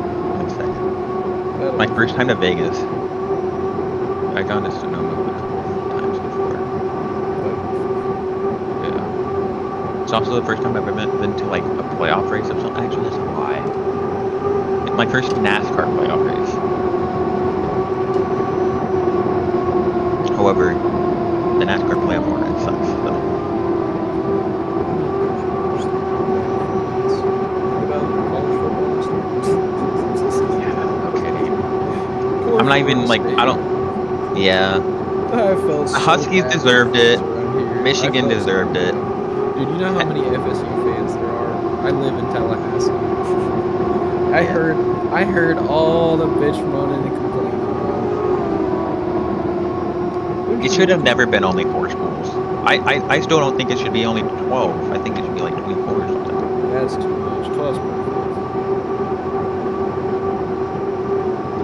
in a second. My first time to Vegas. I've gone to Sonoma a couple times before. Yeah. It's also the first time I've ever been to like a playoff race of something. Actually, that's a lie. It's my first NASCAR playoff race. However, the NASCAR playoff format sucks. So. I'm not even like I don't. Yeah. I felt the Huskies deserved it. Michigan deserved it. Dude, you know how many FSU fans there are? I live in Tallahassee. I heard all the bitch moaning and complaining. It should have never been only 4 schools. I still don't think it should be only 12. I think it should be like 24 or something. That's too much. 12's perfect.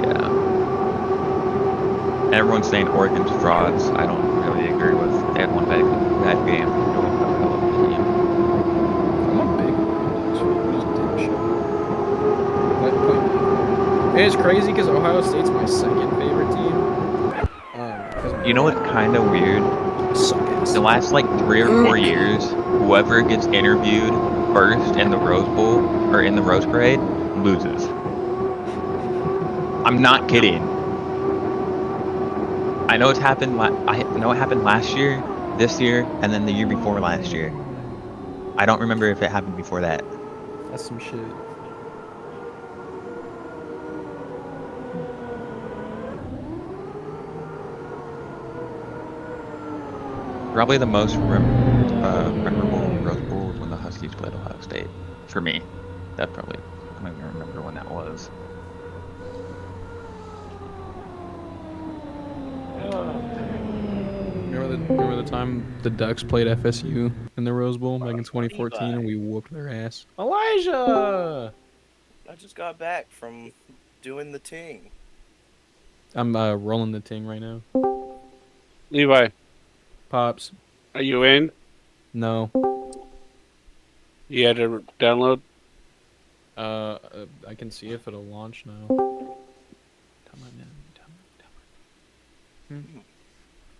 Yeah. And everyone's saying Oregon's frauds. I don't really agree with. They had one bad game. I'm a big one. It's crazy because Ohio State's my second favorite team. You know what's kind of weird? The last like 3 or 4 years, whoever gets interviewed first in the Rose Bowl or in the Rose Parade loses. I'm not kidding. I know it's happened. I know it happened last year, this year, and then the year before last year. I don't remember if it happened before that. That's some shit. Probably the most memorable Rose Bowl was when the Huskies played Ohio State. For me, that probably, I don't even remember when that was. Remember the time the Ducks played FSU in the Rose Bowl back in 2014 and we whooped their ass? Elijah! I just got back from doing the ting. I'm rolling the ting right now. Levi. Pops. Are you in? No. You had to download? I can see if it'll launch now.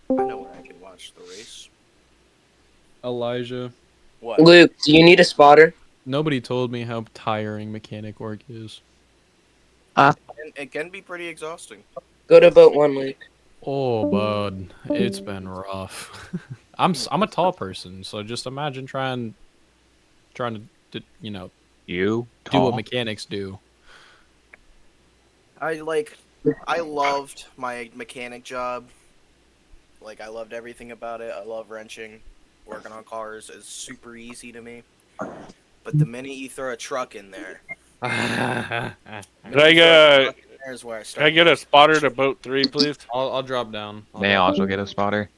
I know where I can watch the race. Elijah. What? Luke, do you need a spotter? Nobody told me how tiring mechanic work is. It can be pretty exhausting. Go to boat 1, Luke. Oh, bud, it's been rough. I'm a tall person, so just imagine trying to You do what tall? mechanics do. I loved my mechanic job. Like, I loved everything about it. I love wrenching. Working on cars is super easy to me. But the minute you throw a truck in there, Can I get a spotter to boat 3, please? I'll drop down. May I also get a spotter?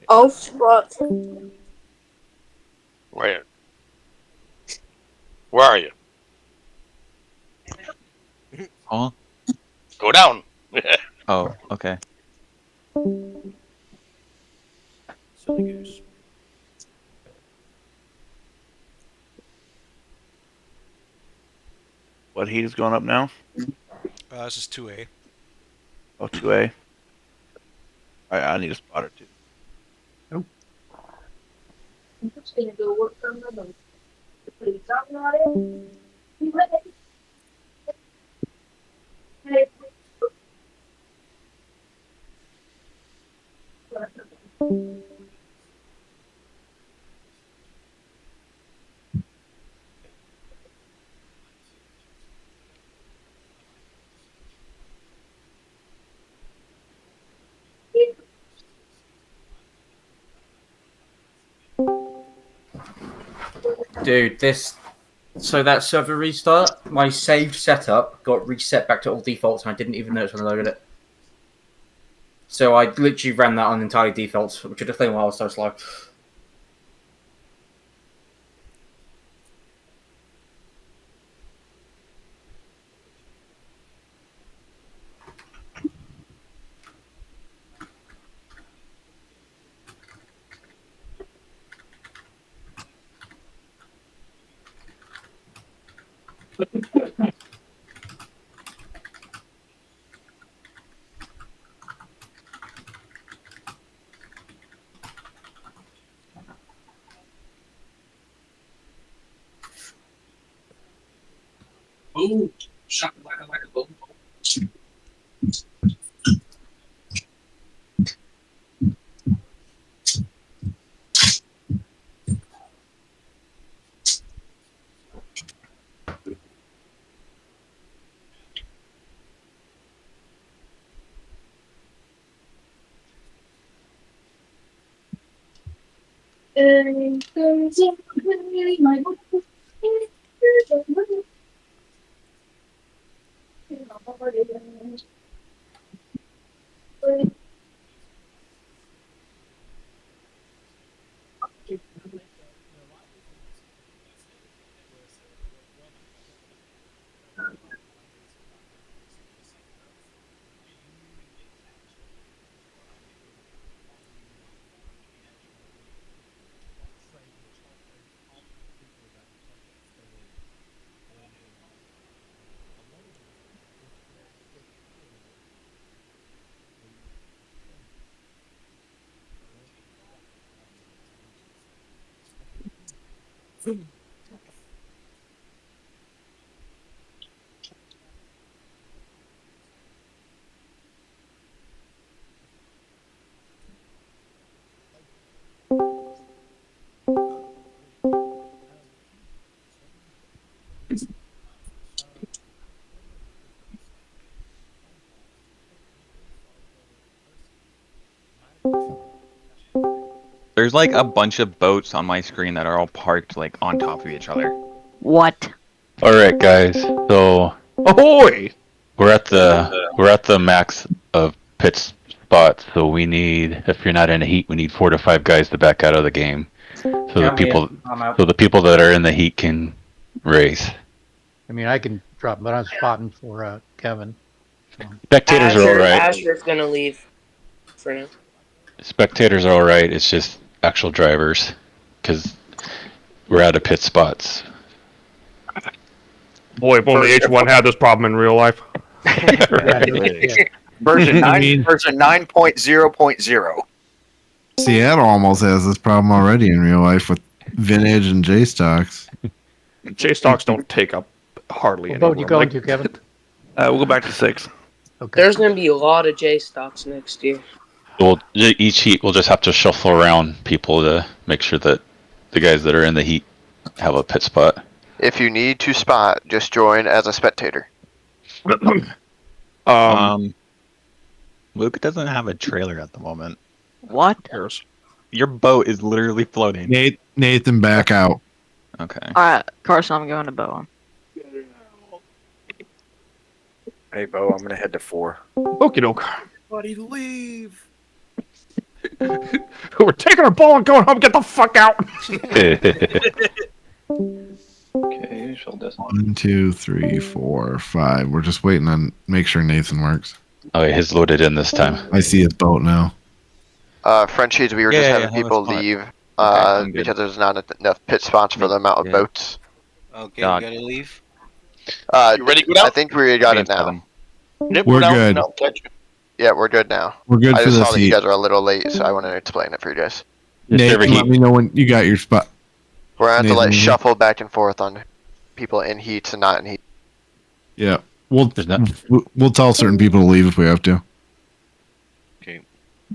Oh, spot. Where? Where are you? Huh? Go down. Oh, okay. Silly goose. What heat is going up now? This is 2A. Oh, 2A. I need a spotter too. I'm just gonna go work on my boat. Please, I'm not in. You let it. Hey. Dude, so that server restart, my saved setup got reset back to all defaults, and I didn't even notice when I loaded it. So I literally ran that on entirely defaults, which would explain why I was so slow. Oh, shot like a boat. There's like a bunch of boats on my screen that are all parked like on top of each other. What? All right, guys. So ahoy! We're at the max of pit spots. So we need, if you're not in a heat, we need 4 to 5 guys to back out of the game. So Count me in. I'm out. the people that are in the heat can race. I mean, I can drop, but I'm spotting for Kevin. Spectators are all right. Asher's gonna leave for now. Spectators are all right. It's just actual drivers, because we're out of pit spots. Boy, if only H1 had this problem in real life. Version 9.0.0. Seattle almost has this problem already in real life with vintage and J stocks. J stocks don't take up hardly What any boat you room. going to, Kevin? We'll go back to 6. Okay. There's gonna be a lot of J stocks next year. Each heat, we'll just have to shuffle around people to make sure that the guys that are in the heat have a pit spot. If you need to spot, just join as a spectator. Luke doesn't have a trailer at the moment. What? Your boat is literally floating. Nathan, back out. Okay. Alright, Carson, I'm going to Bowen. Hey, Beau, I'm gonna head to 4. Okie doke. Everybody leave. We're taking our ball and going home. Get the fuck out. Okay, show this one. 1, 2, 3, 4, 5. We're just waiting on make sure Nathan works. Oh, his loaded in this time. I see his boat now. Frenchies, we were just having people leave because there's not enough pit spots for the amount of boats. Okay, you gotta leave. You ready to go down? I think we got it now. Yep, We're down. good. No, gotcha. Yeah, we're good now. We're good I for just this saw that you heat. guys are a little late, so I wanted to explain it for you guys. Nathan, let me know when you got your spot. We're gonna have to Nathan, shuffle back and forth on people in heats and not in heat. Yeah, we'll tell certain people to leave if we have to. Okay.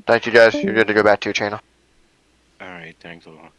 Thank you guys. You're good to go back to your channel. Alright, thanks a lot.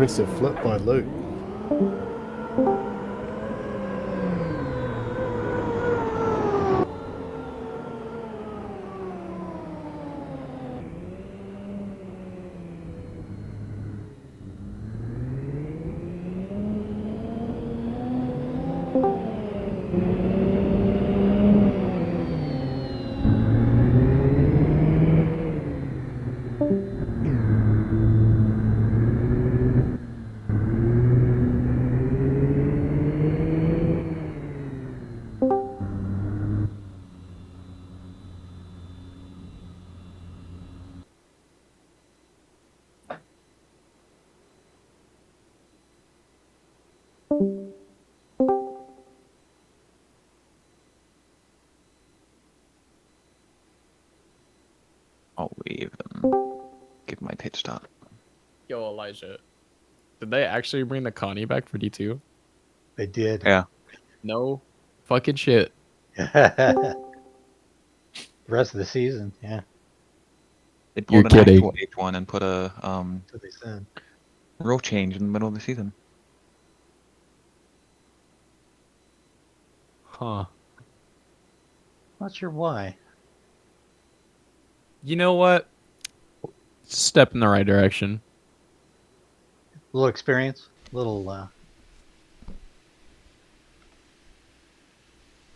Impressive flip by Luke. my pit stop. Yo, Elijah. Did they actually bring the Connie back for D2? They did. Yeah. No fucking shit. The rest of the season, yeah. They pulled You're an kidding. actual H1 and put a That's what they said. rule change in the middle of the season. Huh. Not sure why. You know what? Step in the right direction. A little experience, little.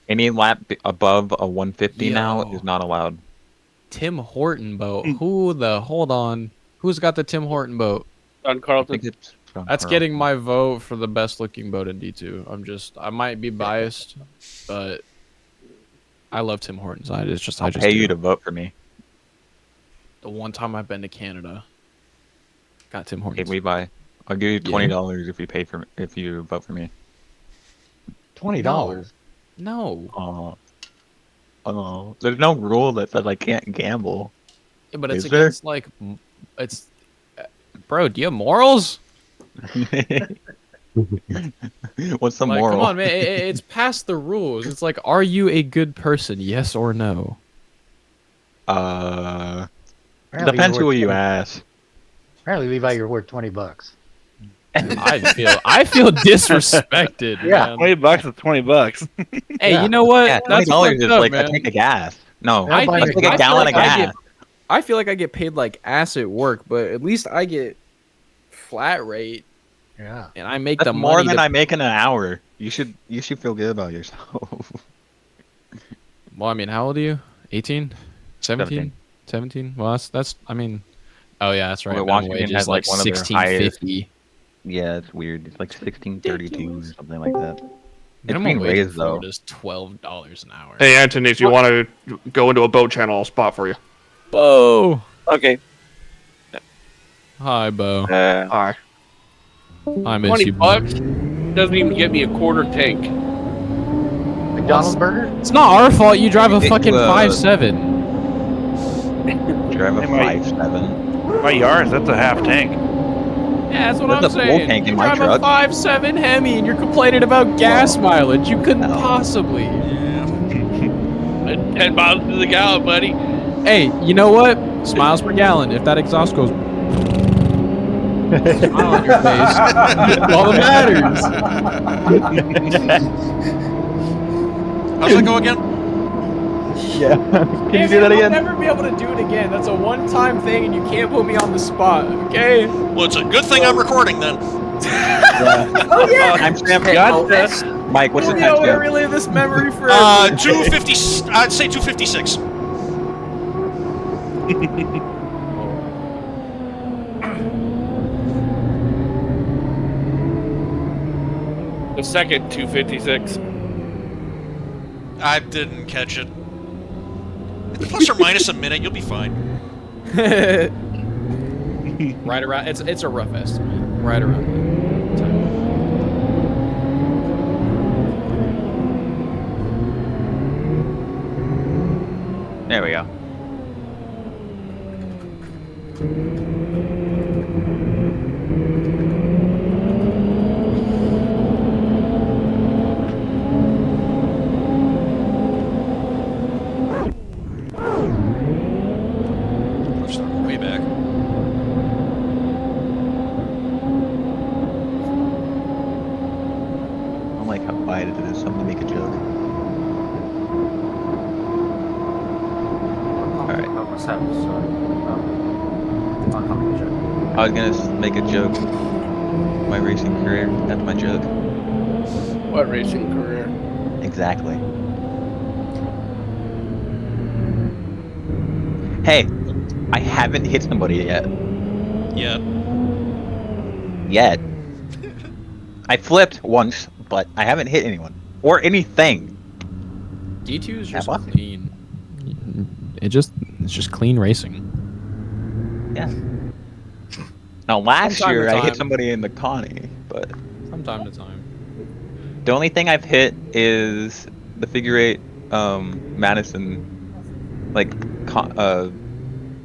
Any lap above a 150 now Yo. is not allowed. Tim Horton boat. Hold on. Who's got the Tim Horton boat? Don I Carlton. think it's That's getting my vote for the best looking boat in D2. I might be biased, but I love Tim Hortons. I just pay do. you to vote for me. The one time I've been to Canada, got Tim Hortons. I'll give you $20 if you vote for me. $20. No. There's no rule that says I can't gamble. Yeah, but it's Is there? against bro, do you have morals? What's the Like, moral? come on, man. It's past the rules. It's like, are you a good person? Yes or no? Depends who you ask. Apparently, Levi, you're worth $20. I feel disrespected. Yeah. Man. $20 is $20. Hey, Yeah. you know what? Yeah, That's $20 fucked is up, like man. a tank of gas. No, I I think take a gallon of gas. I feel like I get paid like ass at work, but at least I get flat rate. Yeah. And I make That's the more money. than I make in an hour. You should feel good about yourself. Well, I mean, how old are you? 18? 17? 17? Well, that's. I mean, oh yeah, that's right. Well, Minimum Washington wage has is like one of their highest. 16.50. Yeah, it's weird. It's like 16.32 or something like that. It's Minimum being wage in raised though. Florida is $12 an hour. Hey, Anthony, if you want to go into a boat channel, I'll spot for you. Bo. Okay. Hi, Bo. Hi. I miss 20 you, Bo. bucks doesn't even get me a quarter tank. McDonald's burger? It's not our fault. You drive a It's, fucking 5.7. Drive a Hey, 5.7. My Yaris, that's a half tank. Yeah, that's what That's I'm a full saying. tank You in my drive truck. a 5.7 Hemi and you're complaining about gas mileage. You couldn't possibly. 10 miles to the gallon, buddy. Hey, you know what? Smiles per gallon. If that exhaust goes smile on your face, that's all that matters. How's that go again? Yeah. Can you do that again? I'll never be able to do it again. That's a one-time thing, and you can't put me on the spot. Okay? Well, it's a good thing I'm recording then. Oh yeah. Timestamp. Mike, what's the I want to timestamp? relive this memory forever. 250. I'd say 256. The second 256. I didn't catch it. Plus or minus a minute, you'll be fine. Right around. It's a rough estimate. Right around that time. There we go. We're starting way back. I like how quiet it is. Someone make a joke. Alright. I was gonna make a joke. My racing career. That's my joke. What racing career? Exactly. Hey, I haven't hit somebody yet. Yet. I flipped once, but I haven't hit anyone. Or anything. D2 is just Ever? clean. It's just clean racing. Yeah. Now last From time to year I hit time. somebody in the Connie, but From time to time. the only thing I've hit is the figure eight Madison, like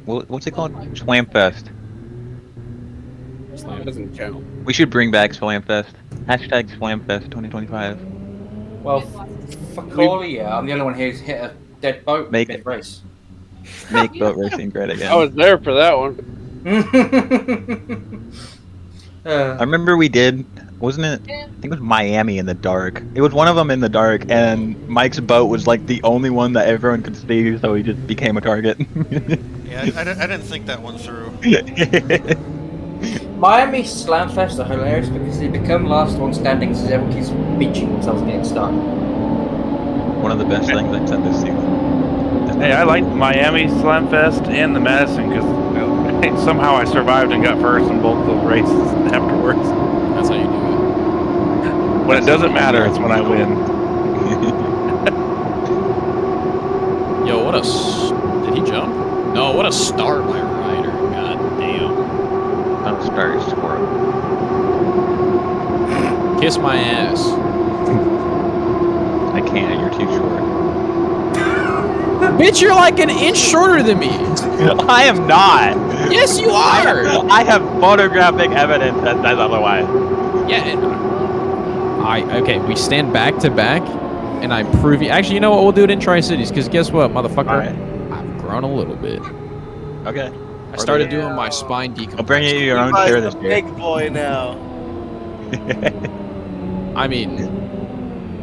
what's it called? Swamp Fest Slam doesn't count. We should bring back Slamfest. Hashtag Slamfest 2025. Well, fuck all, yeah. I'm the only one who's hit a dead boat Make race. Make boat racing great again. I was there for that one. I remember we did, wasn't it? I think it was Miami in the dark. It was one of them in the dark, and Mike's boat was like the only one that everyone could see, so he just became a target. Yeah, I didn't think that one through. Miami Slamfest are hilarious because they become last one standing as everyone keeps beaching themselves getting stuck. One of the best things I've said this season. Hey, I liked Miami Slamfest and the Madison because somehow I survived and got first in both those races afterwards. That's how you do it. When it doesn't matter, it's when I win. Yo, what a... Did he jump? No, what a start by Ryder. God damn. I'm a star squirrel. Kiss my ass. I can't, you're too short. Bitch, you're like an inch shorter than me. I am not. Yes, you are. I have photographic evidence that says otherwise. Yeah, okay, we stand back to back, and I prove you. Actually, you know what? We'll do it in Tri-Cities, because guess what, motherfucker? Right. I've grown a little bit. Okay. I started doing my spine decompression. I'll bring you your own share this year. Big boy now. I mean,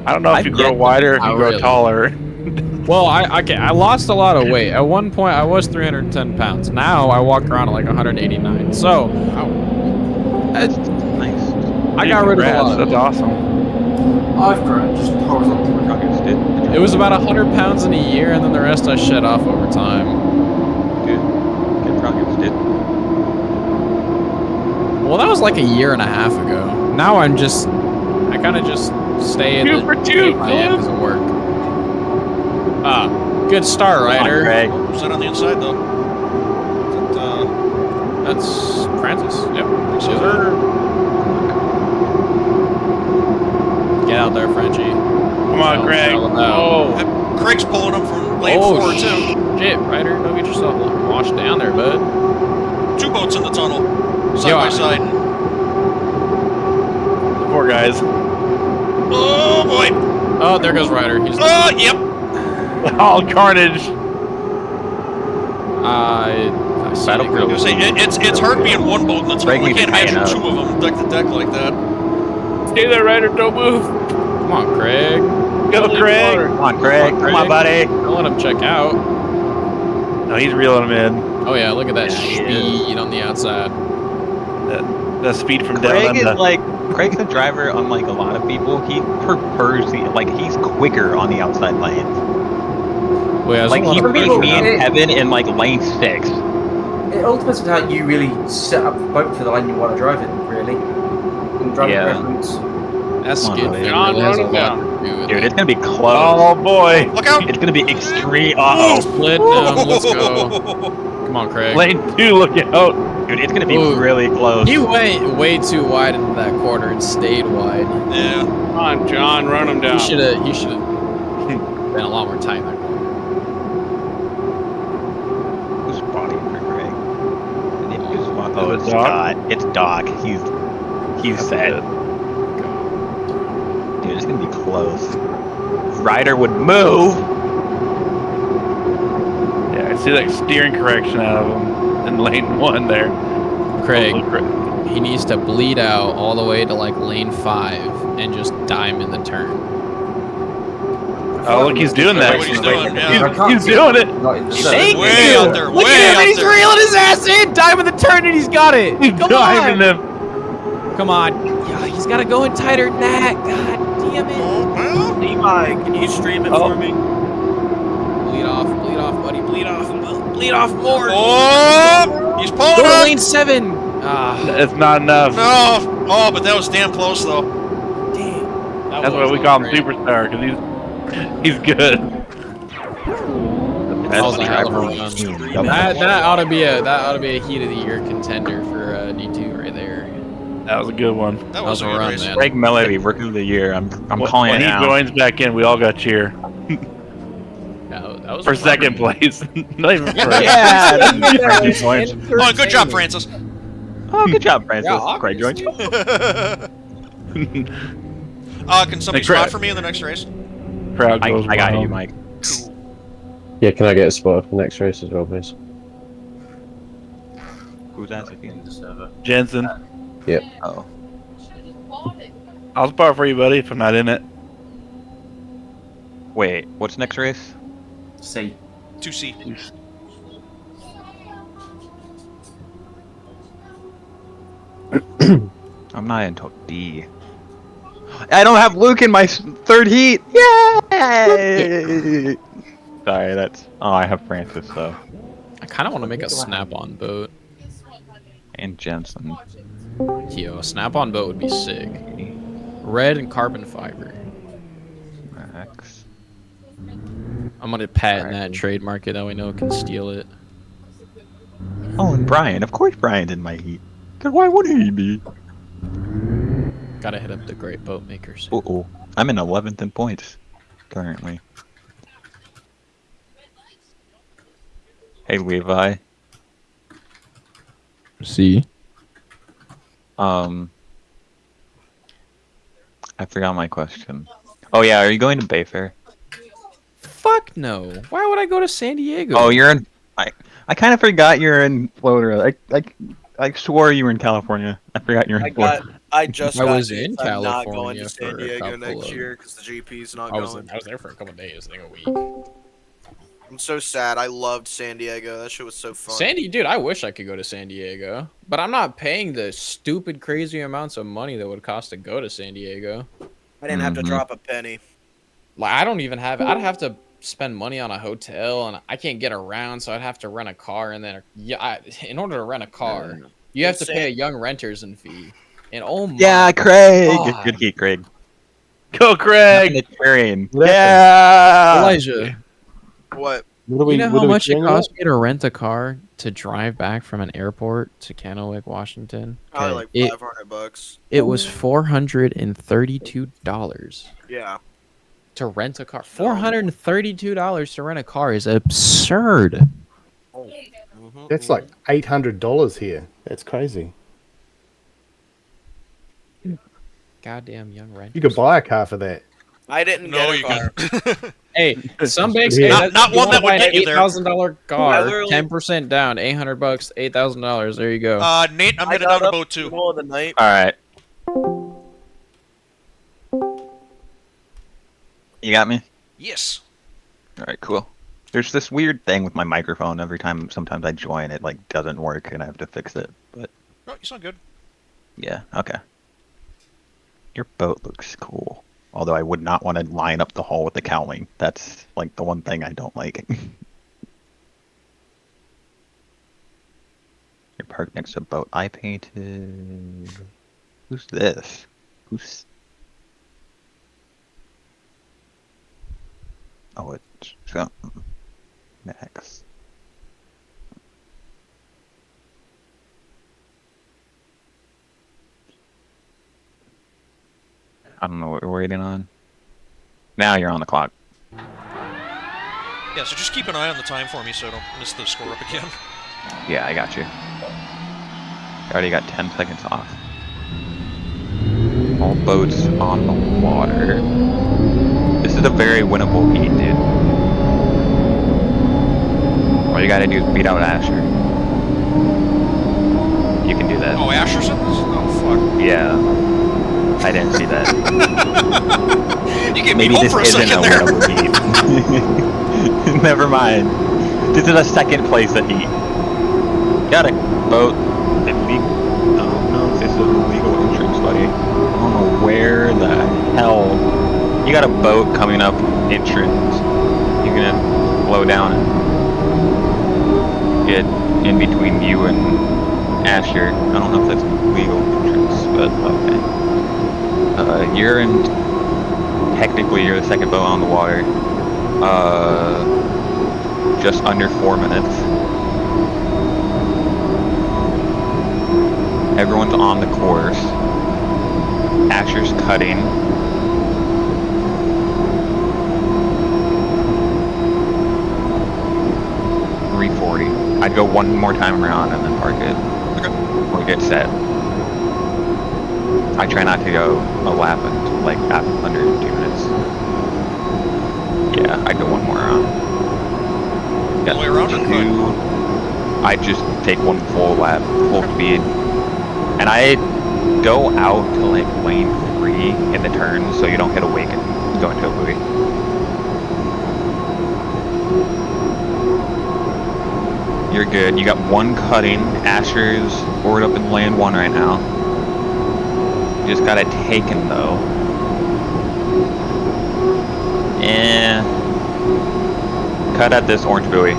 I don't know if you grow wider or if you grow taller. Well, I lost a lot of weight. At one point, I was 310 pounds. Now I walk around at like 189. So, that's nice. I got rid of a lot. That's awesome. I've grown just horizontally. It was about 100 pounds in a year, and then the rest I shed off over time. Good progress, dude. Well, that was like a year and a half ago. Now I kind of just stay in the shape I am because of work. Good start, Ryder. Who's that on the inside, though? Is that, That's Francis. Yep. So Get out there, Frenchie. Come on, Greg. Oh. Craig's pulling him from lane 4, too. Shit, Ryder. Don't get yourself washed down there, bud. 2 boats in the tunnel. Side by side. Poor guys. Oh, boy. Oh, there goes Ryder. He's yep. All carnage. I see it. I was saying, it's hard being one boat in the tunnel. I can't imagine 2 of them deck to deck like that. Stay there, Ryder. Don't move. Come on, Craig. Go, Craig. Come on, Craig. Come on, buddy. Don't let him check out. No, he's reeling him in. Oh yeah, look at that speed on the outside. That speed from Craig down is under. like Craig's a driver, unlike a lot of people. He prefers he's quicker on the outside lanes. Well, yeah, like he beat me in heaven in like lane 6. It all depends on how you really set up the boat for the lane you want to drive in, really. And driving preference. That's good. John, run him down. Dude, it's gonna be close. Oh boy. Look out! It's gonna be extreme. Uh-oh. Split them. Let's go. Come on, Craig. Lane 2, look out. Dude, it's gonna be really close. You went way too wide into that corner and stayed wide. Yeah. Come on, John, run him down. You should have been a lot more tight in that corner. Who's body for Craig? Oh, it's Doc. Scott. It's Doc. He's set. Dude, it's gonna be close. Ryder would move. Yeah, I see that steering correction out of him in lane 1 there. Craig, he needs to bleed out all the way to like lane 5 and just dime in the turn. Oh, look, he's doing that. What he's doing, yeah. He's doing it. Way out there, Look way at him, out he's there. reeling his ass in, dime in the turn, and he's got it. Come Diving on. him. Come on. Yeah, he's got to go in tighter than that. God damn it. Levi, can you stream it for me? Bleed off, buddy. Bleed off more. Oh! He's pulling Go to up! lane 7. That's not enough. No! Oh, but that was damn close, though. Damn. That's why we call him Superstar, because he's good. That was a hell of a run. That ought to be a heat of the year contender for D2 right there. That was a good one. That was a good run, race. man. Craig Melody, rookie of the year. I'm calling when it now. When he joins back in, we all got cheer. That was for second place. Not even for Yeah. Oh, good job, Francis. Oh, good job, Francis. Yeah, Craig joined. Can somebody spot for me in the next race? Crowd I goes got you, wild. Mike. Cool. Yeah, can I get a spot for the next race as well, please? Who's asking? Jensen. Yep. Oh. I'll spot for you, buddy, if I'm not in it. Wait, what's next race? C. 2C. I'm not until D. I don't have Luke in my third heat. Yay! Sorry, that's. Oh, I have Francis though. I kind of want to make a snap-on boat. And Jensen. Yo, a snap-on boat would be sick. Red and carbon fiber. Max. I'm gonna patent that, trademark it. That we know can steal it. Oh, and Brian. Of course, Brian's in my heat. Cause why wouldn't he be? Gotta hit up the great boat makers. Uh-oh. I'm in 11th in points currently. Hey, Levi. See? I forgot my question. Oh yeah, are you going to Bayfair? Fuck no. Why would I go to San Diego? Oh, you're in. I kind of forgot you're in Florida. I swore you were in California. I forgot you're in Florida. I just I got was news. in I'm not going California to San for a Diego couple next of- year because the GP's not I was going. there for a couple days, I think a week. I'm so sad. I loved San Diego. That shit was so fun. Dude, I wish I could go to San Diego, but I'm not paying the stupid, crazy amounts of money that would cost to go to San Diego. I didn't have to drop a penny. Like, I don't even have. I'd have to spend money on a hotel, and I can't get around, so I'd have to rent a car, and then in order to rent a car, you have to pay a young renter's fee. And oh my Yeah, Craig. God. Good heat, Craig. Go, Craig. Yeah. Elijah. What? You know how much it cost me to rent a car to drive back from an airport to Kennewick, Washington? Probably like $500. It was $432. Yeah. To rent a car. $432 to rent a car is absurd. That's like $800 here. That's crazy. Goddamn young renter. You could buy a car for that. I didn't get a car. Hey, some banks Yeah. Not one that would get you there. $8,000 I car, literally- 10% down, $800, $8,000. There you go. Nate, I'm I headed got down to up boat in 2. the middle of the night. All right. You got me? Yes. All right, cool. There's this weird thing with my microphone. Sometimes I join, it like doesn't work, and I have to fix it. But Oh, you sound good. yeah, okay. Your boat looks cool. Although I would not want to line up the hull with the cowling. That's like the one thing I don't like. You're parked next to a boat I painted. Who's this? Who's? Oh, it's something. Max. I don't know what we're waiting on. Now you're on the clock. Yeah, so just keep an eye on the time for me so I don't miss the score up again. Yeah, I got you. You already got 10 seconds off. All boats on the water. This is a very winnable heat, dude. All you gotta do is beat out Asher. You can do that. Oh, Asher's in this? Oh, fuck. Yeah. I didn't see that. You gave Maybe me hope this for a isn't second a there. winnable heat. Never mind. This is a second place at heat. Got a boat. No, this is a legal entrance, buddy. I don't know where the hell. You got a boat coming up entrance. You're gonna slow down and get in between you and Asher. I don't know if that's a legal entrance, but okay. You're in. Technically, you're the second boat on the water. Just under 4 minutes. Everyone's on the course. Asher's cutting. $340. I'd go one more time around and then park it. Okay. Or get set. I try not to go a lap until like under 2 minutes. Yeah, I go one more round. All the way around or two. I just take one full lap, full speed, and I go out to like lane 3 in the turn, so you don't hit a wake and go into a buoy. You're good. You got one cutting. Asher's forward up in lane 1 right now. You just got it taken though. And cut at this orange buoy.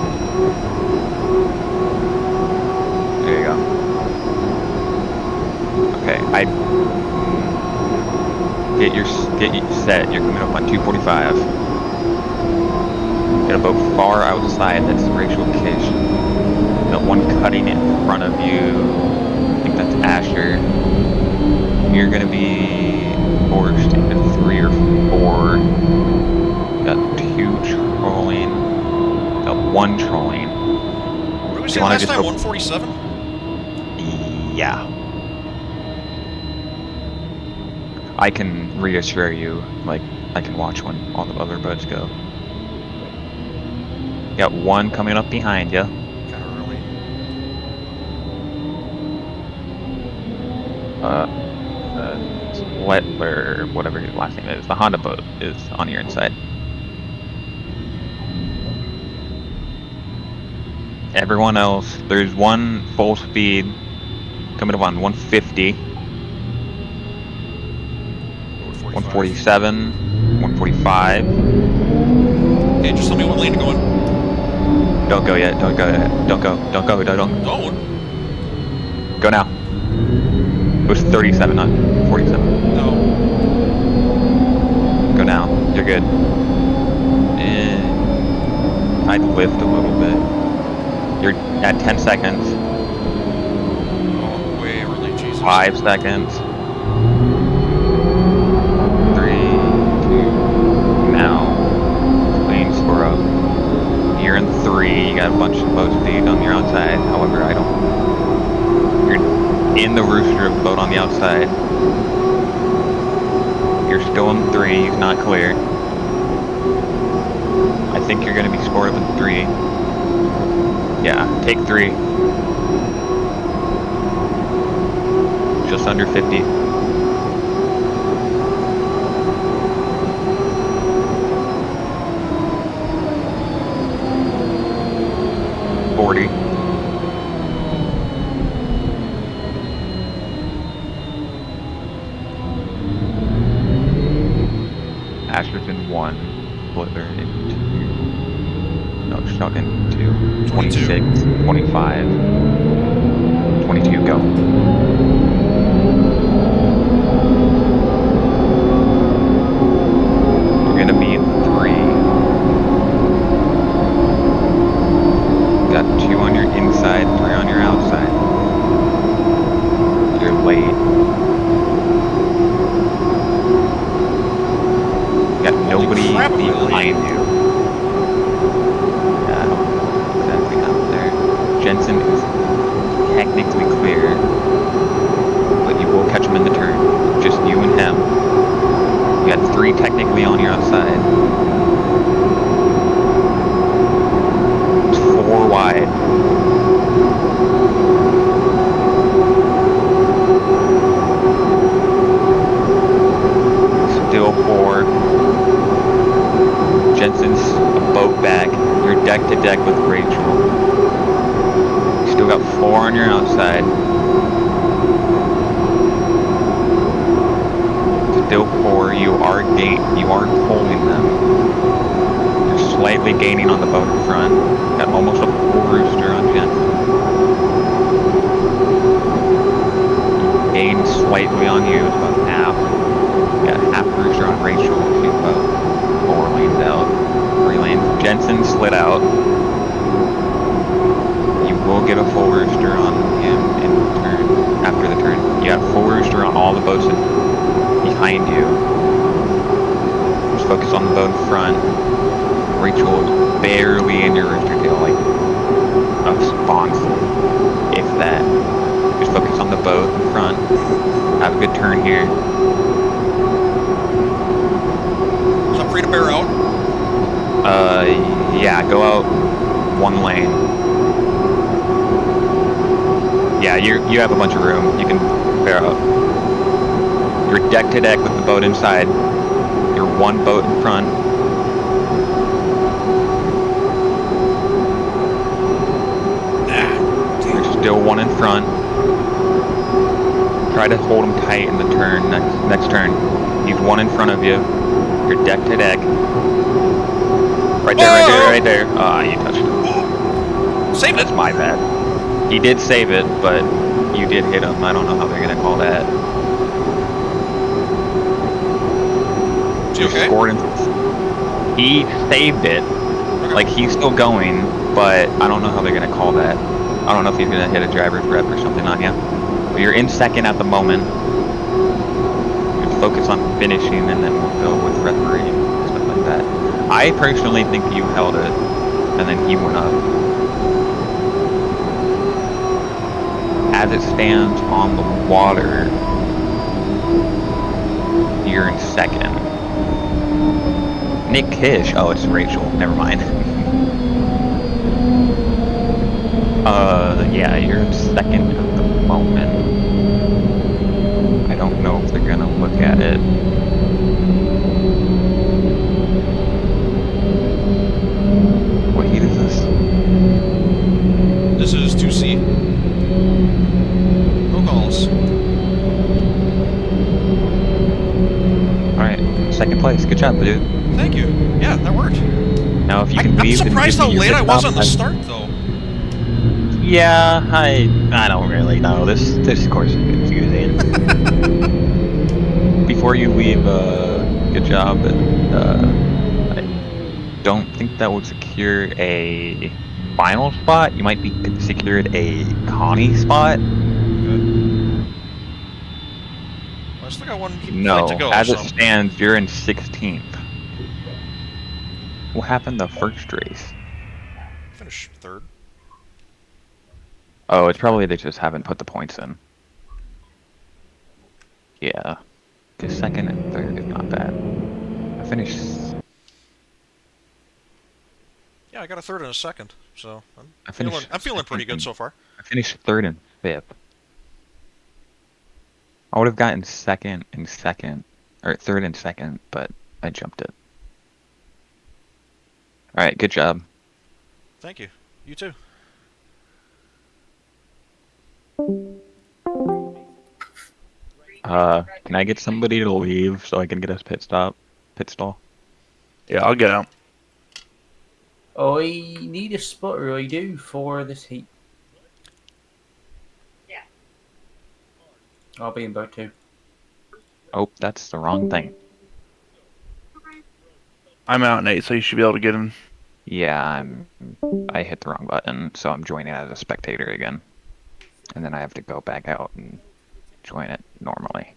There you go. Okay, get you set. You're coming up on 245. Get a boat far outside. That's Rachel Kish. The one cutting in front of you. I think that's Asher. You're gonna be forced into 3 or 4. Got 2 trolling. Got 1 trolling. What did we say last time? 147? Yeah. I can reassure you, like, I can watch when all the other boats go. Got 1 coming up behind you. Kind of early. Or whatever his last name is. The Honda boat is on your inside. Everyone else, there's 1 full speed coming up on 150. 147, 145. Hey, just tell me what lane to go in. Don't go yet. Don't go yet. Don't go. Don't go. Don't. Don't. Go now. It was 37, not 47. No. Go now. You're good. And I'd lift a little bit. You're at 10 seconds. Oh, way early, Jesus. 5 seconds. 3, 2, now. Clean score up. You're in 3. You got a bunch of boats speed on your outside. However, I don't. You're in the rooster of the boat on the outside. You're still in 3. He's not clear. I think you're going to be scored up in 3. Yeah, take 3. Just under 50. Asher's in 1. Blitter in 2. No, Chuck in 2. 26, 25. 22, go. You're gonna be in 3. Got 2 on your inside, 3 on your outside. You're late. Got nobody behind you. Yeah, I don't know exactly out there. Jensen is technically clear, but you will catch him in the turn. Just you and him. You got 3 technically on your outside. It's 4 wide. Still 4. Jensen's a boat back. You're deck to deck with Rachel. You still got 4 on your outside. Still 4. You are pulling them. You're slightly gaining on the boat in front. Got almost a full rooster on Jensen. Gained slightly on you. It's about half. Got half rooster on Rachel. She's about 4 lanes out. 3 lanes. Jensen slid out. You will get a full rooster on him in turn. After the turn. You got a full rooster on all the boats behind you. Just focus on the boat in front. Rachel is barely in your rooster tail, like a spawn, if that. Just focus on the boat in front. Have a good turn here. So I'm free to bear out? Yeah, go out one lane. Yeah, you have a bunch of room. You can bear out. You're deck to deck with the boat inside. You're one boat in front. There's still one in front. Try to hold him tight in the turn, next turn. He's one in front of you. You're deck to deck. Right there, right there. Ah, you touched him. Saved it. That's my bad. He did save it, but you did hit him. I don't know how they're gonna call that. Is he okay? He saved it. Okay. Like, he's still going, but I don't know how they're gonna call that. I don't know if he's gonna hit a driver's rep or something on you. But you're in second at the moment. You focus on finishing, and then we'll go with referee and stuff like that. I personally think you held it, and then he went up. As it stands on the water, you're in second. Nick Kish. Oh, it's Rachel. Never mind. Yeah, you're in second at the moment. I don't know if they're gonna look at it. What heat is this? This is 2C. No calls. Alright, second place. Good job, dude. Thank you. Yeah, that worked. Now, if you can I'm leave surprised and how give me late your I pit was stop, on the start, though. Yeah, I don't really know. This course is confusing. Before you leave, good job. I don't think that would secure a final spot. You might be secured a Connie spot. Good. Well, I still got one flight to No, go, as so. it stands, you're in 16th. What happened the first race? Finish third. Oh, it's probably they just haven't put the points in. Yeah, because second and third is not bad. I finished. Yeah, I got a third and a second, so I'm I finished feeling pretty good so far. I finished third and fifth. I would have gotten second and second, or third and second, but I jumped it. All right, good job. Thank you. You too. Can I get somebody to leave so I can get us pit stall? Yeah, I'll get out. I need a spotter, I do, for this heat. Yeah. I'll be in boat 2. Oh, that's the wrong thing. I'm out, Nate, so you should be able to get him. Yeah, I hit the wrong button, so I'm joining as a spectator again. And then I have to go back out and join it normally.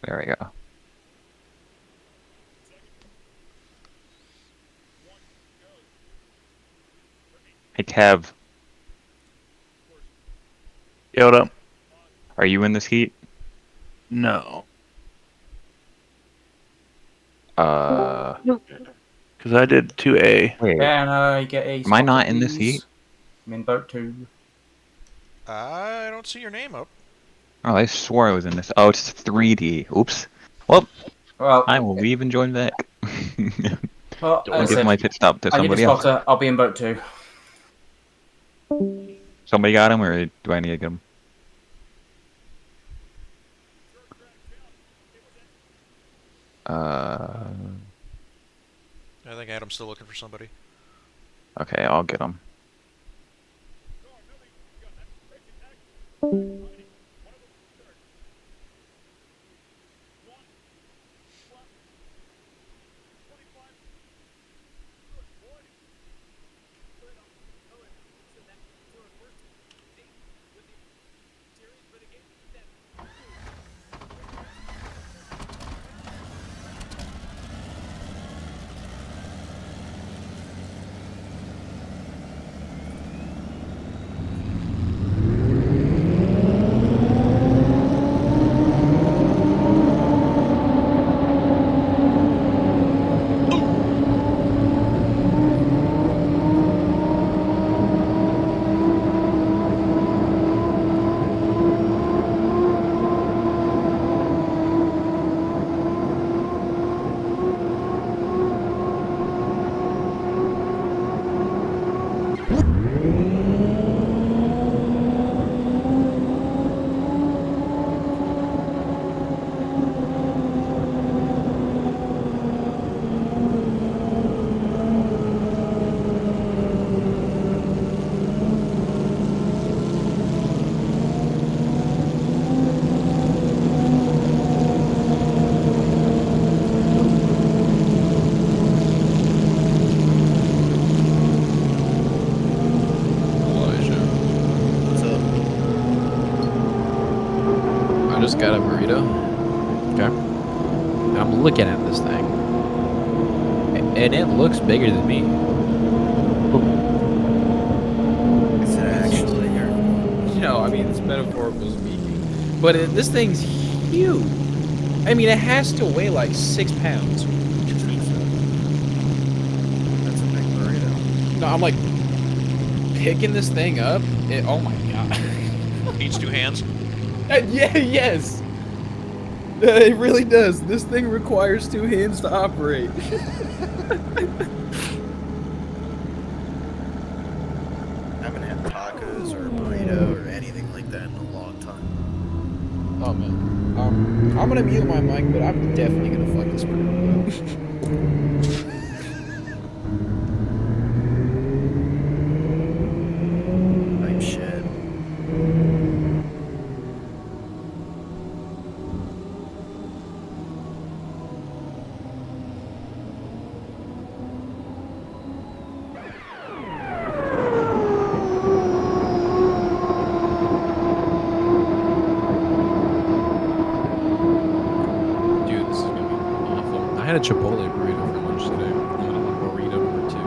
There we go. Hey, Kev. Yeah, what up? Are you in this heat? No. Nope. Because I did 2A. Wait, Can I get a am I not spotter, in this please? heat? I'm in boat 2. I don't see your name up. Oh, I swore I was in this. Oh, it's 3D. Oops. Well, Well, I will leave and join back. Well, I'll give my pit stop to I need a somebody else. spotter. I'll be in boat 2. Somebody got him, or do I need to get him? I think Adam's still looking for somebody. Okay, I'll get him. just got a burrito. Okay. And I'm looking at this thing. And it looks bigger than me. Is it actually? No, I mean, it's metaphorical speaking. But this thing's huge. I mean, it has to weigh like 6 pounds. That's a big burrito. No, I'm like picking this thing up. Oh my god. Needs 2 hands. Yeah, yes. It really does. This thing requires 2 hands to operate. I haven't had tacos or a burrito or anything like that in a long time. Oh man. I'm gonna mute my mic, but I'm definitely gonna fuck this burrito up. Type shit. Dude, this is gonna be awful. I had a Chipotle burrito for lunch today. I'm gonna want burrito number 2.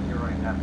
You're right, Pat.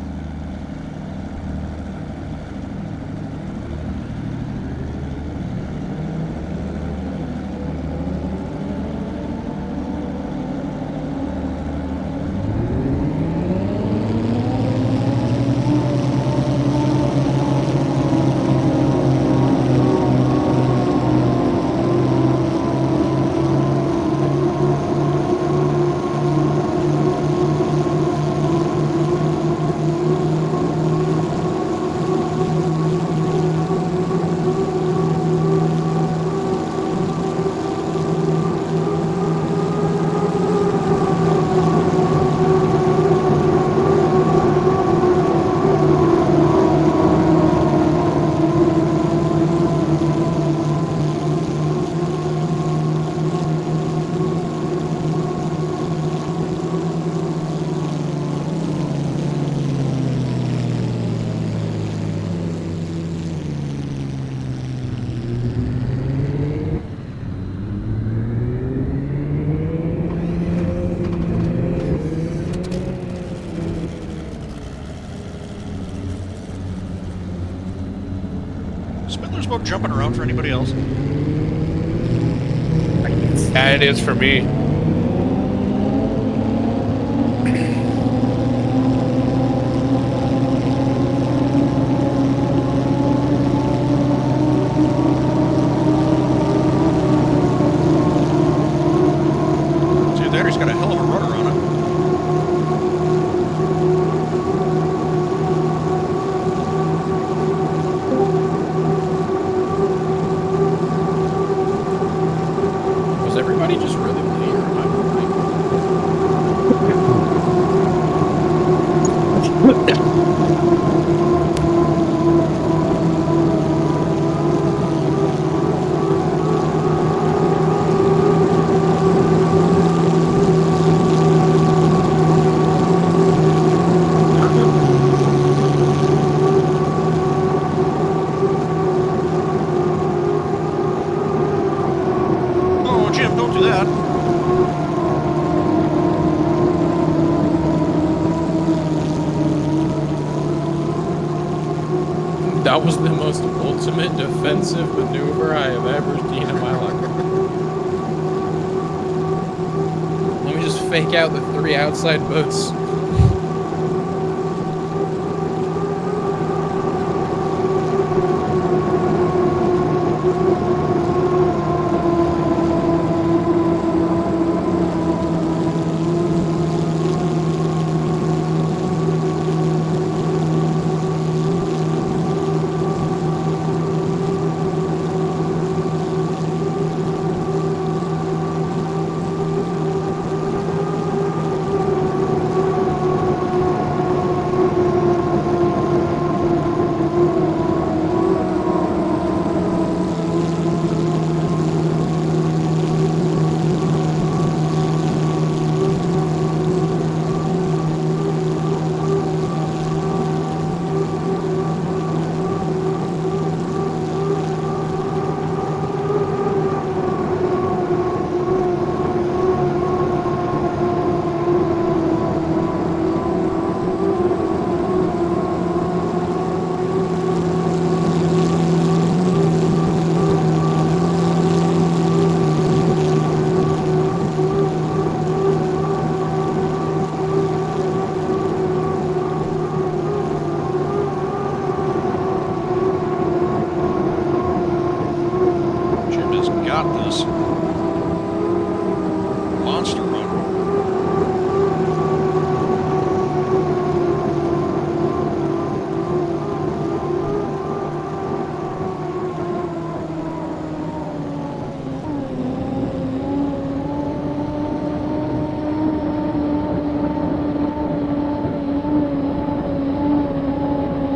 Spindler's boat jumping around for anybody else? Yeah, it is for me. See there, he's got a hell of a rudder on it. Was everybody just really late? Or am I Oh, Jim, don't do that. That was the most ultimate defensive maneuver I have ever seen in my life. Let me just fake out the 3 outside boats. got this. Monster run.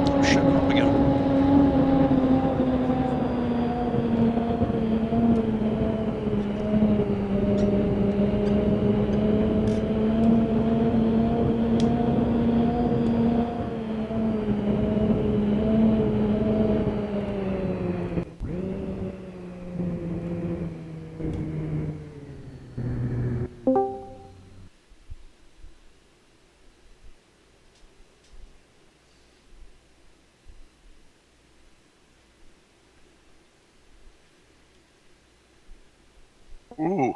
Oh shit, I'm up again. Ooh.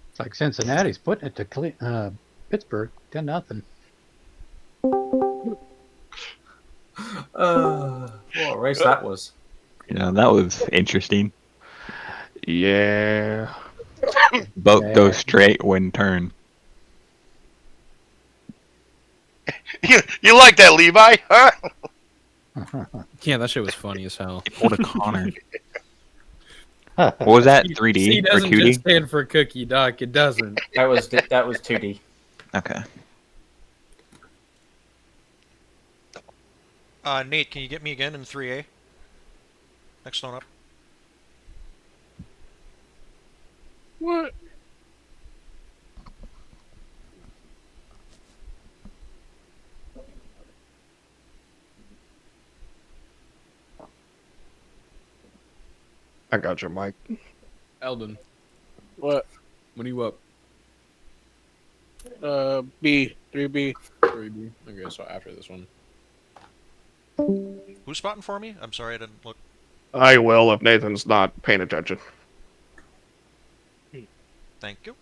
It's like Cincinnati's putting it to Pittsburgh 10-0. What a race that was. Yeah, that was interesting. Yeah. Both those straight wind turn. You like that, Levi? Huh? Yeah, that shit was funny as hell. What a Connor. What was that? 3D C or doesn't 2D? just stand for cookie, Doc. It doesn't. That was 2D. Okay. Nate, can you get me again in 3A? Next one up. What? I got you, Mike. Eldon, What? when are you up? B. 3B. 3B. Okay, so after this one. Who's spotting for me? I'm sorry, I didn't look. I will if Nathan's not paying attention. Thank you.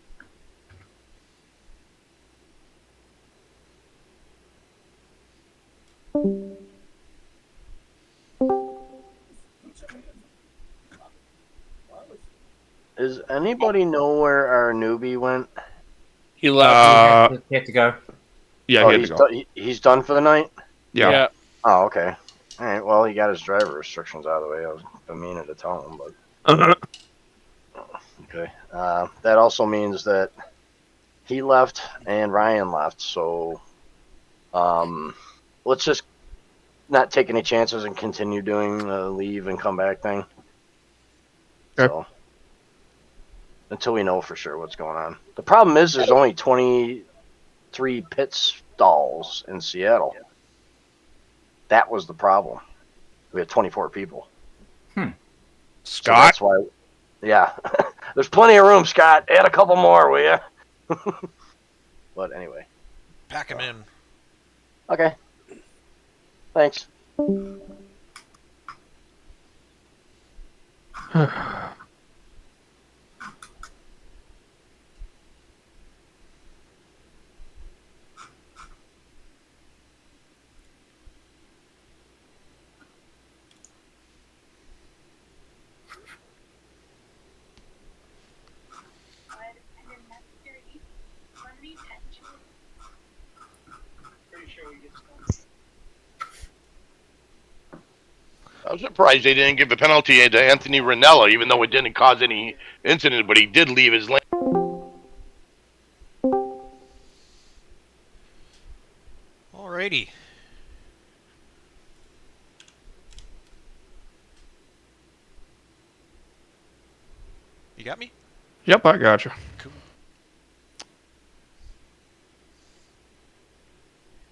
Does anybody know where our newbie went? He left. He had to go. Yeah, Oh, he had he's to go. he's done for the night? Yeah. Oh, okay. All right. Well, he got his driver restrictions out of the way. I was meaning to tell him, but okay. That also means that he left and Ryan left. So, let's just not take any chances and continue doing the leave and come back thing. Okay. So, until we know for sure what's going on. The problem is there's only 23 pit stalls in Seattle. That was the problem. We had 24 people. Scott? So that's why, yeah. There's plenty of room, Scott. Add a couple more, will you? But anyway. Pack him in. Okay. Thanks. Pretty sure we get I'm surprised they didn't give a penalty to Anthony Ranella, even though it didn't cause any incident, but he did leave his lane. Alrighty. You got me? Yep, I got you. Cool.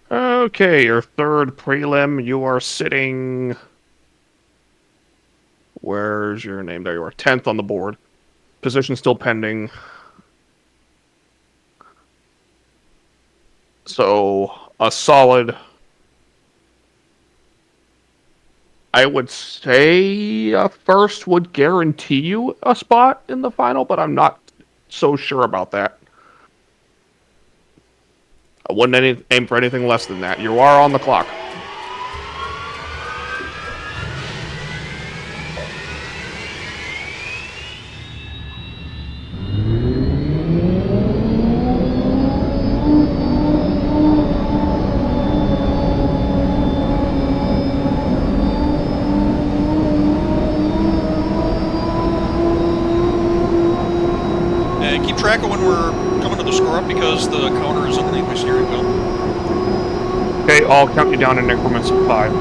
Okay, your third prelim. You are sitting. Where's your name? There you are. 10th on the board. Position still pending. So, a solid. I would say a first would guarantee you a spot in the final, but I'm not so sure about that. I wouldn't aim for anything less than that. You are on the clock. Keep track of when we're coming to the score up because the counter is underneath my steering wheel. Okay, I'll count you down in increments of 5.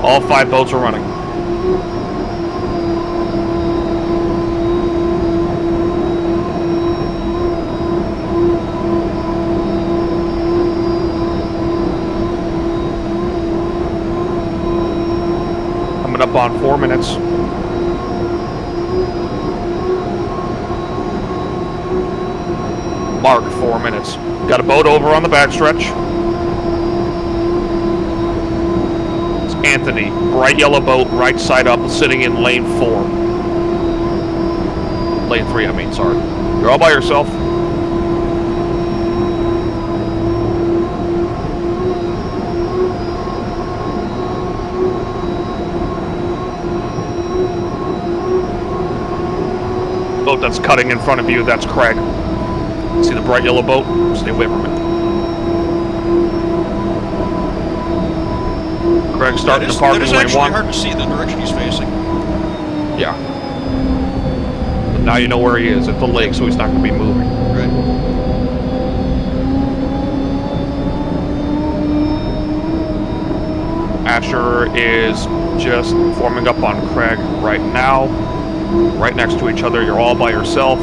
All 5 boats are running. Coming up on 4 minutes. Mark 4 minutes. Got a boat over on the backstretch. It's Anthony, bright yellow boat, right side up, sitting in lane 4. Lane 3, I mean, sorry. You're all by yourself. Boat that's cutting in front of you, that's Craig. See the bright yellow boat? Stay away from it. Craig starting to park in lane 1. It is actually hard to see the direction he's facing. Yeah. But now you know where he is at the lake, so he's not going to be moving. Right. Asher is just forming up on Craig right now. Right next to each other, you're all by yourself.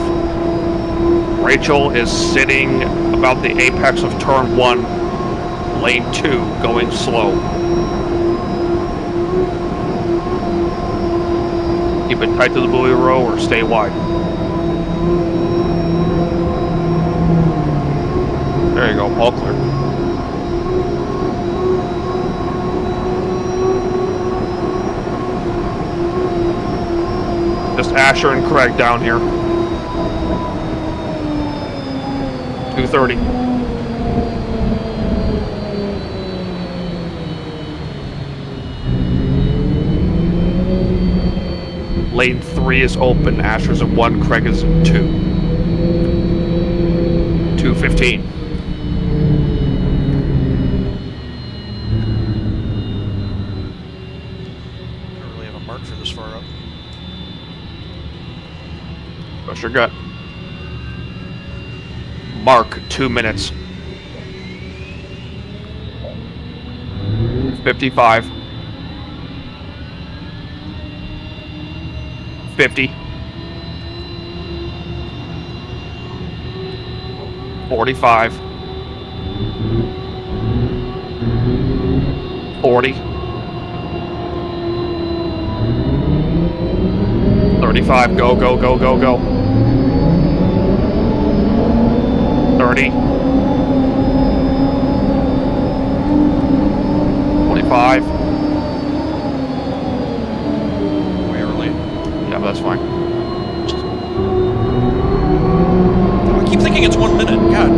Rachel is sitting about the apex of turn 1, lane 2, going slow. Keep it tight to the buoy row or stay wide. There you go, all clear. Just Asher and Craig down here. 230. Lane 3 is open. Asher's at 1. Craig is at 2. 215. Don't really have a mark for this far up. Trust your gut. Mark 2 minutes. 55. 50. 45. 40. 35. Go, go, go, go, go. 30. 25. Way early. Yeah, that's fine. I keep thinking it's 1 minute. God.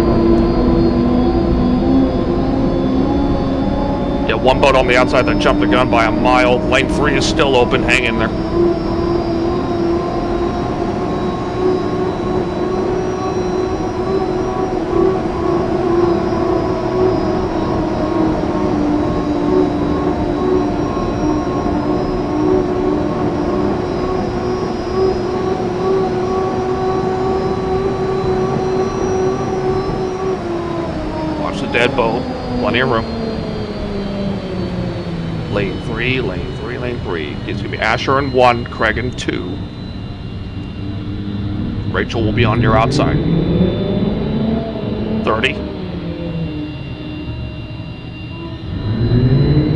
Yeah, one boat on the outside that jumped the gun by a mile. Lane 3 is still open. Hang in there. dead boat. Plenty of room. Lane 3, lane 3, lane 3. It's gonna be Asher in 1, Craig in 2. Rachel will be on your outside. 30.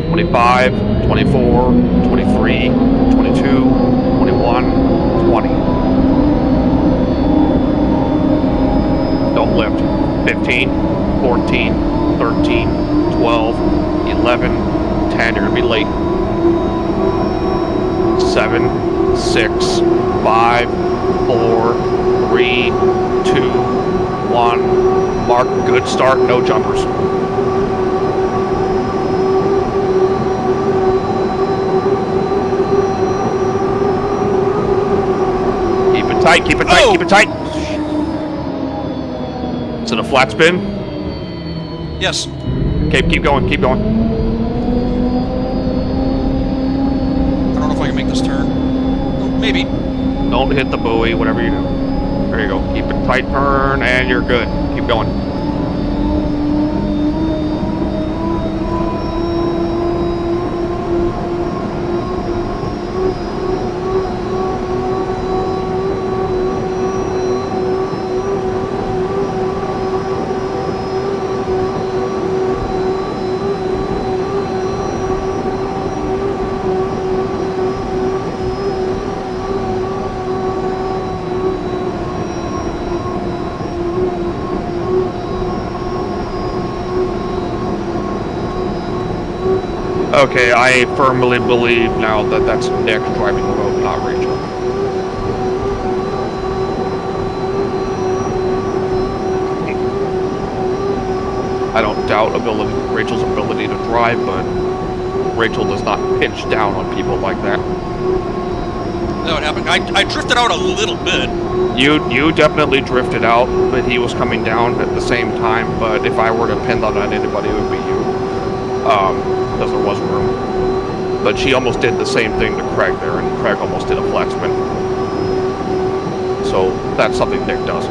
25, 24, 23, 22, 21, 20. Don't lift. 15, 14, 13, 12, 11, 10. You're going to be late. 7, 6, 5, 4, 3, 2, 1. Mark, good start, no jumpers. Keep it tight, keep it tight, keep it tight. Is it a flat spin? Yes. Okay, keep going, keep going. I don't know if I can make this turn. Oh, maybe. Don't hit the buoy, whatever you do. There you go. Keep it tight, turn, and you're good. Keep going. Okay, I firmly believe now that that's Nick driving the boat, not Rachel. I don't doubt Rachel's ability to drive, but Rachel does not pinch down on people like that. That would happen. I drifted out a little bit. You definitely drifted out, but he was coming down at the same time. But if I were to pin that on anybody, it would be you, because there was room. But she almost did the same thing to Craig there, and Craig almost did a flat spin. So that's something Nick does.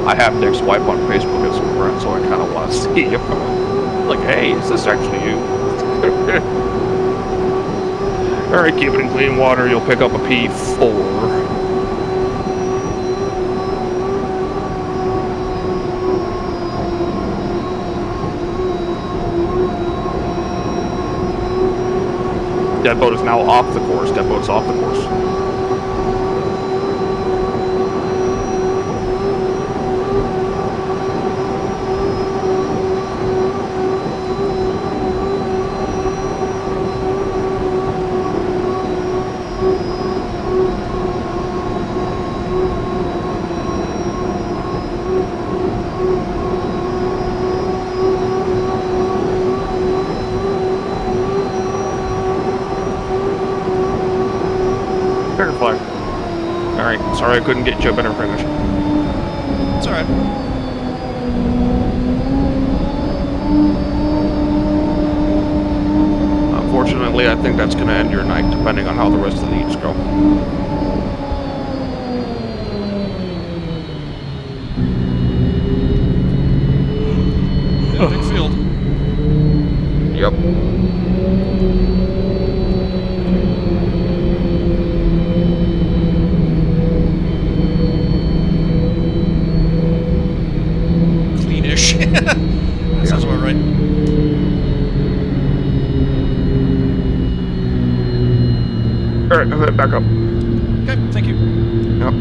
I have Nick's wife on Facebook as a friend, so I kind of want to see him. Like, hey, is this actually you? Alright, keep it in clean water. You'll pick up a P4. Deadboat is now off the course. Deadboat's off the course. Flag. Alright, sorry I couldn't get you a better finish. It's alright. Unfortunately, I think that's going to end your night, depending on how the rest of the heats go. Yeah, big field. Yep. Cleanish. That sounds about right. Alright, back up. Okay, thank you. Yep.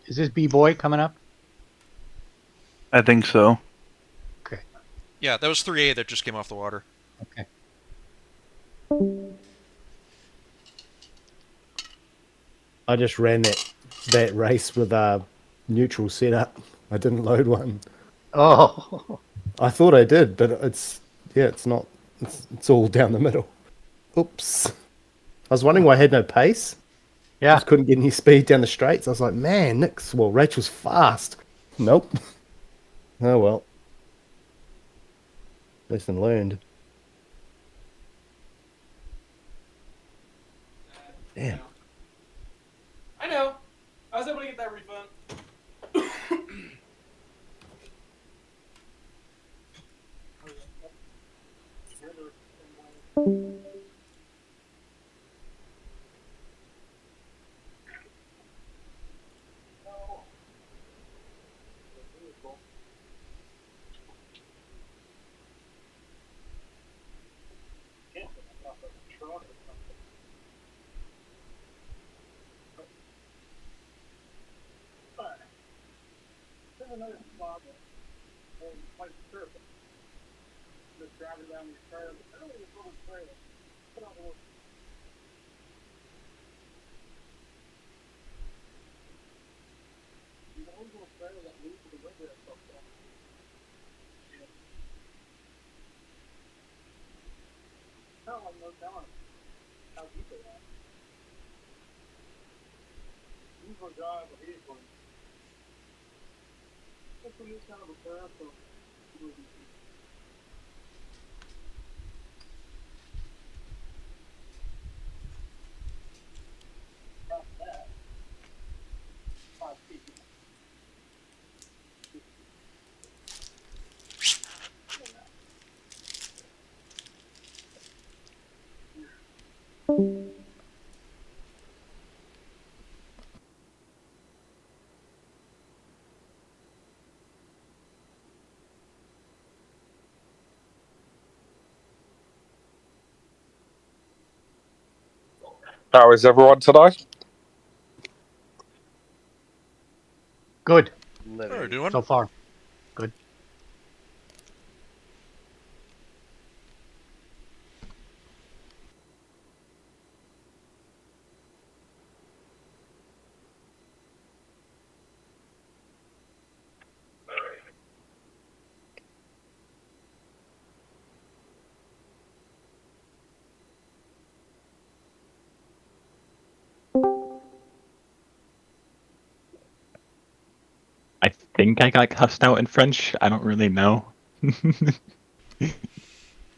Is this B-boy coming up? I think so. Okay. Yeah, that was 3A that just came off the water. Okay. I just ran that race with a neutral setup. I didn't load one. Oh. I thought I did, but it's not. It's all down the middle. Oops. I was wondering why I had no pace. Yeah. Just couldn't get any speed down the straights. I was like, man, Rachel's fast. Nope. Oh well. Lesson learned. Damn. I know. I was able to get that refund. How is everyone today? Good. How are you doing? So far. Good. I think I got cussed out in French. I don't really know.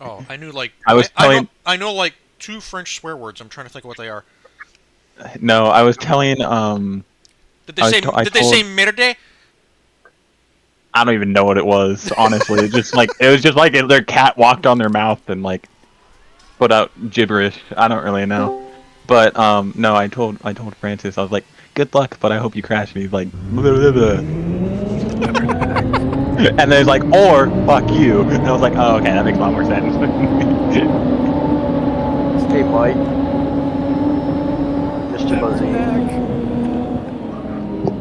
Oh, I knew like I know like 2 French swear words. I'm trying to think of what they are. No, I was telling Did they say merde? I don't even know what it was, honestly. It was just like their cat walked on their mouth and like put out gibberish. I don't really know. But no, I told Francis, I was like, good luck, but I hope you crash. And he's like, blah, blah, blah. And then he's like, or fuck you. And I was like, oh, okay, that makes a lot more sense. Hey, Mike. Mr. Buzzine.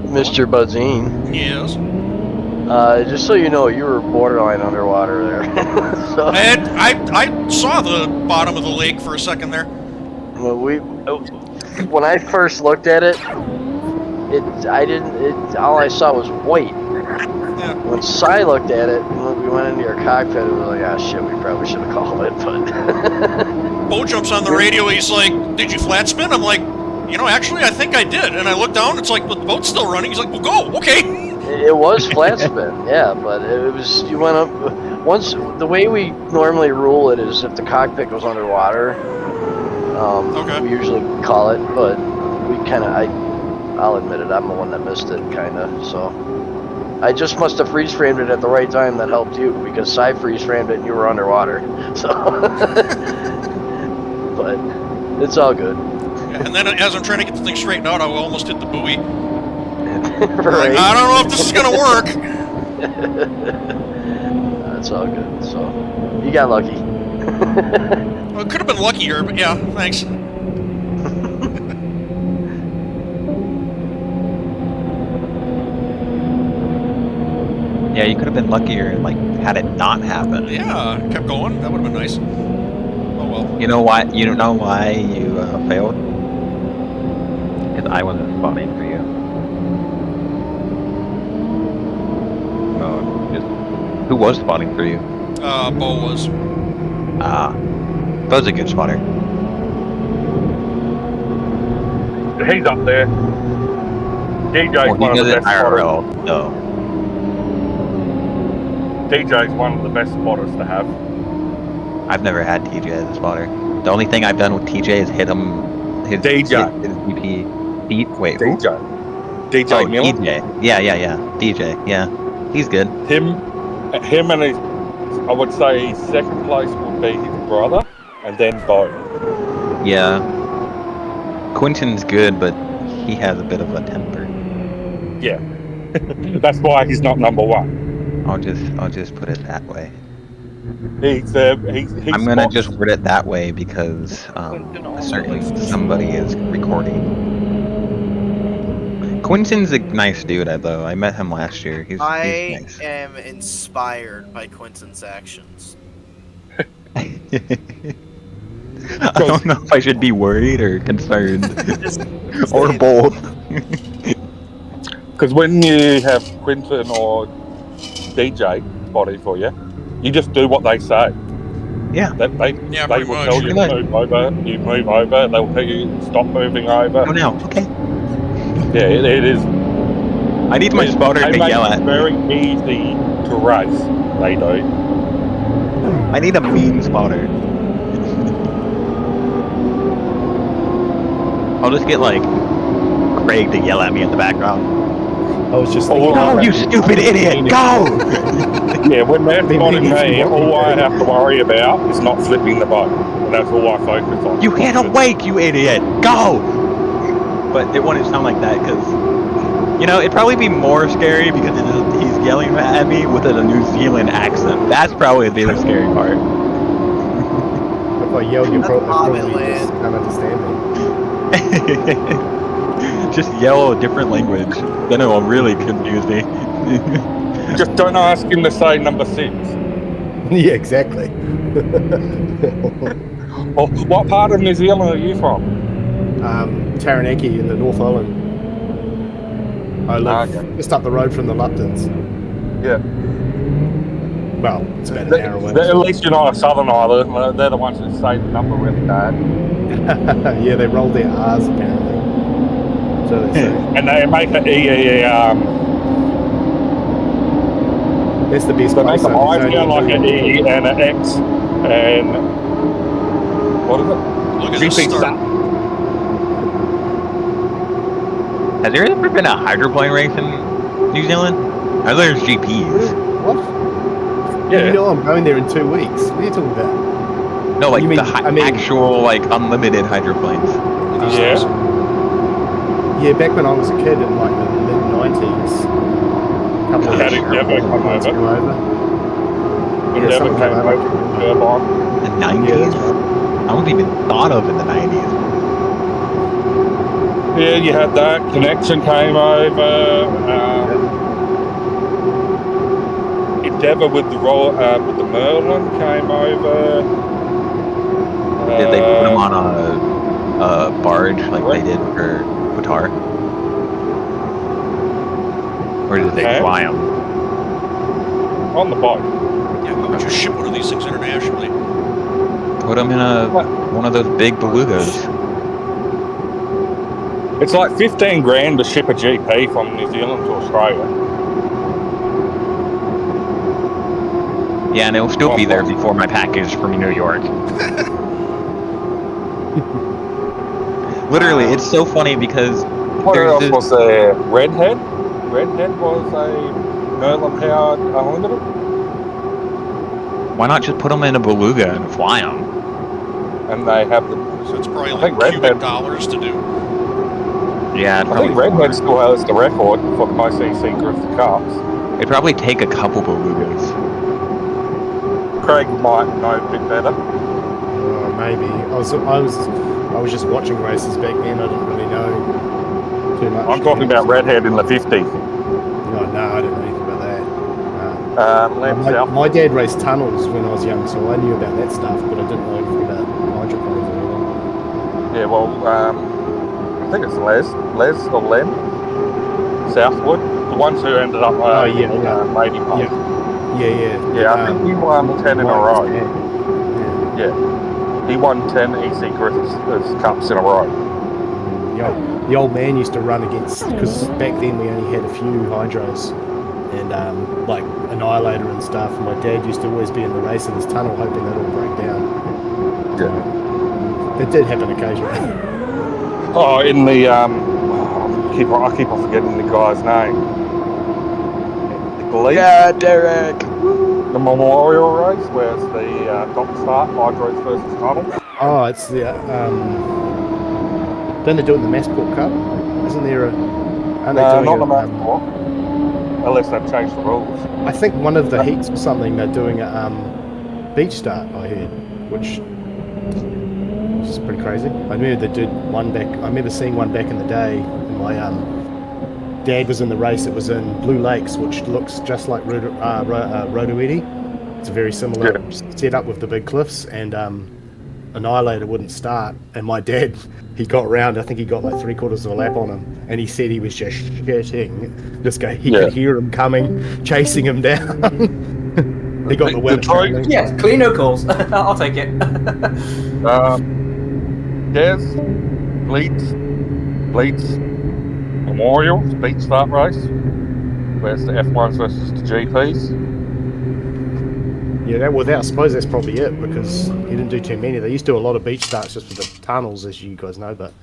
Mr. Buzzine. Yes. Just so you know, you were borderline underwater there. So, I saw the bottom of the lake for a second there. well, when I first looked at it, all I saw was white. Yeah. When Cy looked at it, when we went into your cockpit, it was like, ah, shit, we probably should have called it, but... Beau jumps on the radio, he's like, did you flat spin? I'm like, you know, actually, I think I did. And I look down, it's like, but the boat's still running. He's like, well, go, okay. It was flat spin, yeah, but it was, you went up, once, the way we normally rule it is if the cockpit goes underwater, we usually call it, but we kind of, I'll admit it, I'm the one that missed it, kind of, so. I just must have freeze framed it at the right time that helped you, because Cy freeze framed it and you were underwater, so. But, it's all good. Yeah, and then as I'm trying to get the thing straightened out, I almost hit the buoy. Right. Like, I don't know if this is going to work. That's all good, so. You got lucky. Well, it could have been luckier, but yeah, thanks. Yeah, you could have been luckier and like had it not happen. Yeah, kept going. That would have been nice. Oh well. You know why? You don't know why you failed? Because I wasn't spotting for you. Oh, just Who was spotting for you? Beau was. Beau's a good spotter. He's up there. DJ's one of the best spotters. IRL, though. DJ's one of the best spotters to have. I've never had TJ as a spotter. The only thing I've done with TJ is hit him his DP beat. Wait, who? DJ Miller. DJ. Yeah. DJ. Yeah, he's good. Him and his, I would say his second place would be his brother, and then Beau. Yeah. Quinton's good, but he has a bit of a temper. Yeah. That's why he's not number one. I'll just put it that way. He's I'm gonna just word it that way because certainly somebody is recording. Quinton's a nice dude, though. I met him last year. He's nice. I am inspired by Quinton's actions. I don't know if I should be worried or concerned, or both. Because when you have Quinton or DJ spotting for you, you just do what they say. Yeah. They will tell you to move over. You move over. They'll tell you stop moving over. Oh, no. Okay. Yeah, it is. I need my spotter to yell at me. Very easy to race. They do. I need a mean spotter. I'll just get like Craig to yell at me in the background. I was just thinking, "No, you stupid idiot, go!" Yeah, when they're spotting me, all I have to worry about is not flipping the boat. And that's all I focus on. You hit a wake, you idiot, go! But it wouldn't sound like that because, it'd probably be more scary because he's yelling at me with a New Zealand accent. That's probably the scary part. If I yell, you probably just can't understand me. Just yell a different language. Then it will really confuse me. Just don't ask him to say number 6. Yeah, exactly. Well, what part of New Zealand are you from? Taranaki in the North Island. I live just up the road from the Luptons. Yeah. Well, it's about an hour away. At least you're not a Southern Islander. They're the ones that say the number really bad. Yeah, they roll their R's apparently. So they say. And they make it That's the best they place. make an I sound like an E and an X and what is it? Look at this start. Has there ever been a hydroplane race in New Zealand? I know there's GPs. What? Yeah. You know I'm going there in 2 weeks. What are you talking about? No, like actual, like, unlimited hydroplanes. Yeah. Yeah, back when I was a kid in, like, the mid-90s. Couple of Endeavour come over. Endeavour came over. The 90s? Yeah, that's right. I wasn't even thought of in the 90s. Yeah, you had that. Connection came over. Endeavour with the Merlin came over. Did they put them on a barge like they did for Qatar? Or did they fly them? On the boat. Yeah, why would you ship one of these things internationally? Put them in one of those big belugas. It's like 15 grand to ship a GP from New Zealand to Australia. Yeah, and it'll still be there before my package from New York. Literally, it's so funny because what else was there? Redhead? Redhead was a Merlin powered unlimited. Why not just put them in a beluga and fly them? And they have the. So it's probably like cubic dollars to do. Yeah, I think Redhead still has the record for the most CC Griffith Cups. It'd probably take a couple belugas. Craig might know a bit better. Maybe. I was just watching races back then. I didn't really know too much. I'm talking about Redhead in the 50s. No, I didn't know anything about that. My dad raced tunnels when I was young, so I knew about that stuff, but I didn't know anything about hydroplanes or anything. Yeah, well, I think it's Les or Lem Southwood, the ones who ended up Lady Park. Yeah, I think he won 10 in a row. Yeah. He won 10 EC Griffiths Cups in a row. The old man used to run against, because back then we only had a few hydros and like Annihilator and stuff. And my dad used to always be in the race in his tunnel hoping they'd all break down. Yeah. It did happen occasionally. Oh, in the I keep on forgetting the guy's name. Yeah, Derek. The Memorial Race, where's the dock start, Hydros versus Tunnels? Oh, it's the don't they do it in the Massport Cup? Isn't there a? No, not the Massport. Unless they've changed the rules. I think one of the heats or something they're doing a beach start. I heard, which is pretty crazy. I remember they did one back. I remember seeing one back in the day. My dad was in the race. It was in Blue Lakes, which looks just like Rotoiti. It's a very similar setup with the big cliffs, and Annihilator wouldn't start. And my dad, he got around. I think he got like 3/4 of a lap on him, and he said he was just shitting. He could hear him coming, chasing him down. He got the win. Yeah, clean no calls. I'll take it. Des, Bleeds, Memorial, Beach Start Race. Where's the F1s versus the GPs? Yeah, I suppose that's probably it, because he didn't do too many. They used to do a lot of beach starts just with the tunnels, as you guys know, but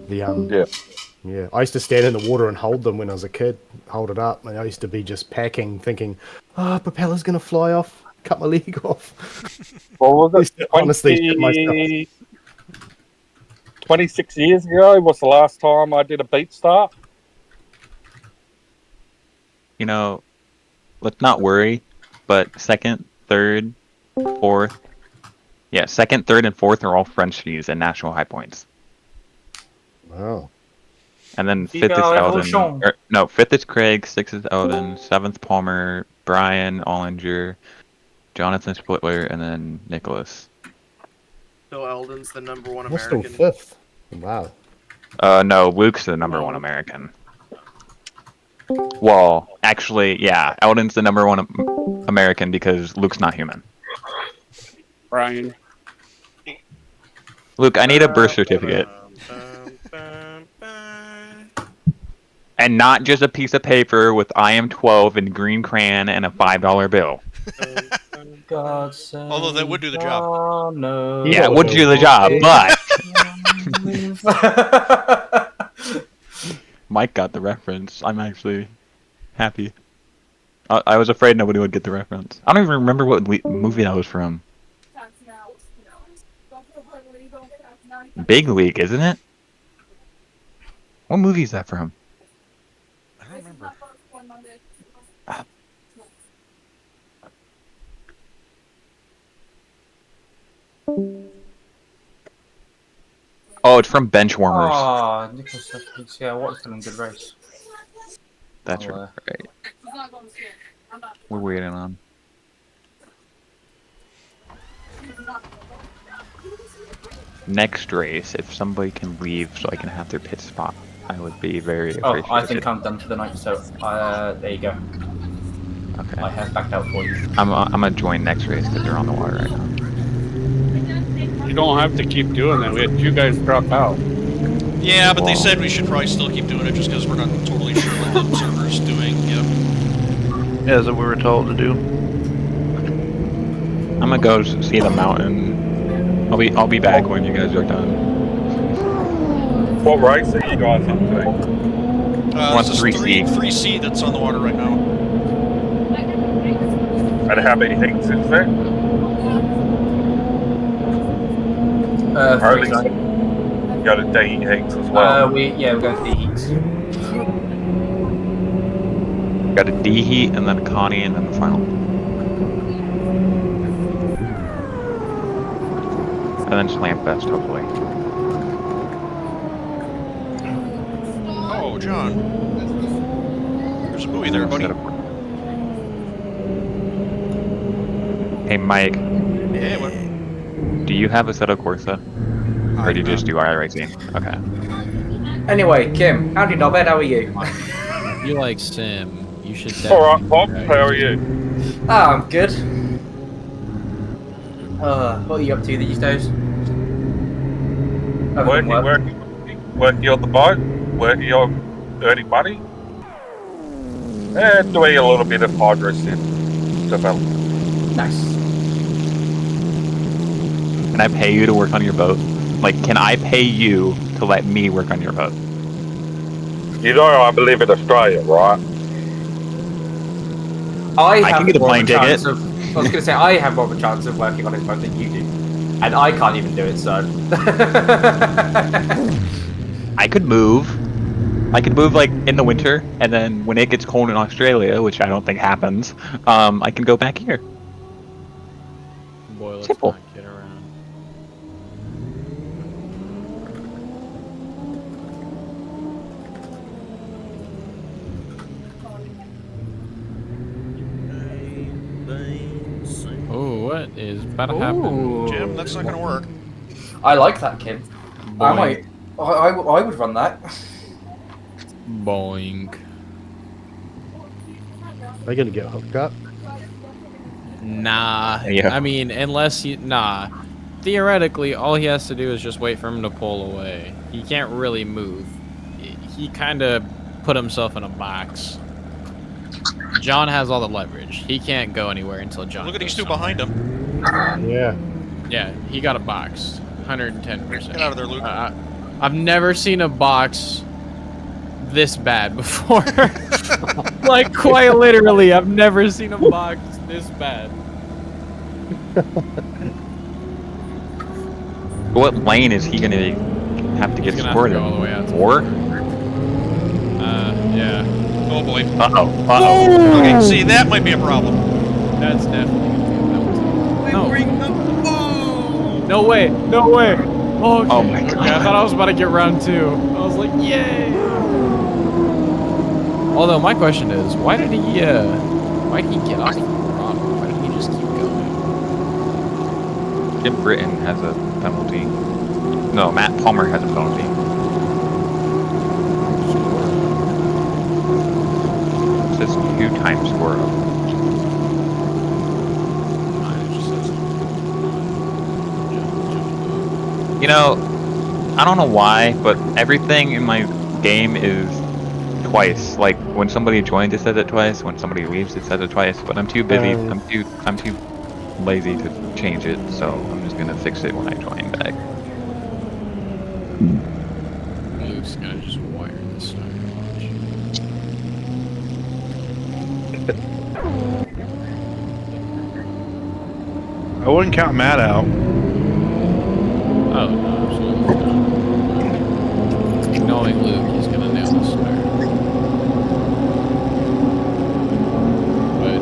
the I used to stand in the water and hold them when I was a kid, hold it up, and I used to be just packing, thinking, propeller's gonna fly off, cut my leg off. What was it? Honestly, shit myself. 26 years ago was the last time I did a beach start. You know, let's not worry, but second, third, fourth. Yeah, second, third, and fourth are all French fees and national high points. Wow. And then fifth is Eldon. Fifth is Craig, sixth is Eldon, seventh Palmer, Brian, Ollinger, Jonathan Splitler, and then Nicholas. So Eldon's the number one What's American. still fifth? Wow. No, Luke's the number one American. Well, actually, yeah, Eldon's the number one American because Luke's not human. Brian. Luke, I need a birth certificate. And not just a piece of paper with I am 12 in green crayon and a $5 bill. Although that would do the job. Yeah, it would do the job, but... Mike got the reference. I'm actually happy. I was afraid nobody would get the reference. I don't even remember what movie that was from. Big League, isn't it? What movie is that from? I don't remember. Oh, it's from Benchwarmers. Oh, Nicholas, yeah, what's a good race? That's right. We're waiting on. Next race, if somebody can leave so I can have their pit spot, I would be very appreciative. I think I'm done for the night, so there you go. Okay. I have backed out for you. I'm gonna join next race because they're on the water right now. You don't have to keep doing that. We had 2 guys drop out. Yeah, but they said we should probably still keep doing it just because we're not totally sure what the server's doing. Yep. Yeah, that's what we were told to do. I'm gonna go see the mountain. I'll be back when you guys are done. What race are you guys into? This is 3C that's on the water right now. And how many heats is there? 3. You got a D heats as well. We're going to D heats. Got a D heat and then a Connie and then the final. And then Slam Fest, hopefully. Oh, John. There's a buoy there, buddy. Hey, Mike. Yeah, what? Do you have a Assetto Corsa? Or do you just do iRacing? Okay. Anyway, Kim, howdy Norbert, how are you? If you like Sim, you should Alright, Bob, definitely how are you? I'm good. What are you up to these days? Working on the boat, working on earning money, and doing a little bit of HydroSim development. Nice. Can I pay you to work on your boat? Like, can I pay you to let me work on your boat? You know I live in Australia, right? I can have get a more of plane a chance ticket. of. I was going to say I have more of a chance of working on his boat than you do, and I can't even do it. So I could move. I could move like in the winter, and then when it gets cold in Australia, which I don't think happens, I can go back here. Boy, let's Simple. not get around. Oh, what is about to happen? Jim, that's not gonna work. I like that kid. I Boing. might. I would run that. Boing. They're gonna get hooked up. Nah. Yeah. I mean, unless you... Nah. Theoretically, all he has to do is just wait for him to pull away. He can't really move. He kind of put himself in a box. John has all the leverage. He can't go anywhere until John Look at these goes two behind him. Yeah. Yeah, he got a box. 110%. Get out of there, Luke. I've never seen a box this bad before. Like, quite literally, I've never seen a box this bad. What lane is he gonna have to get He's gonna scored have to go in? all the way out to 4? Yeah. Oh boy. Uh-oh. Uh-oh. Okay, see, that might be a problem. That's definitely gonna be a penalty. No. Bring the boom! No way. No way. Oh, okay. Oh my Okay, God. I thought I was about to get round 2. I was like, yay. Although my question is, why did he get off the throttle? Why didn't he just keep going? Jim Britton has a penalty. No, Matt Palmer has a penalty. It says 2-time score up. You know, I don't know why, but everything in my game is twice. Like when somebody joins, it says it twice. When somebody leaves, it says it twice. But I'm too busy. I'm too lazy to change it. So I'm just gonna fix it when I join back. Luke's gonna just wire this side. I wouldn't count Matt out. Oh, no, absolutely not. Knowing Luke, he's gonna nail the start. But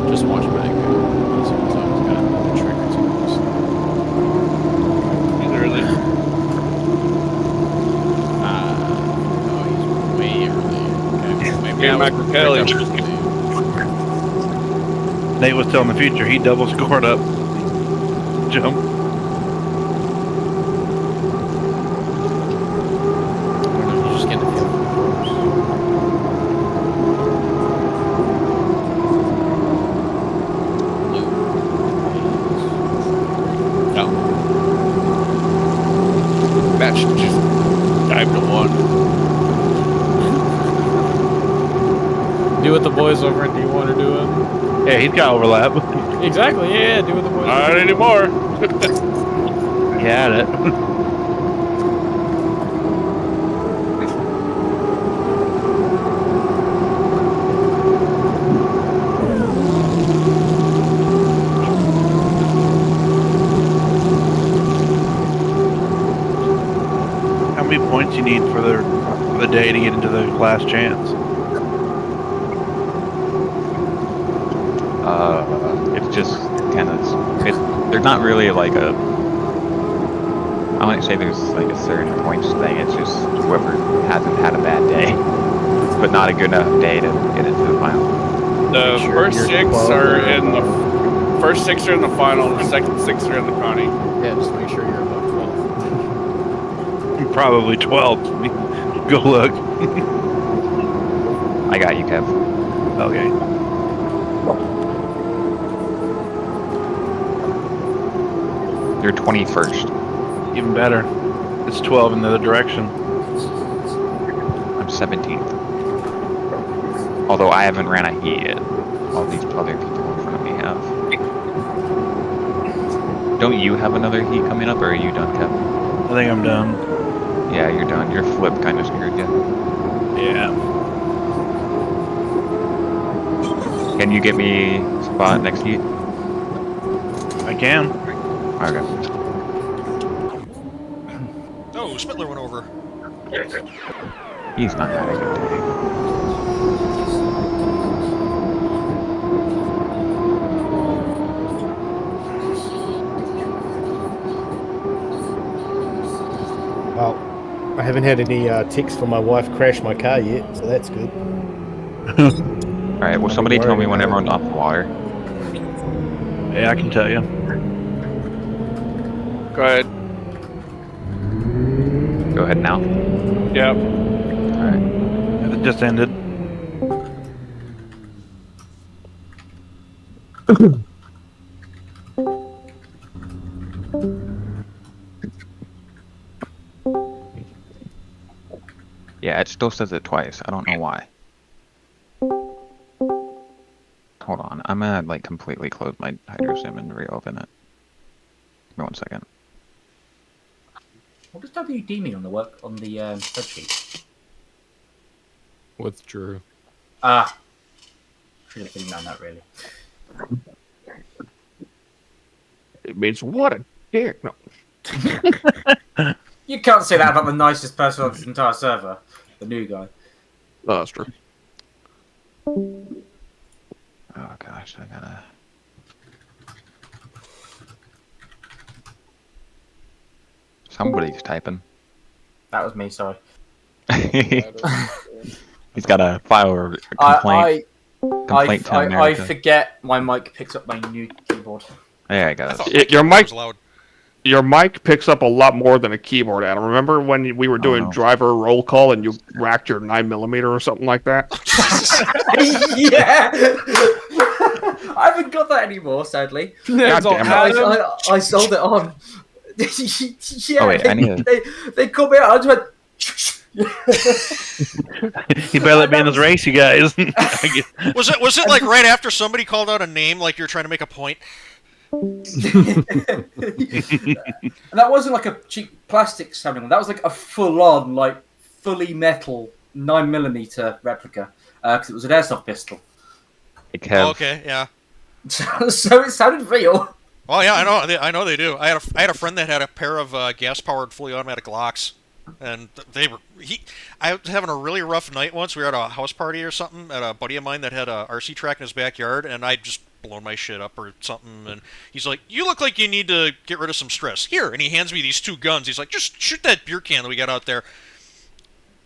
just watch back. He's always got a trick or two. Early. Oh, he's way early. Okay, well, maybe Get I back would with Kelly. pick up early. Nate was telling the future he double scored up. Jump. Just get the feel for the course. No. That should just dive to 1. Do what the boys over in D1 are doing. Yeah, he's got overlap. Exactly, yeah, do what the boys Not anymore. He had it. How many points you need for the day to get into the last chance? It's just kind of there's not really like a I wouldn't say there's like a certain points thing. It's just whoever hasn't had a bad day, but not a good enough day to get into the final. The first 6 are in the first 6 are in the final. The second 6 are in the connie. Yeah, just make sure you're above 12. Probably 12. Go look. I got you, Kev. Okay. You're 21st. Even better. It's 12 in the other direction. I'm 17th. Although I haven't ran a heat yet. All these other people in front of me have. Don't you have another heat coming up, or are you done, Kevin? I think I'm done. Yeah, you're done. Your flip kind of screwed you. Yeah. Can you get me a spot next heat? I can. Okay. Oh, Spittler went over. He's not having a good day. Well, I haven't had any texts from my wife crash my car yet, so that's good. Alright, will somebody tell me when everyone's off the water? Yeah, I can tell you. Go ahead. Go ahead now. Yep. Alright. It just ended. Yeah, it still says it twice. I don't know why. Hold on. I'm gonna like completely close my HydroSim and reopen it. Give me 1 second. What does WD mean on the spreadsheet? Withdrew. Ah. Should have known that really. It means what a dick. No. You can't say that about the nicest person on this entire server. The new guy. No, that's true. Oh gosh, I gotta... Somebody's typing. That was me, sorry. He's got a file complaint. Complaint to America. I forget my mic picks up my new keyboard. Yeah, I got it. Your mic picks up a lot more than a keyboard, Adam. Remember when we were doing driver roll call and you racked your 9mm or something like that? Yeah! I haven't got that anymore, sadly. God damn it. I sold it on. Yeah, Oh, wait, I need they called me out. I just went. You better let me in this race, you guys. Was it like right after somebody called out a name, like you're trying to make a point? And that wasn't like a cheap plastic sounding one. That was like a full-on, like fully metal 9mm replica, because it was an airsoft pistol. Oh, okay, yeah. So it sounded real. Oh yeah, I know they do. I had a friend that had a pair of gas-powered fully automatic Glocks, and I was having a really rough night once. We were at a house party or something at a buddy of mine that had a RC track in his backyard, and I just blown my shit up or something. And he's like, "You look like you need to get rid of some stress. Here," and he hands me these two guns. He's like, "Just shoot that beer can that we got out there."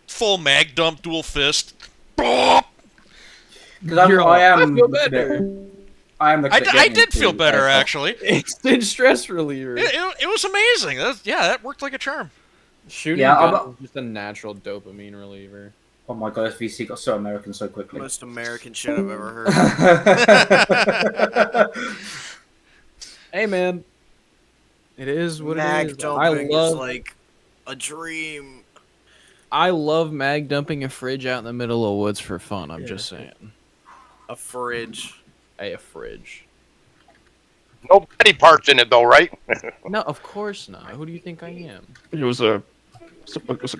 Full mag dump, dual fist. I feel better. I did feel better, actually. Instant stress reliever. It was amazing. That worked like a charm. Shooting guns is just a natural dopamine reliever. Oh my god, SVC got so American so quickly. Most American shit I've ever heard. Hey man, it is what mag it is. dumping is like a dream. I love mag dumping a fridge out in the middle of woods for fun. I'm just saying. A fridge. A fridge. No petty parts in it, though, right? No, of course not. Who do you think I am? It was a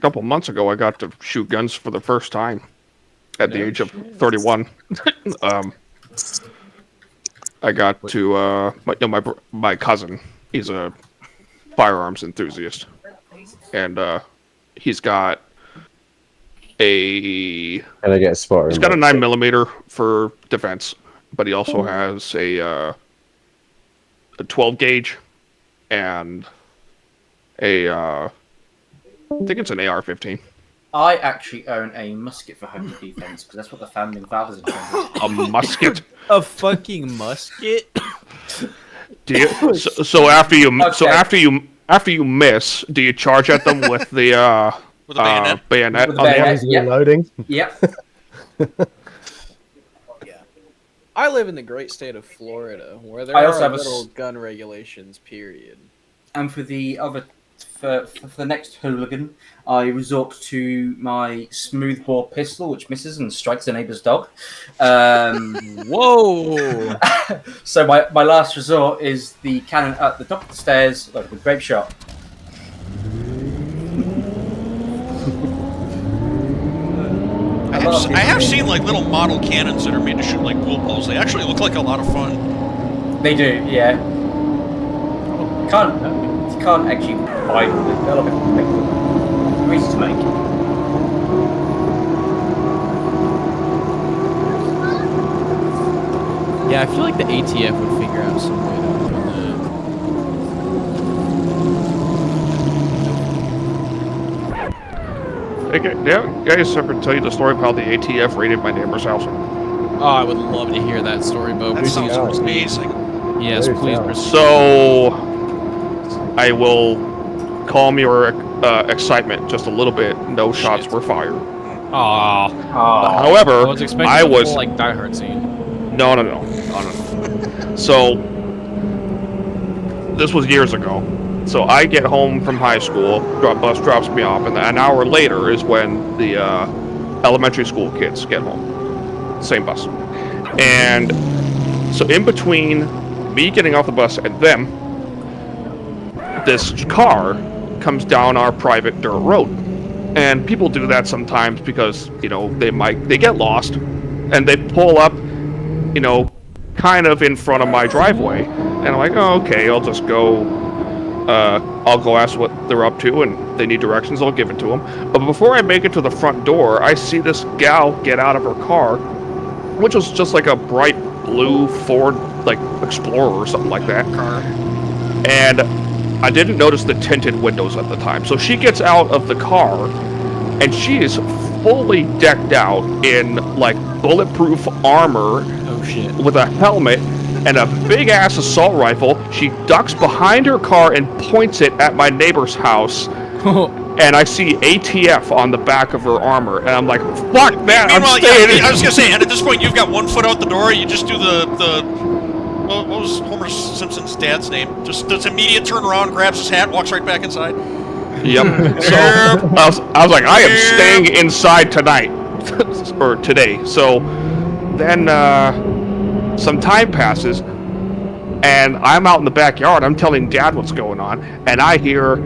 couple months ago I got to shoot guns for the first time at the age of 31. I got to my cousin. He's a firearms enthusiast, and he's got a. Can I get a spot? He's got a 9mm for defense, but he also has a 12 gauge and I think it's an AR-15. I actually own a musket for home defense because that's what the founding fathers intended. A musket? A fucking musket? Do you, so after you miss, do you charge at them with the bayonet? With the bayonet, Yep. Loading. Yep. I live in the great state of Florida, where there I also are have little gun regulations. Period. And for the other, for the next hooligan, I resort to my smoothbore pistol, which misses and strikes the neighbour's dog. Whoa! So my last resort is the cannon at the top of the stairs, like with grape shot. I have seen like little model cannons that are made to shoot like pool balls. They actually look like a lot of fun. They do, yeah. You can't actually buy them. They're like a easy to make. Yeah, I feel like the ATF would figure out some way to do that. Okay, yeah, guys, ever tell you the story of how the ATF raided my neighbor's house? Oh, I would love to hear that story, Beau. That sounds amazing. Yes, please. So, I will calm your excitement just a little bit. No shots were fired. However, I was expecting a full, like, Die Hard scene. No. So, this was years ago. So I get home from high school, bus drops me off, and an hour later is when the elementary school kids get home. Same bus. And so in between me getting off the bus and them, this car comes down our private dirt road. And people do that sometimes because, you know, they get lost and they pull up, you know, kind of in front of my driveway. And I'm like, oh, okay, I'll just go, I'll go ask what they're up to, and they need directions, I'll give it to them. But before I make it to the front door, I see this gal get out of her car, which was just like a bright blue Ford, like, Explorer or something like that. And I didn't notice the tinted windows at the time. So she gets out of the car, and she is fully decked out in, like, bulletproof armor with a helmet and a big-ass assault rifle. She ducks behind her car and points it at my neighbor's house. And I see ATF on the back of her armor. And I'm like, fuck that, I'm staying in. I was going to say, and at this point, you've got 1 foot out the door. You just do what was Homer Simpson's dad's name? Just does immediate turn around, grabs his hat, walks right back inside. Yep. So I was like, I am staying inside tonight. Or today. So then some time passes, and I'm out in the backyard. I'm telling Dad what's going on, and I hear,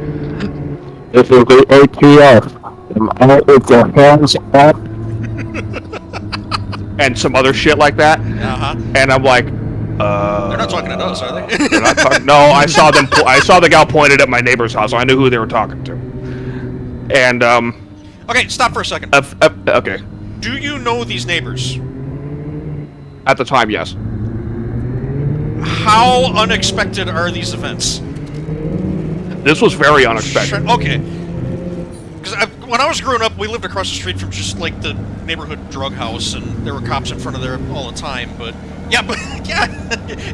"This is the ATF. I'm out with your hands up," and some other shit like that. And I'm like, they're not talking to us, are they? they're not no, I saw them. I saw the gal pointed at my neighbor's house. So I knew who they were talking to. And okay, stop for a second. Okay. Do you know these neighbors? At the time, yes. How unexpected are these events? This was very unexpected. Okay. Because when I was growing up, we lived across the street from just like the neighborhood drug house, and there were cops in front of there all the time. But yeah,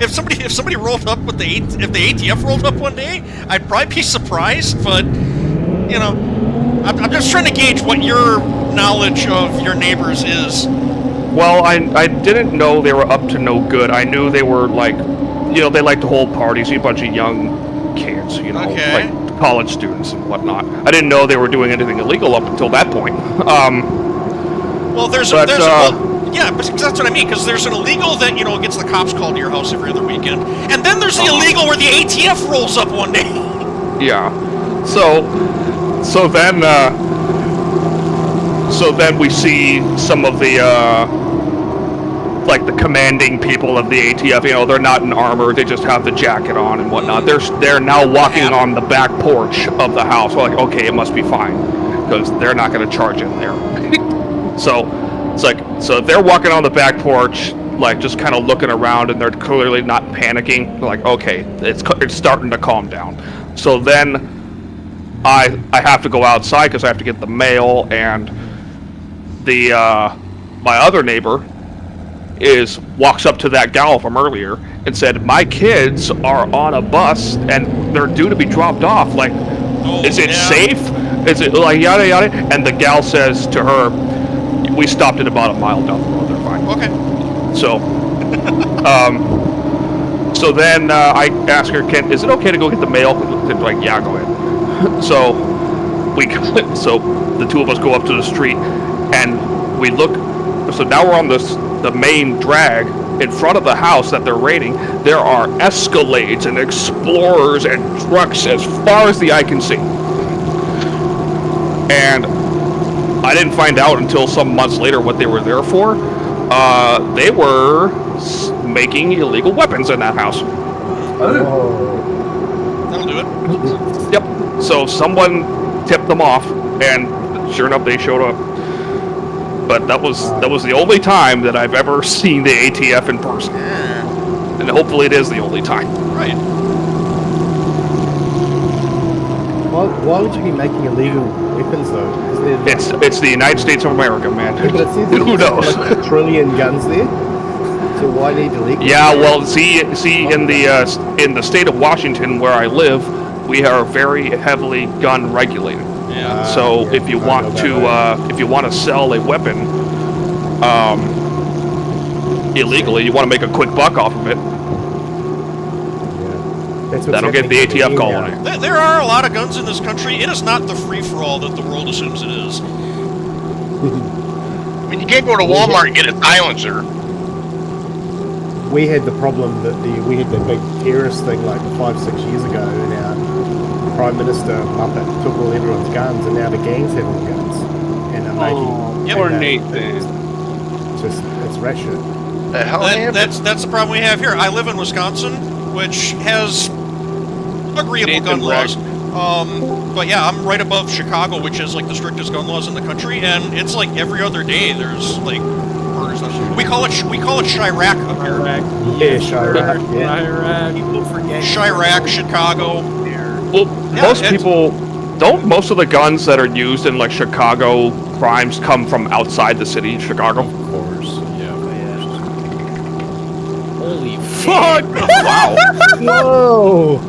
if somebody rolled up with if the ATF rolled up one day, I'd probably be surprised. But you know, I'm just trying to gauge what your knowledge of your neighbors is. Well, I didn't know they were up to no good. I knew they were like, you know, they like to hold parties, a bunch of young kids, you know, like college students and whatnot. I didn't know they were doing anything illegal up until that point. Well, that's what I mean, because there's an illegal that, you know, gets the cops called to your house every other weekend, and then there's the illegal where the ATF rolls up one day. Yeah. So then we see some of the like the commanding people of the ATF. You know, they're not in armor; they just have the jacket on and whatnot. They're now walking on the back porch of the house. We're like, okay, it must be fine because they're not going to charge in there. So it's like, so they're walking on the back porch, like just kind of looking around, and they're clearly not panicking. They're like, okay, it's starting to calm down. So then I have to go outside because I have to get the mail, and the my other neighbor walks up to that gal from earlier and said, my kids are on a bus and they're due to be dropped off. Like, is it safe? Is it like yada yada? And the gal says to her, we stopped at about a mile down the road. They're fine. Okay. So, So then I ask her, is it okay to go get the mail? They're like, yeah, go ahead. So the two of us go up to the street, and we look. So now we're on the main drag. In front of the house that they're raiding, there are Escalades and Explorers and trucks as far as the eye can see. And I didn't find out until some months later what they were there for. They were making illegal weapons in that house. That'll do it. Yep. So someone tipped them off, and sure enough, they showed up. But that was the only time that I've ever seen the ATF in person, and hopefully it is the only time. Right. Why would you be making illegal weapons though? It's the United States of America, man. Yeah, but it says Who knows? Like a trillion guns there. So why need illegal? Yeah, well, see, in the state of Washington where I live, we are very heavily gun regulated. Yeah. So if you want to sell a weapon illegally, you want to make a quick buck off of it. That'll get the ATF calling it. There are a lot of guns in this country. It is not the free-for-all that the world assumes it is. I mean, you can't go to Walmart and get a silencer. We had the problem that we had the big terrorist thing like 5-6 years ago, and our Prime Minister Muppet took all everyone's guns, and now the gangs have all guns, and they're making. Poor Nathan. It's ratchet. That's the problem we have here. I live in Wisconsin, which has agreeable gun laws. But yeah, I'm right above Chicago, which is like the strictest gun laws in the country, and it's like every other day there's like murders. We call it Chirac up here. Yeah, Chirac. Yeah. Chirac. People forget. Chirac, Chicago. Well, most of the guns that are used in like Chicago crimes come from outside the city of Chicago. Of course, yeah. Holy fuck! Wow. Whoa.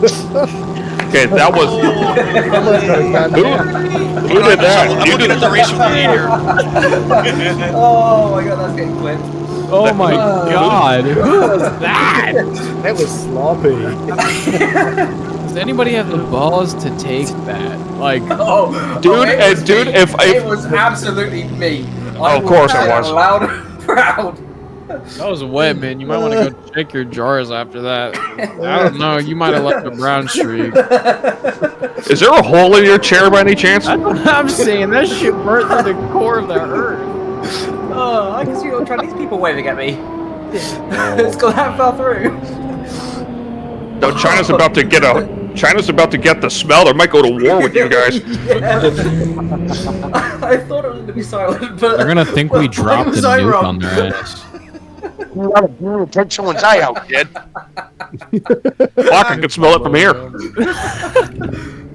Okay, that was. Who did that? I'm looking at the race from the lead here. Oh my god, that's getting clipped. Oh my god, who was that? That was sloppy. Does anybody have the balls to take that? Like, If it was absolutely me. Of course it was. Loud and proud. that was wet, man. You might want to go check your jars after that. I don't know. You might have left a brown streak. Is there a hole in your chair by any chance? I'm saying that shit burnt to the core of the earth. Oh, I can see all Chinese people waving at me. It's gone that far through. No, China's about to get the smell. They might go to war with you guys. I thought it was going to be silent, but They're gonna think we dropped a nuke on their ass. Take someone's eye out, kid. Fuck, I can smell it from here.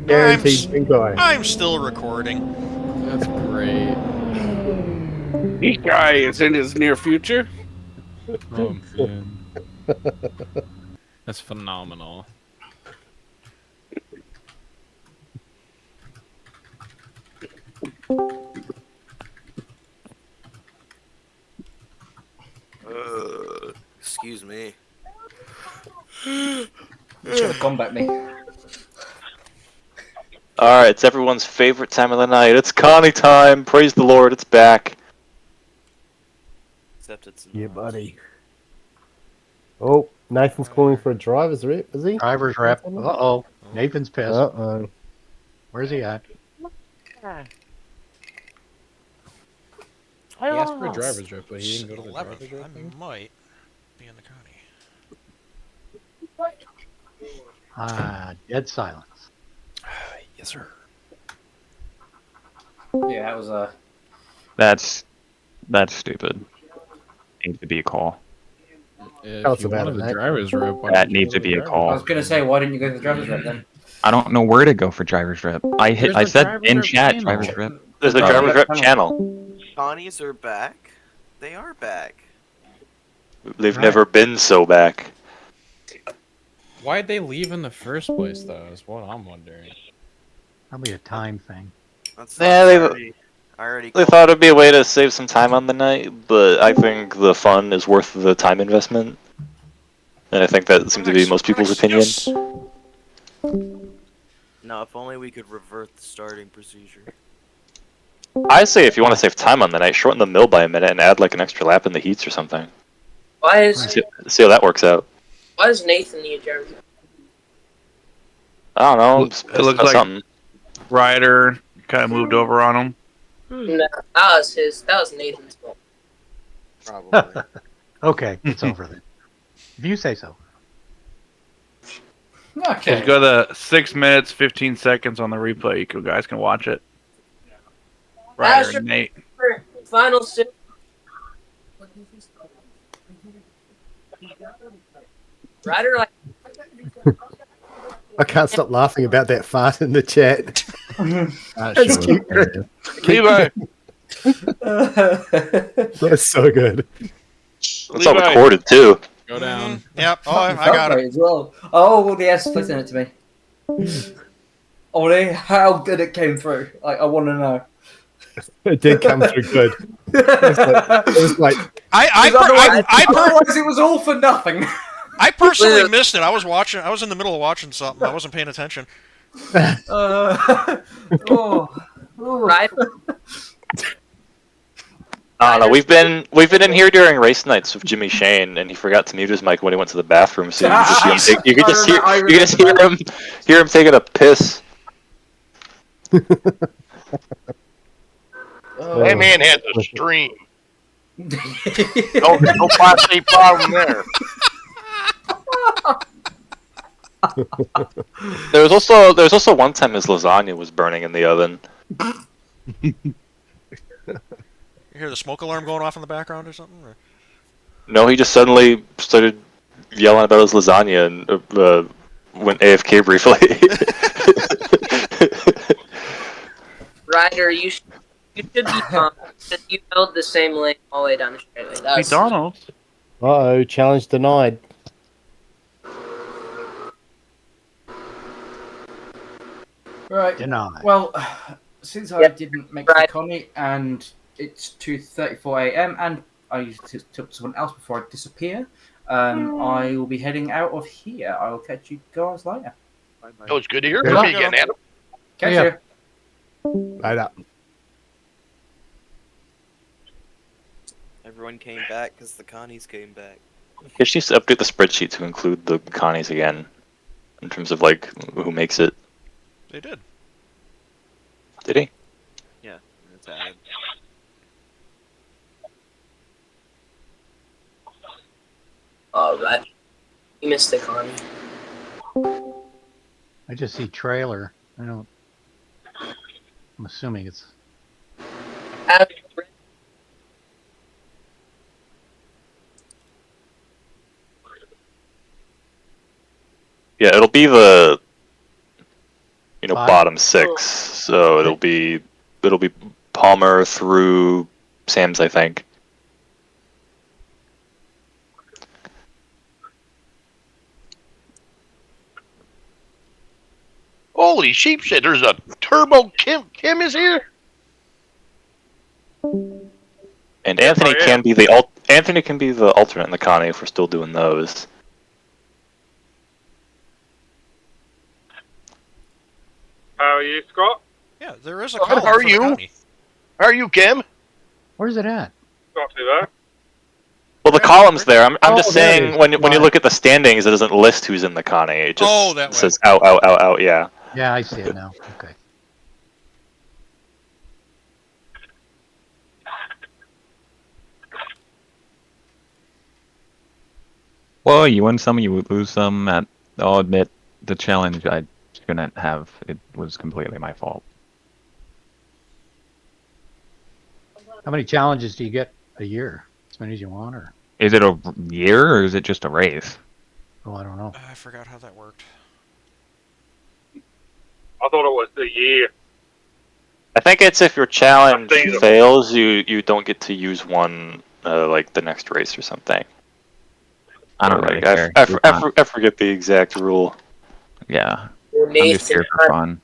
Guaranteed pink eye. I'm still recording. That's great. This guy is in his near future. Oh man, that's phenomenal. Excuse me. You should have combat me. Alright, it's everyone's favorite time of the night. It's Connie time. Praise the Lord, it's back. Except it's Yeah, buddy. Oh, Nathan's calling for a driver's rep, is he? Driver's rep. Uh-oh. Nathan's pissed. Uh-oh. Where's he at? He asked for a driver's rep, but he didn't go to the 11. driver's rep I thing. might be in the county. Dead silence. Yes, sir. Yeah, that was a. That's stupid. Needs to be a call. If you wanted the driver's rep, why That didn't you needs go to be a I call. was going to say, why didn't you go to the driver's rep then? I don't know where to go for driver's rep. I There's said the in driver's chat rep driver's channel. rep. There's a driver's rep channel. Connies are back. They are back. They've never been so back. Why'd they leave in the first place, though? Is what I'm wondering. Probably a time thing. Yeah, they thought it'd be a way to save some time on the night, but I think the fun is worth the time investment. and I think that seems to be most people's opinion. Now, if only we could revert the starting procedure. I say if you want to save time on the night, shorten the mill by a minute and add like an extra lap in the heats or something. Why is See how that works out. why does Nathan need Jeremy? I don't know. It looks like something. Ryder kind of moved over on him. No, that was Nathan's fault. Probably. Okay, it's over then. If you say so. Okay. Just go to 6 minutes, 15 seconds on the replay. You guys can watch it. Ryder and Nate. Final sip. Ryder, like. I can't stop laughing about that fart in the chat. That's cute. Levi. That's so good. It's all recorded too. Go down. Yep. Oh, I got it. As well. Oh, well, the S splitting it to me. Ollie, how did it came through? Like, I want to know. It did come through good. It was like otherwise it was all for nothing. I personally missed it. I was watching. I was in the middle of watching something. I wasn't paying attention. Right. I don't know. We've been in here during race nights with Jimmy Shane, and he forgot to mute his mic when he went to the bathroom. So you could just hear him taking a piss. That man has a stream. No prostate problem there. There was also one time his lasagna was burning in the oven. You hear the smoke alarm going off in the background or something? Or? No, he just suddenly started yelling about his lasagna and went AFK briefly. Ryder, you should be calm because you held the same lane all the way down the straightaway. McDonald's. Uh-oh, challenge denied. Right. Denied. Well, since I didn't make the Connie and it's 2:34 a.m. and I took someone else before I disappear, I will be heading out of here. I will catch you guys later. Oh, it's good to hear from you again, Adam. Catch you. Right up. Everyone came back because the Connies came back. He just needs to update the spreadsheet to include the Connies again, in terms of like who makes it. They did. Did he? Yeah, it's added. Oh, right. You missed the Connie. I just see trailer. I don't. I'm assuming it's. Yeah, it'll be the Five? bottom six. So it'll be Palmer through Sam's, I think. Holy sheep shit! There's a turbo Kim. Kim is here. And Anthony can be the alternate in the Connie if we're still doing those. How are you, Scott? Yeah, there is a How column are for you? the Connie. How are you, Kim? Where's it at? Not too bad. Well, the column's there. I'm just there it saying is. when you look at the standings, it doesn't list who's in the Connie. It just that way. says out, out, out, out. Yeah. Yeah, I see it now. Okay. Well, you win some, you lose some. I'll admit, the challenge I shouldn't have. It was completely my fault. How many challenges do you get a year? As many as you want, or? Is it a year or is it just a race? Oh, I don't know. I forgot how that worked. I thought it was the year. I think it's if your challenge fails, you don't get to use one like the next race or something. I don't really care. I forget the exact rule. Yeah, I'm just here for fun.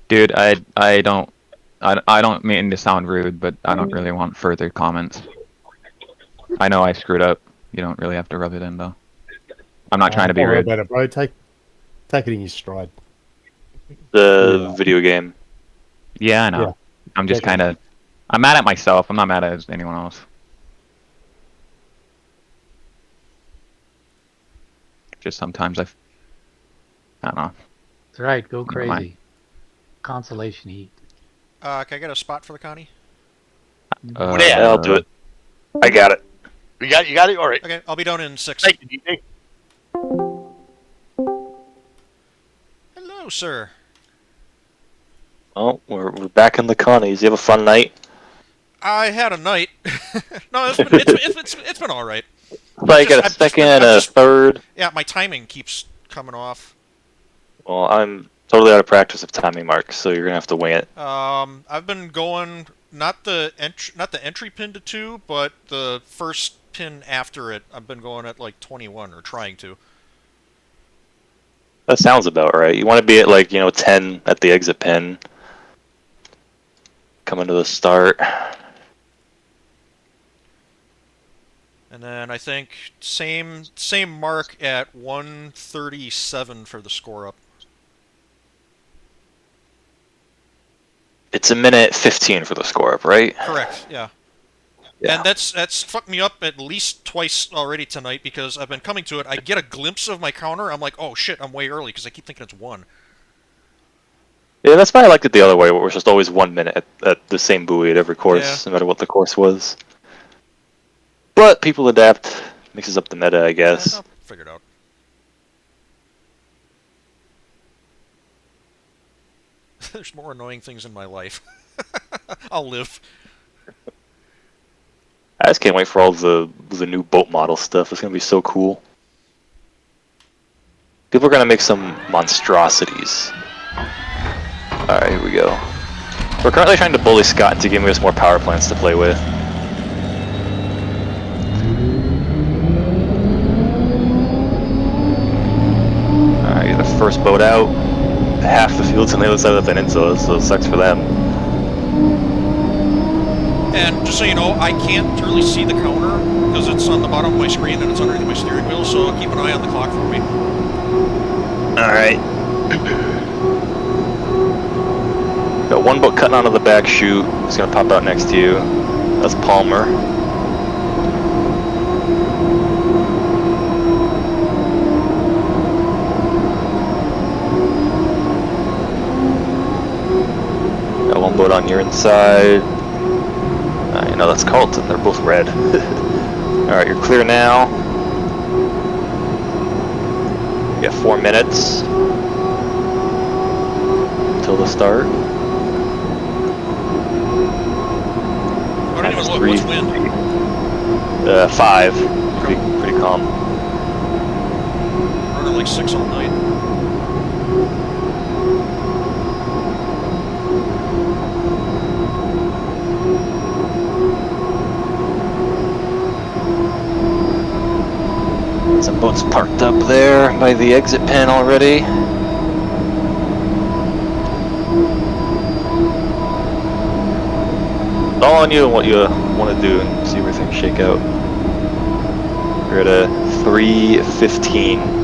Dude, I don't mean to sound rude, but I don't really want further comments. I know I screwed up. You don't really have to rub it in though. I'm not trying to be Don't worry rude. about it, bro. Take it in your stride. The video game. Yeah, I know. Yeah. I'm just Okay. kind of. I'm mad at myself. I'm not mad at anyone else. Just sometimes I don't know. That's right. Go Never mind. crazy. Consolation heat. Can I get a spot for the Connie? Yeah, I'll do it. I got it. You got it? All right. Okay, I'll be down in 6. Thank you, DJ. Hello, sir. Oh, we're back in the Connies. You have a fun night? I had a night. No, it's been all right. Well, you got a second and a third. Yeah, my timing keeps coming off. Well, I'm totally out of practice of timing marks, so you're gonna have to wing it. I've been going not the entry pin to 2, but the first pin after it. I've been going at like 21 or trying to. That sounds about right. You want to be at like 10 at the exit pin. Coming to the start. And then I think same mark at 137 for the score up. It's a minute 15 for the score up, right? Correct. Yeah. Yeah. And that's fucked me up at least twice already tonight because I've been coming to it. I get a glimpse of my counter. I'm like, oh shit, I'm way early because I keep thinking it's 1. Yeah, that's why I liked it the other way, where it was just always 1 minute at the same buoy at every course, no matter what the course was. But people adapt, mixes up the meta, I guess. I'll figure it out. There's more annoying things in my life. I'll live. I just can't wait for all the new boat model stuff. It's gonna be so cool. People are gonna make some monstrosities. Alright, here we go. We're currently trying to bully Scott into giving us more power plants to play with. Alright, you're the first boat out. Half the field's on the other side of the peninsula, so it sucks for them. And just so you know, I can't really see the counter because it's on the bottom of my screen and it's underneath my steering wheel, so keep an eye on the clock for me. Alright. Got one boat cutting onto the back chute. It's gonna pop out next to you. That's Palmer. Got one boat on your inside. You know that's Carlton. They're both red. Alright, you're clear now. You got 4 minutes until the start. I don't even look. What's wind? 5. Pretty calm. Running like 6 all night. Some boats parked up there by the exit pin already. All on you and what you want to do and see where things shake out. We're at a 3:15.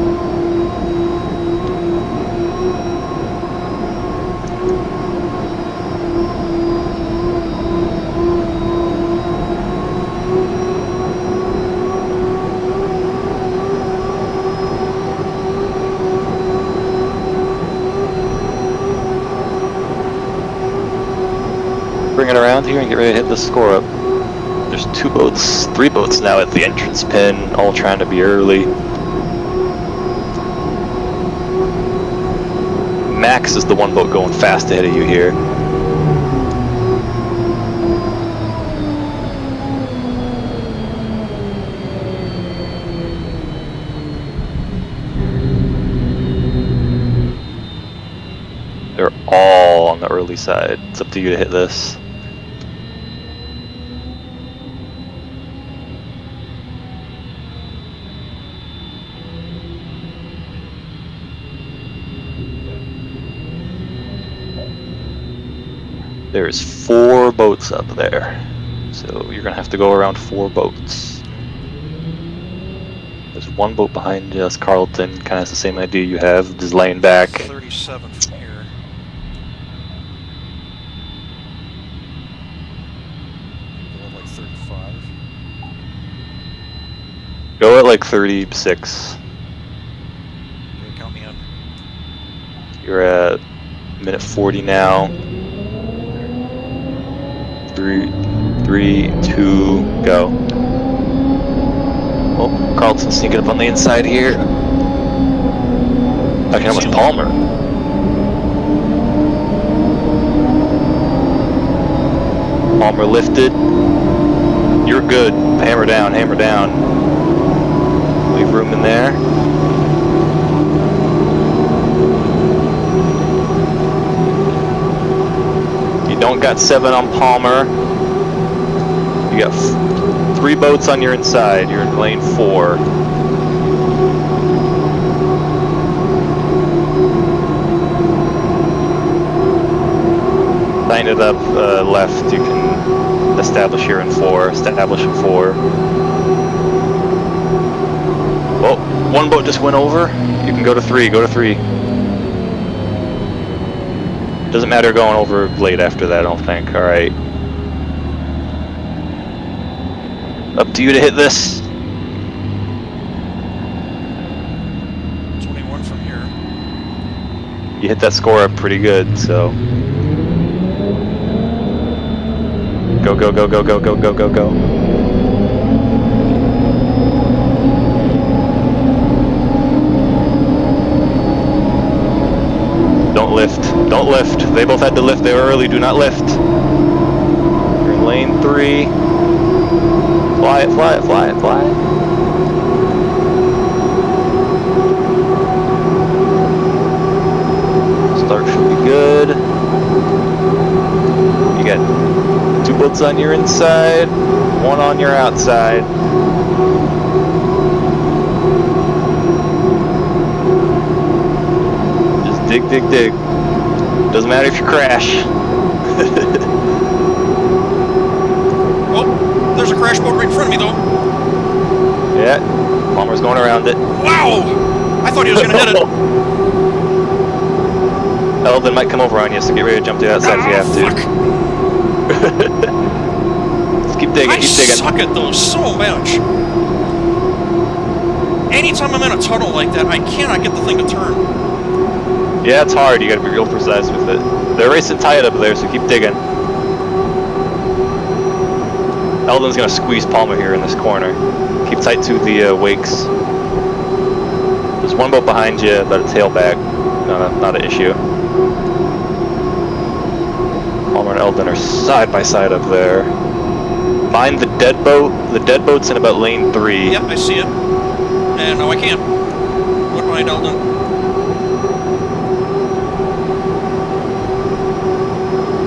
Bring it around here and get ready to hit the score up. There's 3 boats now at the entrance pin, all trying to be early. Max is the one boat going fast ahead of you here. They're all on the early side. It's up to you to hit this. There's 4 boats up there, so you're gonna have to go around 4 boats. There's one boat behind us, Carlton. Kind of has the same idea you have, just laying back. 37 from here. Go like 35. Go at like 36. Okay, count me in. You're at minute 40 now. 3, 2, go. Oh, Carlton's sneaking up on the inside here. Actually, that was Palmer. Palmer lifted. You're good. Hammer down, hammer down. Leave room in there. You don't got 7 on Palmer. You got 3 boats on your inside. You're in lane 4. Line it up left. You can establish here in 4. Establish in 4. Oh, 1 boat just went over. You can go to 3. Go to 3. Doesn't matter going over late after that, I don't think. Alright. Up to you to hit this. 21 from here. You hit that score up pretty good, so. Go, go, go, go, go, go, go, go, go. Don't lift. Don't lift. They both had to lift. They were early. Do not lift. You're in lane 3. Fly it, fly it, fly it, fly it. Start should be good. You got 2 boats on your inside, 1 on your outside. Just dig, dig, dig. Doesn't matter if you crash. Oh, there's a crash boat right in front of me, though. Yeah, Palmer's going around it. Wow! I thought he was going to hit it. Eldon might come over on you, so get ready to jump to the outside if you have to. Just keep digging, keep digging. I suck at those so much. Anytime I'm in a tunnel like that, I cannot get the thing to turn. Yeah, it's hard. You gotta be real precise with it. They're racing tight up there, so keep digging. Eldon's gonna squeeze Palmer here in this corner. Keep tight to the wakes. There's 1 boat behind you, but a tailback. No, not an issue. Palmer and Eldon are side by side up there. Find the dead boat. The dead boat's in about lane 3. Yep, I see it. And no, I can't. What behind Eldon?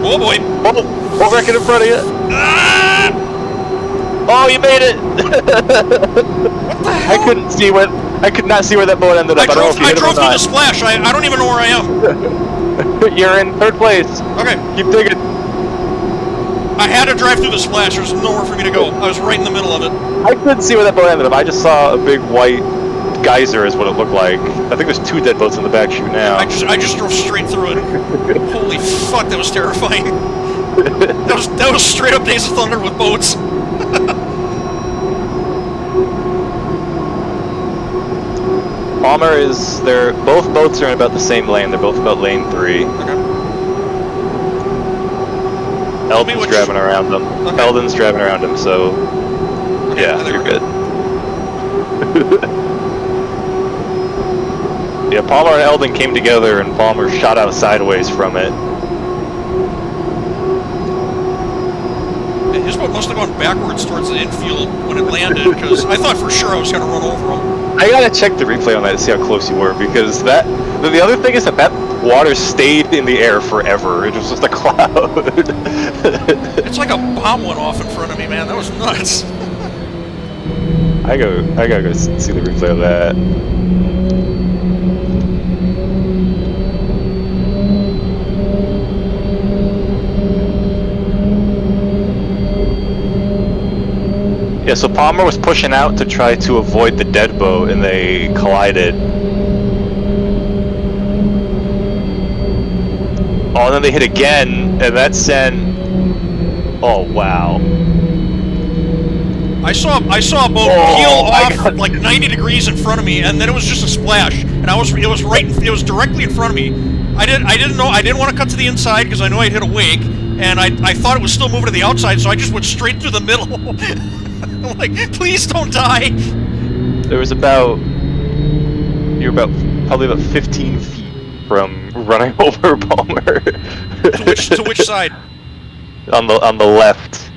Oh boy! Oh, wrecking in front of you! Ah! Oh, you made it! What the hell? I could not see where that boat ended up. I drove through the splash. I don't even know where I am. You're in 3rd place. Okay. Keep digging. I had to drive through the splash. There's nowhere for me to go. I was right in the middle of it. I couldn't see where that boat ended up. I just saw a big white geyser is what it looked like. I think there's 2 dead boats in the back chute now. I just drove straight through it. Holy fuck, that was terrifying. That was straight up Days of Thunder with boats. Palmer is there. Both boats are in about the same lane. They're both about lane 3. Okay. Eldon's driving around them. Okay. Eldon's driving around him, so okay, yeah, you're good. Yeah, Palmer and Eldon came together, and Palmer shot out sideways from it. His boat must have gone backwards towards the infield when it landed, because I thought for sure I was going to run over him. I gotta check the replay on that to see how close you were, because the other thing is that water stayed in the air forever. It was just a cloud. It's like a bomb went off in front of me, man. That was nuts. I gotta go see the replay of that. Yeah, so Palmer was pushing out to try to avoid the dead boat, and they collided. Oh, and then they hit again, and that sent... Oh, wow. I saw a boat peel off like 90 degrees in front of me, and then it was just a splash, and it was directly in front of me. I didn't want to cut to the inside because I knew I'd hit a wake, and I thought it was still moving to the outside, so I just went straight through the middle. I'm like, please don't die. There was probably about 15 feet from running over Palmer. To which side? On the left.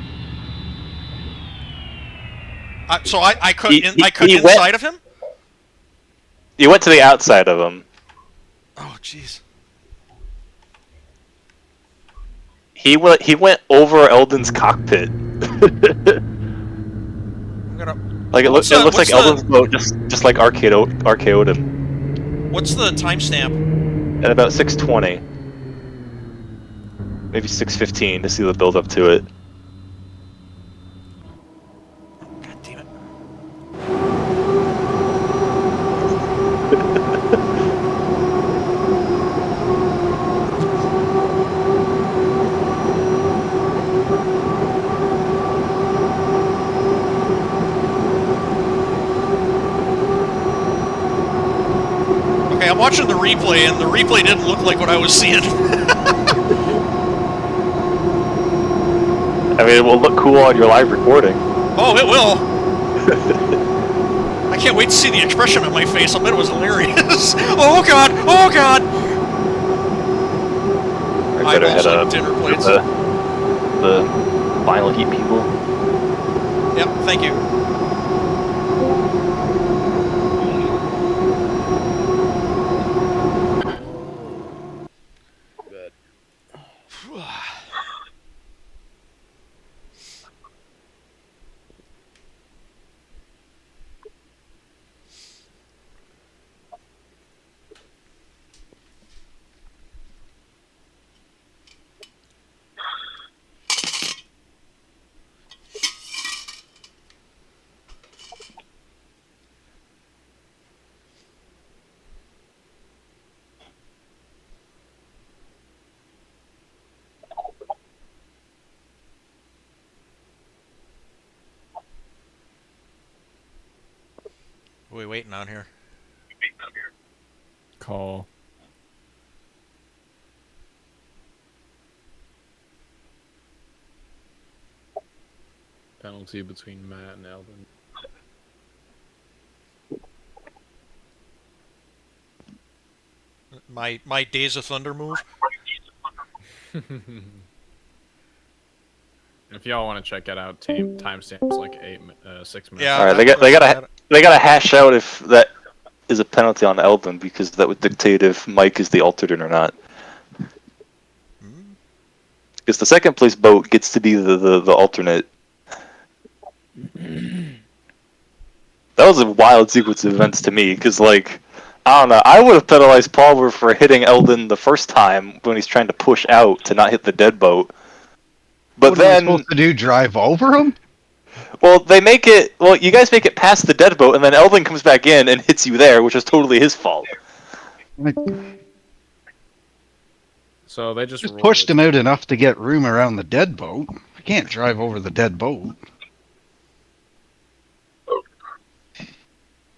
So I cut inside of him? You went to the outside of him. Oh, jeez. He went over Eldon's cockpit. Like it looks like Eldon's boat just like RKO'd him. What's the timestamp? At about 6:20. Maybe 6:15 to see the build up to it. God damn it. Okay, I'm watching the replay, and the replay didn't look like what I was seeing. I mean, it will look cool on your live recording. Oh, it will. I can't wait to see the expression on my face. I bet it was hilarious. Oh god! Oh god! I better head up dinner plates. the final heat people. Yep, thank you. What are we waiting on here? Call. Penalty between Matt and Eldon. My Days of Thunder move. If y'all want to check it out, timestamps like 6 minutes. Yeah. All right, they gotta hash out if that is a penalty on Eldon because that would dictate if Mike is the alternate or not. Because the second place boat gets to be the alternate. That was a wild sequence of events to me, because, like, I don't know, I would have penalized Palmer for hitting Eldon the first time when he's trying to push out to not hit the dead boat. But what then... are we supposed to do, drive over him? Well, you guys make it past the dead boat, and then Eldon comes back in and hits you there, which is totally his fault. So they just pushed him out enough to get room around the dead boat. I can't drive over the dead boat.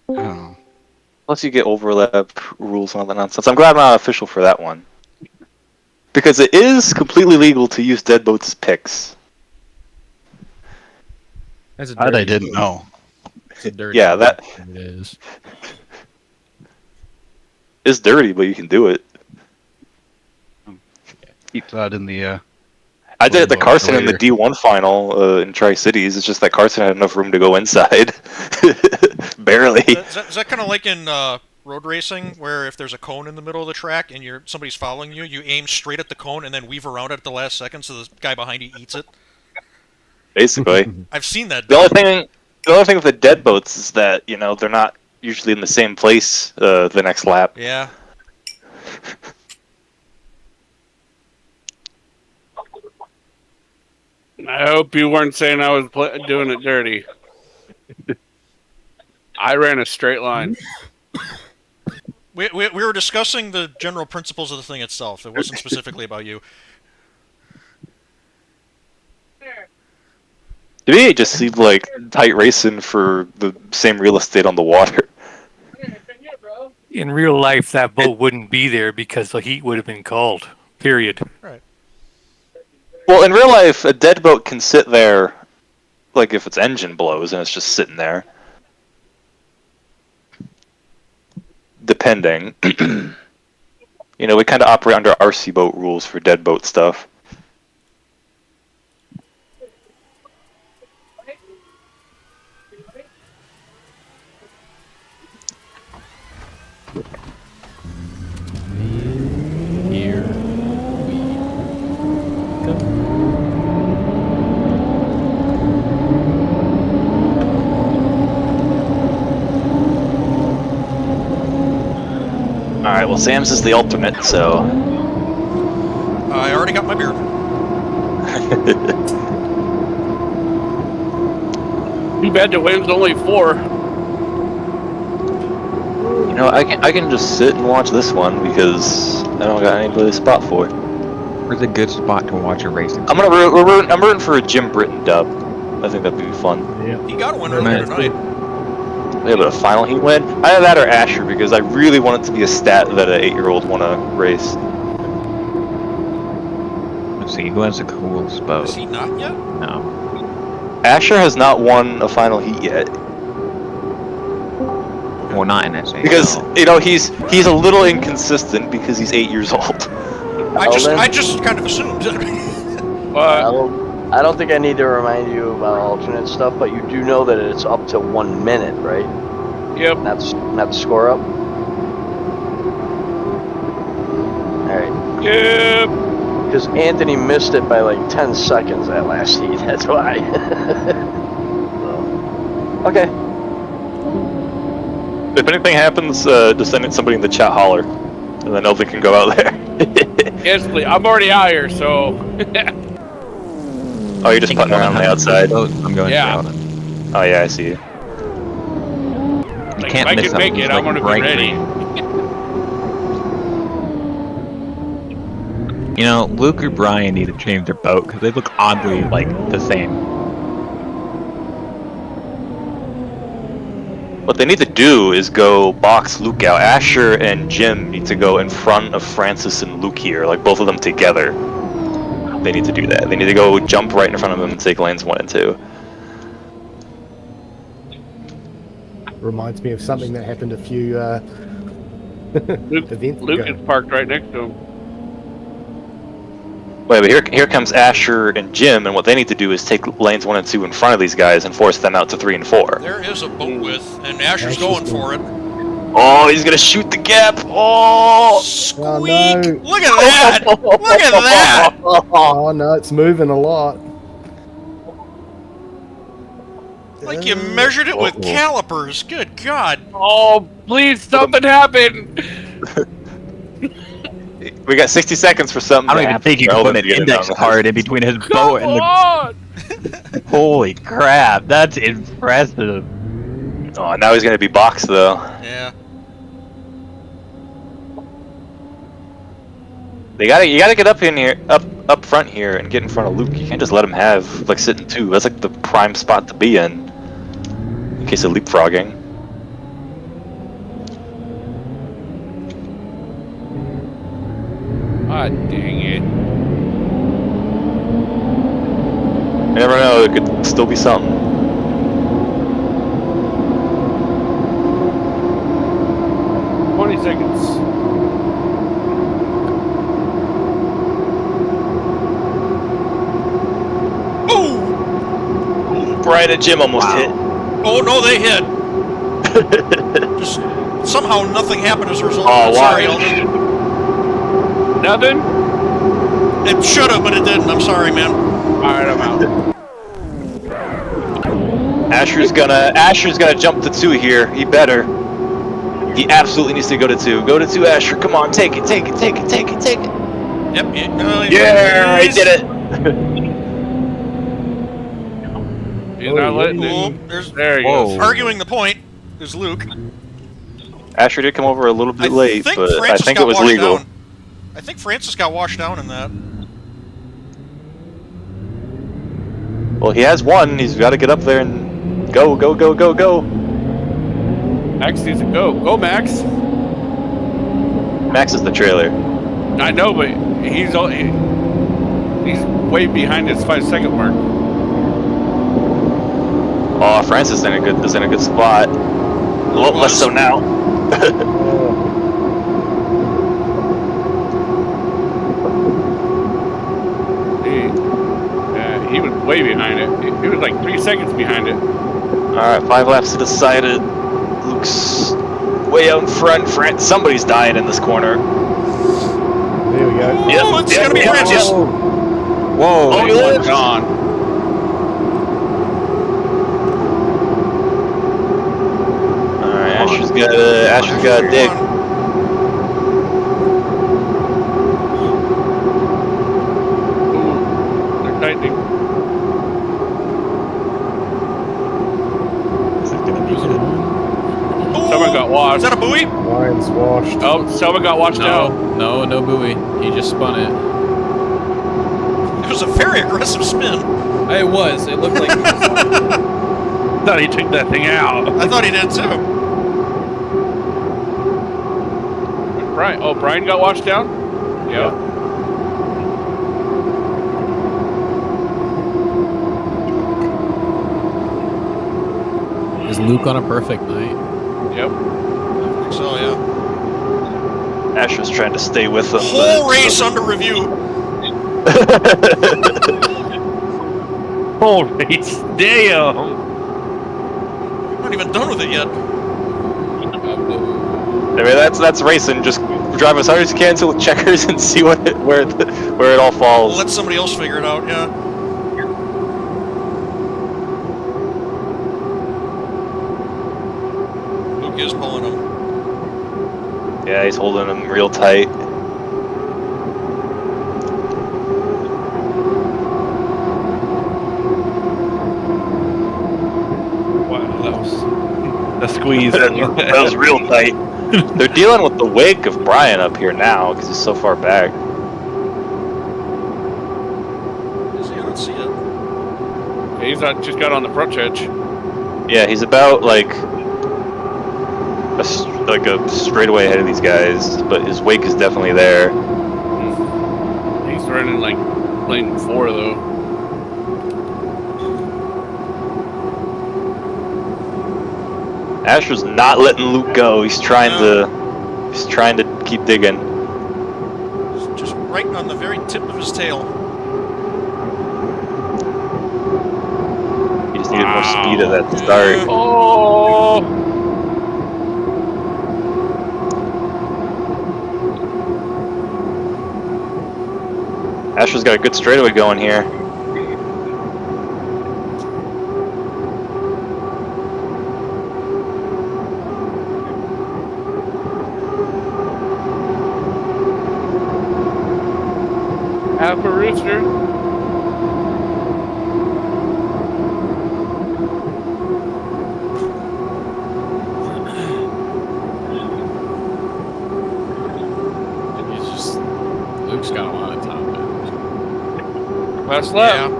Oh. Plus you get overlap rules and all that nonsense. I'm glad I'm not official for that one. Because it is completely legal to use dead boats as picks. That's a that I didn't know. It's a dirty that it is. It's dirty, but you can do it. Keep that in the... I did it at the Carson in the D1 final in Tri-Cities. It's just that Carson had enough room to go inside. Barely. Is that kind of like in road racing, where if there's a cone in the middle of the track and somebody's following you, you aim straight at the cone and then weave around it at the last second so the guy behind you eats it? Basically. I've seen that. The only thing with the dead boats is that, you know, they're not usually in the same place the next lap. Yeah. I hope you weren't saying I was doing it dirty. I ran a straight line. We were discussing the general principles of the thing itself. It wasn't specifically about you. To me, it just seemed like tight racing for the same real estate on the water. In real life, that boat wouldn't be there because the heat would have been cold. Period. Right. Well, in real life, a dead boat can sit there, like if its engine blows and it's just sitting there. Depending. You know, we kind of operate under RC boat rules for dead boat stuff. Here we go. Alright, well, Sam's is the ultimate, so. I already got my beer. Too bad the wind's only 4. You know, I can just sit and watch this one because I don't got any really spot for it. Where's a good spot to watch a racing? I'm rooting for a Jim Britton dub. I think that'd be fun. Yeah. He got one earlier tonight. Yeah, but a final heat win? Either that or Asher, because I really want it to be a stat that an 8-year-old want to race. Let's see, who has a cool spot? Is he not yet? No. Asher has not won a final heat yet. Well, not in SNHL. Because, you know, he's a little inconsistent because he's 8 years old. I just kind of assumed. I don't think I need to remind you about alternate stuff, but you do know that it's up to 1 minute, right? Yep. Not the score up. All right. Yep. Because Anthony missed it by like 10 seconds that last heat. That's why. So, okay. If anything happens, just send somebody in the chat holler, and then Elvin can go out there. Yes, please. I'm already out here, so. Oh, you're just putting around on the outside. I'm going Yeah. to Oh yeah, I see you. Like, can't if I miss can make them. it, It's I'm like gonna be bright ready. You know, Luke or Brian need to change their boat because they look oddly like the same. What they need to do is go box Luke out. Asher and Jim need to go in front of Francis and Luke here, like both of them together. They need to do that. They need to go jump right in front of them and take lanes 1 and 2. Reminds me of something that happened a few events Luke ago. is parked right next to him. Wait, but here comes Asher and Jim, and what they need to do is take lanes 1 and 2 in front of these guys and force them out to 3 and 4. There is a boat width, and Asher's going for it. Oh, he's gonna shoot the gap! Oh! Squeak! Oh, no. Look at that! Look at that! Oh no, it's moving a lot. Like you measured it with calipers. Good God! Oh, please, something happened! We got 60 seconds for something. I don't even think you can put an index card in between his boat and the. Holy crap, that's impressive. Oh, now he's gonna be boxed though. Yeah. You gotta get up in here, up front here, and get in front of Luke. You can't just let him have like sit in 2. That's like the prime spot to be in case of leapfrogging. Ah, dang it. You never know. It could still be something. Seconds. Oh! Brian and Jim almost hit. Oh no, they hit. Just somehow nothing happened as a result. Oh, Sorry, wow. Elder. Nothing? It should have, but it didn't. I'm sorry, man. Alright, I'm out. Asher's gonna jump to 2 here. He better. He absolutely needs to go to 2. Go to 2, Asher. Come on, take it. Yep. Yeah, I did it. He's not letting Oh, it. there's There he goes. arguing the point. There's Luke. Asher did come over a little bit late, think but Francis I think got it was washed legal. down. I think Francis got washed down in that. Well, he has one. He's got to get up there and go. Max needs to go. Go, Max. Max is the trailer. I know, but he's way behind his 5-second mark. Oh, Francis is in a good spot. A little less so now. He was way behind it. He was like 3 seconds behind it. All right, 5 laps to decided. Luke's way out in front. Somebody's dying in this corner. There we go. Oh, it's gonna be Francis. Whoa! Oh, he lives. Gone. All right, Asher's got a dig. They're tightening. Someone got washed. Is that a buoy? Ryan's washed. Oh, someone got washed out. No buoy. He just spun it. It was a very aggressive spin. It was. It looked like. I thought he took that thing out. I thought he did too. Brian got washed down? Yep. Is Luke on a perfect night? Yep. I think so, yeah. Asher's trying to stay with them. Whole race under review. Whole race. Damn. I'm not even done with it yet. I mean, that's racing. Just drive as hard as you can to the checkers and see where it all falls. Let somebody else figure it out, yeah. Luke is pulling him. Yeah, he's holding them real tight. Wow, that was a squeeze. that was real tight. They're dealing with the wake of Brian up here now because he's so far back. Is he? I don't see it. He's just got on the front stretch. Yeah, he's about like a straightaway ahead of these guys, but his wake is definitely there. He's running like lane 4 though. Asher's not letting Luke go. He's trying to keep digging. Just right on the very tip of his tail. He just needed more speed at that start. Oh! Asher's got a good straightaway going here. Half a rooster. Luke's got a lot of top end. Last lap.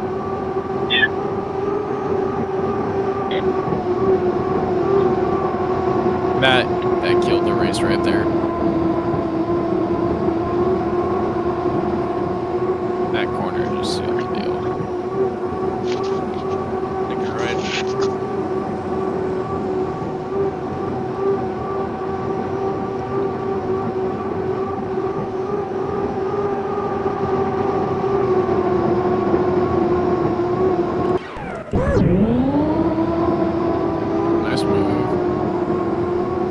Matt, that killed the race right there. That corner just sealed the deal. I think you're right. Nice move.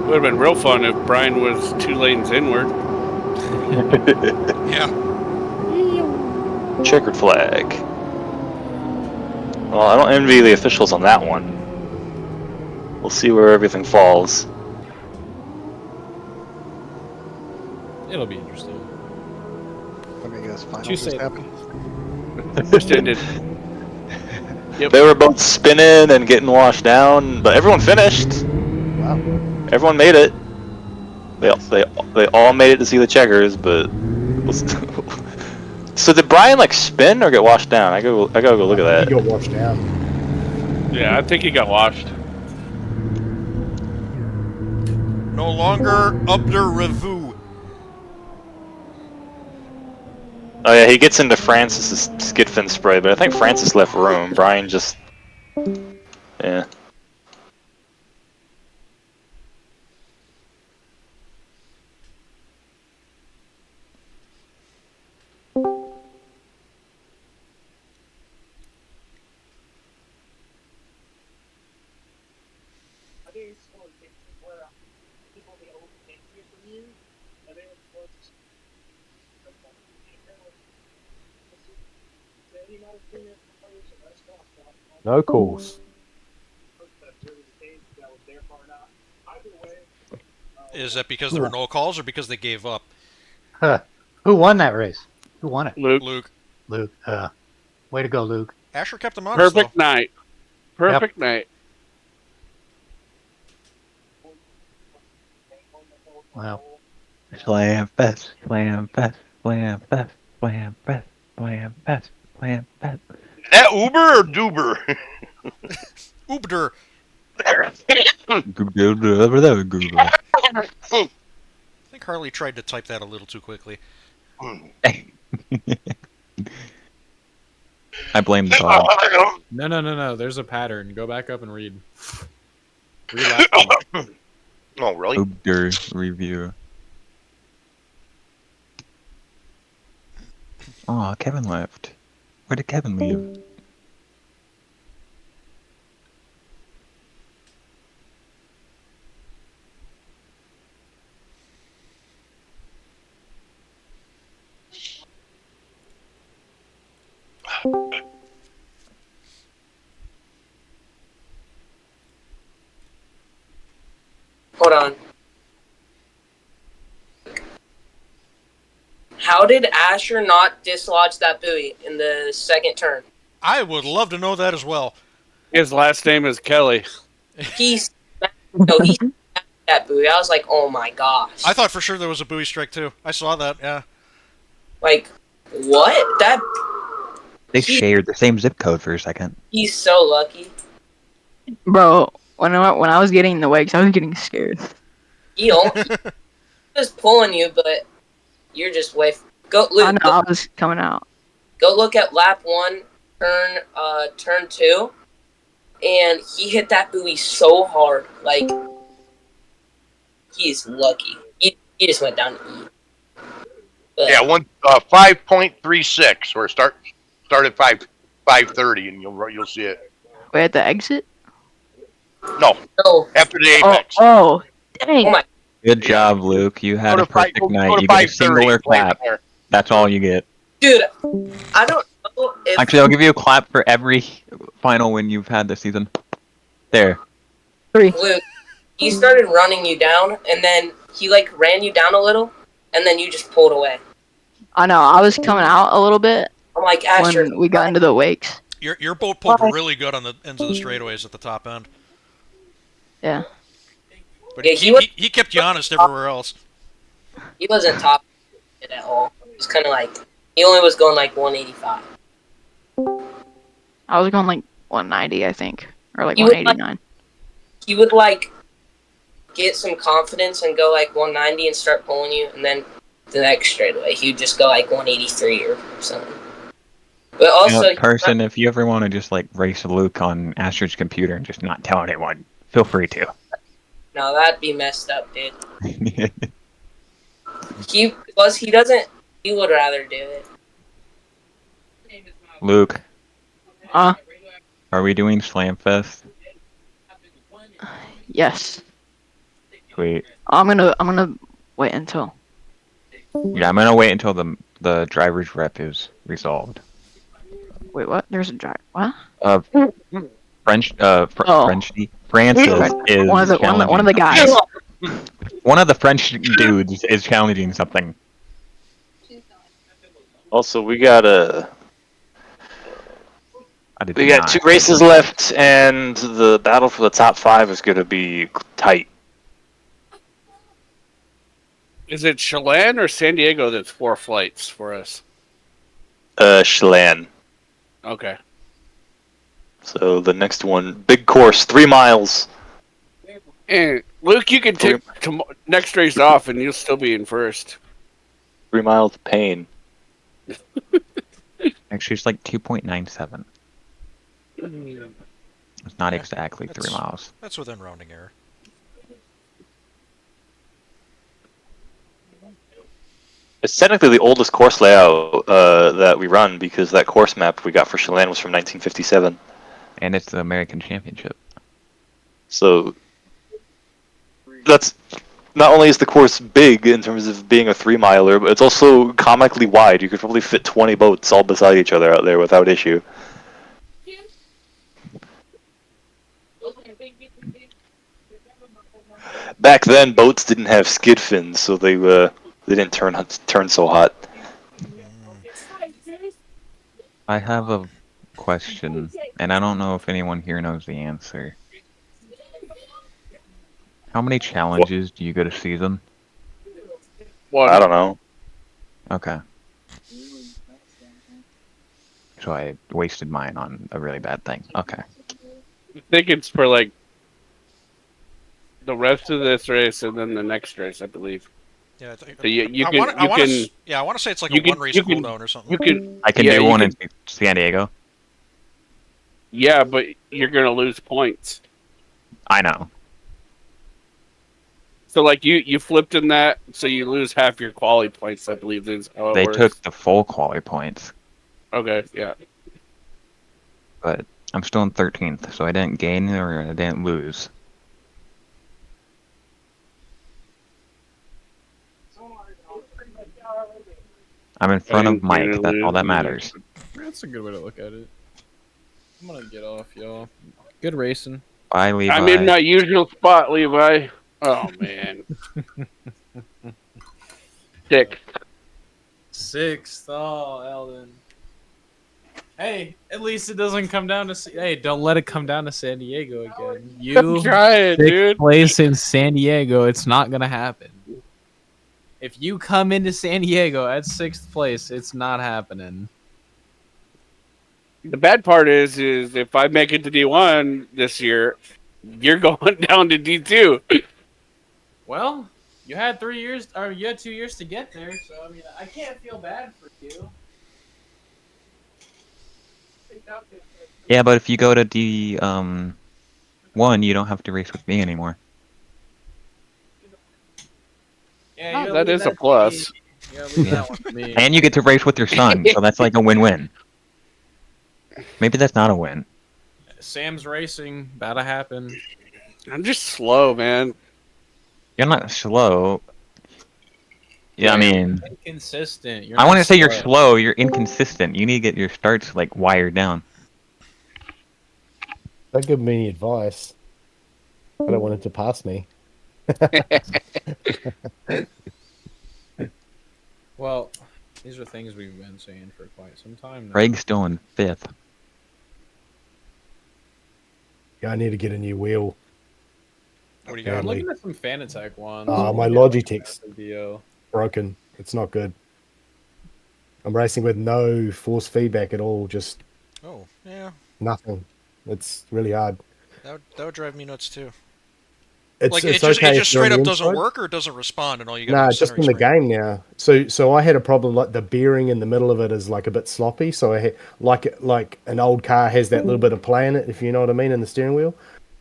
Would have been real fun if Brian was 2 lanes inward. Yeah. Checkered flag. Well, I don't envy the officials on that one. We'll see where everything falls. It'll be interesting. Let me guess. You Finals say- just happened. Just ended. They were both spinning and getting washed down, but everyone finished. Wow. Everyone made it. They all made it to see the checkers, but. So did Brian like spin or get washed down? I gotta go look at that. He got washed down. Yeah, I think he got washed. No longer up der revue. Oh yeah, he gets into Francis's skid fin spray, but I think Francis left room. Brian just, yeah. No calls. Is that because there were no calls or because they gave up? Huh. Who won that race? Who won it? Luke. Luke. Way to go, Luke. Asher kept them honest, Perfect night. Perfect night. Wow. Slam fest, slam fest, slam fest, slam fest, slam fest, slam fest. Is that Uber or Duber? Uber. I think Harley tried to type that a little too quickly. I blame the dog. No. There's a pattern. Go back up and read. Oh, really? Uber review. Oh, Kevin left. Where did Kevin leave? Hold on. How did Asher not dislodge that buoy in the second turn? I would love to know that as well. His last name is Kelly. He smacked that buoy. I was like, oh my gosh. I thought for sure there was a buoy strike too. I saw that, yeah. Like, what? They shared the same zip code for a second. He's so lucky. Bro, when I was getting in the wakes, I was getting scared. He was pulling you, but you're just way. Go, Luke. I know, I was coming out. Go look at lap 1, turn 2, and he hit that buoy so hard. Like, he's lucky. He just went down to E. But, Yeah, 5.36. Or start at 5:30, and you'll see it. Wait, at the exit? No, after the apex. Oh, dang. Oh my. Good job, Luke. You had Go a to five- perfect go night. to You get a 5:30, singular play clap. there. That's all you get. Dude, I don't know if. Actually, I'll give you a clap for every final win you've had this season. There. 3. Luke, he started running you down, and then he, like, ran you down a little, and then you just pulled away. I know, I was coming out a little bit I'm like, Asher. when we got into the wakes. Your boat pulled really good on the ends of the straightaways at the top end. Yeah. But Yeah, he kept you honest everywhere else. He wasn't top at all. It was kind of like, he only was going like 185. I was going like 190, I think. Or like You would, 189. He would, like, get some confidence and go like 190 and start pulling you, and then the next straightaway, he would just go like 183 or something. But also, person, if you ever want to just like race Luke on Asher's computer and just not tell anyone, feel free to. no, that'd be messed up, dude. He would rather do it. Luke, Huh? are we doing Slamfest? Yes. Sweet. I'm gonna wait until. Yeah, I'm gonna wait until the driver's rep is resolved. Wait, what? There's a drive. What? Francis is one of the guys. One of the French dudes is challenging something. Also, we got We got 2 races left, and the battle for the top 5 is going to be tight. Is it Chelan or San Diego that's 4 flights for us? Chelan. Okay. So the next one, big course, 3 miles. And Luke, you can take next race off, and you'll still be in first. 3 miles of pain. Actually, it's like 2.97. It's not exactly 3 miles. That's within rounding error. It's technically the oldest course layout that we run because that course map we got for Chelan was from 1957. And it's the American Championship. So that's not only is the course big in terms of being a 3-miler, but it's also comically wide. You could probably fit 20 boats all beside each other out there without issue. Back then, boats didn't have skid fins, so they didn't turn so hot. I have a question, and I don't know if anyone here knows the answer. How many challenges do you go to season? I don't know. Okay. So I wasted mine on a really bad thing. Okay. I think it's for like the rest of this race and then the next race, I believe. Yeah, I think. So you I want to say it's like a can- 1 race you can- cooldown or something. You can. I can yeah, do you one can- in San Diego. Yeah, but you're gonna lose points. I know. So like you flipped in that, so you lose half your quality points. I believe is how it They works. took the full quality points, Okay, yeah. but I'm still in 13th, so I didn't gain or I didn't lose. I'm in front of Mike. That's all that matters. That's a good way to look at it. I'm gonna get off, y'all. Good racing. Bye, Levi. I'm in my usual spot, Levi. Oh man. Sixth. Oh, Eldon. Hey, at least it doesn't come down to. Hey, don't let it come down to San Diego again. You I'm trying, sixth dude. place in San Diego. It's not gonna happen. If you come into San Diego at 6th place, it's not happening. The bad part is if I make it to D1 this year, you're going down to D2. Well, you had 3 years, or you had 2 years to get there, so I mean, I can't feel bad for you. Yeah, but if you go to D1, you don't have to race with me anymore. Yeah, that is a plus. And you get to race with your son, so that's like a win-win. Maybe that's not a win. Sam's racing, about to happen. I'm just slow, man. You're not slow. Yeah, I mean, Inconsistent. I want to say you're slow. You're inconsistent. You need to get your starts like wired down. Don't give me any advice. I don't want it to pass me. Well, these are things we've been saying for quite some time now. Craig's still in 5th. Yeah, I need to get a new wheel. What do you I'm got? looking at some Fanatec ones. My Yeah, Logitech's video. broken. It's not good. I'm racing with no force feedback at all. Just Oh, yeah. nothing. It's really hard. That would drive me nuts too. It's, Like it's it just okay if you're straight on up the doesn't inside. work, or it doesn't respond, and all you got. Nah, is just in the game now. So I had a problem like the bearing in the middle of it is like a bit sloppy. So I had like an old car has that little bit of play in it, if you know what I mean, in the steering wheel.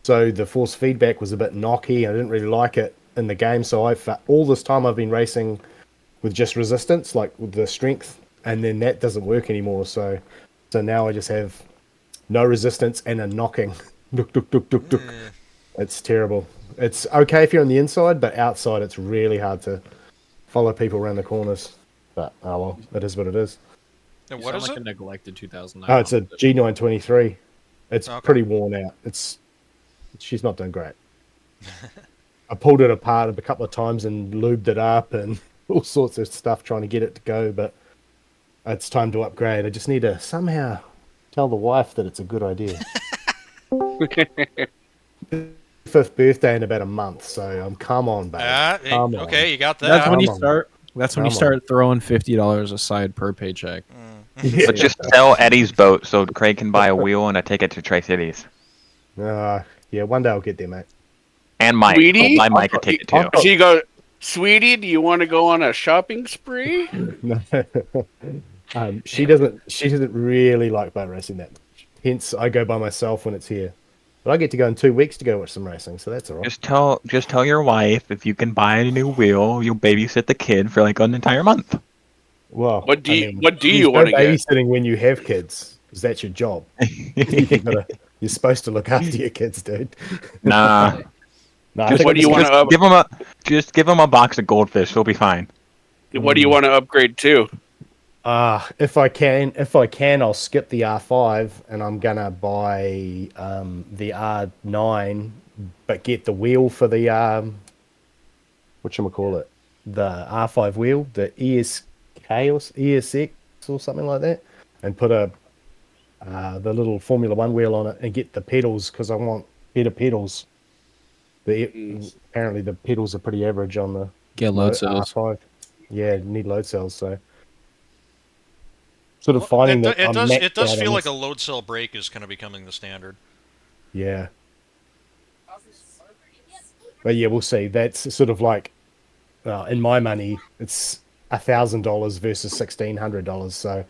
So the force feedback was a bit knocky. I didn't really like it in the game. So all this time I've been racing with just resistance, like with the strength, and then that doesn't work anymore. So now I just have no resistance and a knocking. Duk, duk, duk, duk, duk. It's terrible. It's okay if you're on the inside, but outside it's really hard to follow people around the corners. But oh well, it is what it is. And You what sound is like it? a neglected 2009. Oh, it's a G923. It's Okay. pretty worn out. She's not doing great. I pulled it apart a couple of times and lubed it up and all sorts of stuff trying to get it to go, but it's time to upgrade. I just need to somehow Tell the wife that it's a good idea. 5th birthday in about a month, so come on, babe. Hey, Come okay, on. you got that. That's when you Come on. start. That's when you Come start throwing $50 aside per paycheck. But just sell Eddie's boat so Craig can buy a wheel and a ticket to Tri-Cities. Yeah, one day I'll get there, mate. And Mike. Sweetie? Buy Mike a ticket too. She goes, sweetie, do you want to go on a shopping spree? She doesn't really like boat racing that much. Hence, I go by myself when it's here. But I get to go in 2 weeks to go watch some racing, so that's alright. Just tell your wife if you can buy a new wheel, you'll babysit the kid for like an entire month. Well, What do you there's want to no get? babysitting when you have kids, because that's your job. You're supposed to look after your kids, dude. Nah. No, Just, what do you want to give him a box of goldfish. He'll be fine. What do you want to upgrade to? If I can, I'll skip the R5 and I'm gonna buy the R9, but get the wheel for the whatchamacallit, the R5 wheel, the ESK or ESX or something like that, and put the little Formula One wheel on it and get the pedals because I want better pedals. Apparently the pedals are pretty average on the Get load cells. R5. Yeah, need load cells, so sort of finding that it does feel like a load cell brake is kind of becoming the standard. Yeah. But yeah, we'll see. That's sort of like, in my money, it's $1,000 versus $1,600. So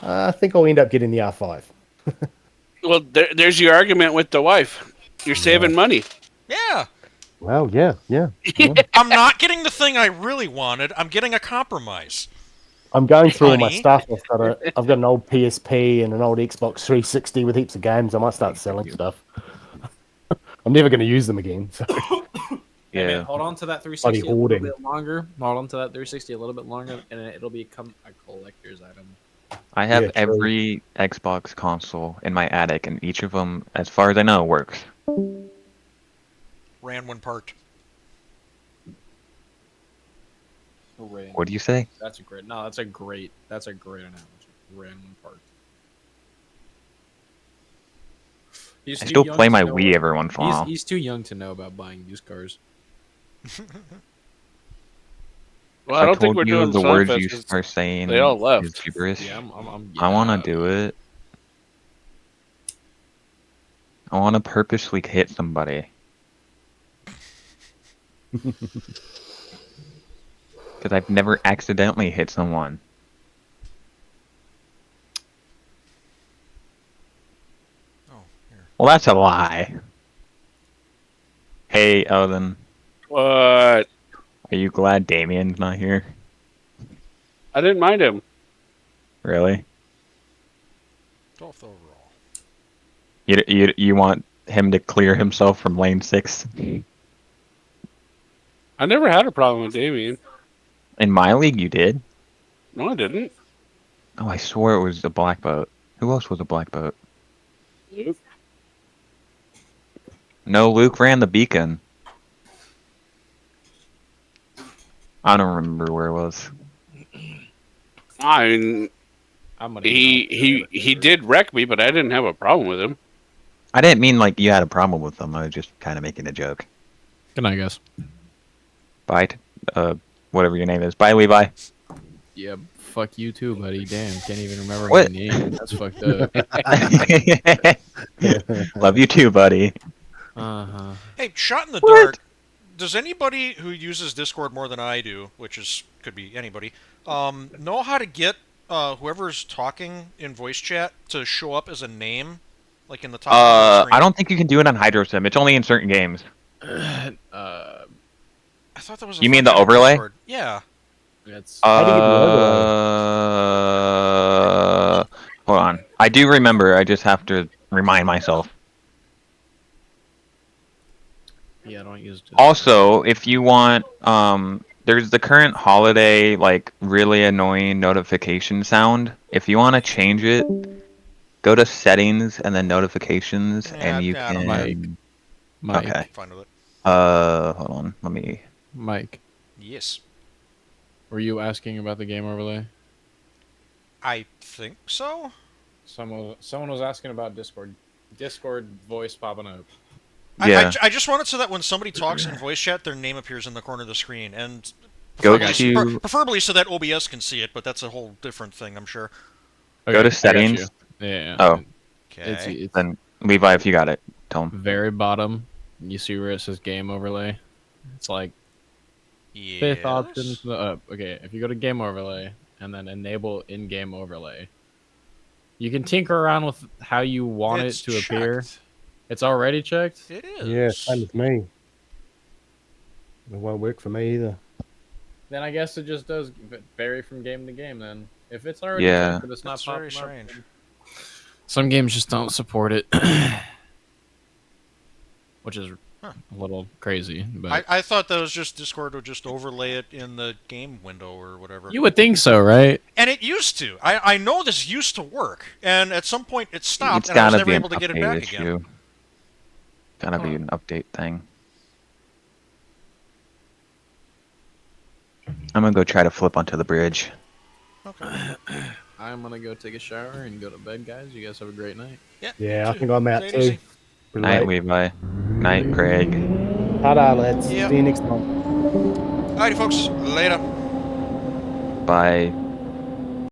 I think I'll end up getting the R5. Well, there's your argument with the wife. You're saving money. Yeah. Well, yeah. I'm not getting the thing I really wanted. I'm getting a compromise. I'm going through all my Honey. stuff. I've got an old PSP and an old Xbox 360 with heaps of games. I might start selling stuff. I'm never going to use them again. So. Yeah. Man, hold on to that 360 a little hoarding. bit longer. Hold on to that 360 a little bit longer, and it'll become a collector's item. I have every Xbox console in my attic, and each of them, as far as I know, works. Ran when parked. What do you say? That's a great analogy. Ran when parked. I still play my Wii every once in a while. He's too young to know about buying used cars. Well, I don't think we're doing the Sunfest words you 'cause are saying. they all left. Is gibberish. Yeah, I want to do it. I want to purposely hit somebody. Because I've never accidentally hit someone. Well, that's a lie. Hey, Elden. What? Are you glad Damien's not here? I didn't mind him. Really? 12th overall. You want him to clear himself from lane 6? I never had a problem with Damien. In my league, you did. No, I didn't. Oh, I swore it was a black boat. Who else was a black boat? Luke. No, Luke ran the beacon. I don't remember where it was. I mean, he did wreck me, but I didn't have a problem with him. I didn't mean like you had a problem with them. I was just kind of making a joke. Good night, guys. Bye, whatever your name is. Bye, Levi. Yeah, fuck you too, buddy. Damn, can't even remember What? my name. That's fucked up. Love you too, buddy. Uh-huh. Hey, shot in the dark. Does anybody who uses Discord more than I do, which could be anybody, know how to get whoever's talking in voice chat to show up as a name, like in the top of the screen? I don't think you can do it on HydroSim. It's only in certain games. I thought that was. You mean the overlay? Discord. Yeah. Hold on. I do remember. I just have to remind myself. Yeah, I don't use Discord. Also, if you want, there's the current holiday, like, really annoying notification sound. If you want to change it, go to settings and then notifications, and you can... Mike. Okay. Fine with it. Hold on. Let me... Mike. Yes. Were you asking about the game overlay? I think so. Someone was asking about Discord. Discord voice popping up. Yeah. I just want it so that when somebody talks in voice chat, their name appears in the corner of the screen, and Go preferably, to preferably so that OBS can see it. But that's a whole different thing, I'm sure. Go to settings. Yeah. Oh. Okay. It's Then Levi, if you got it, tell him. very bottom. You see where it says game overlay? It's like fifth option from the up. Okay, if you go to game overlay and then enable in-game overlay, you can tinker around with how you want it to appear. It's already checked? It is. Yeah, same with me. It won't work for me either. Then I guess it just does vary from game to game then. If it's already Yeah. checked, but it's not That's popping very up, strange. then- Some games just don't support it. Which is a little crazy. But I thought that was just Discord would just overlay it in the game window or whatever. you would think so, right? And it used to. I know this used to work, and at some point it stopped, It's and I was gotta never be an able to get it update back issue. again. Gotta be an update thing. I'm gonna go try to flip onto the bridge. Okay. I'm gonna go take a shower and go to bed, guys. You guys have a great night. Yeah, I think I'm out Take it too. easy. Pretty Night, late. Levi. Night, Craig. Ta-da, lads. Yeah. See you next time. Alrighty, folks. Later. Bye.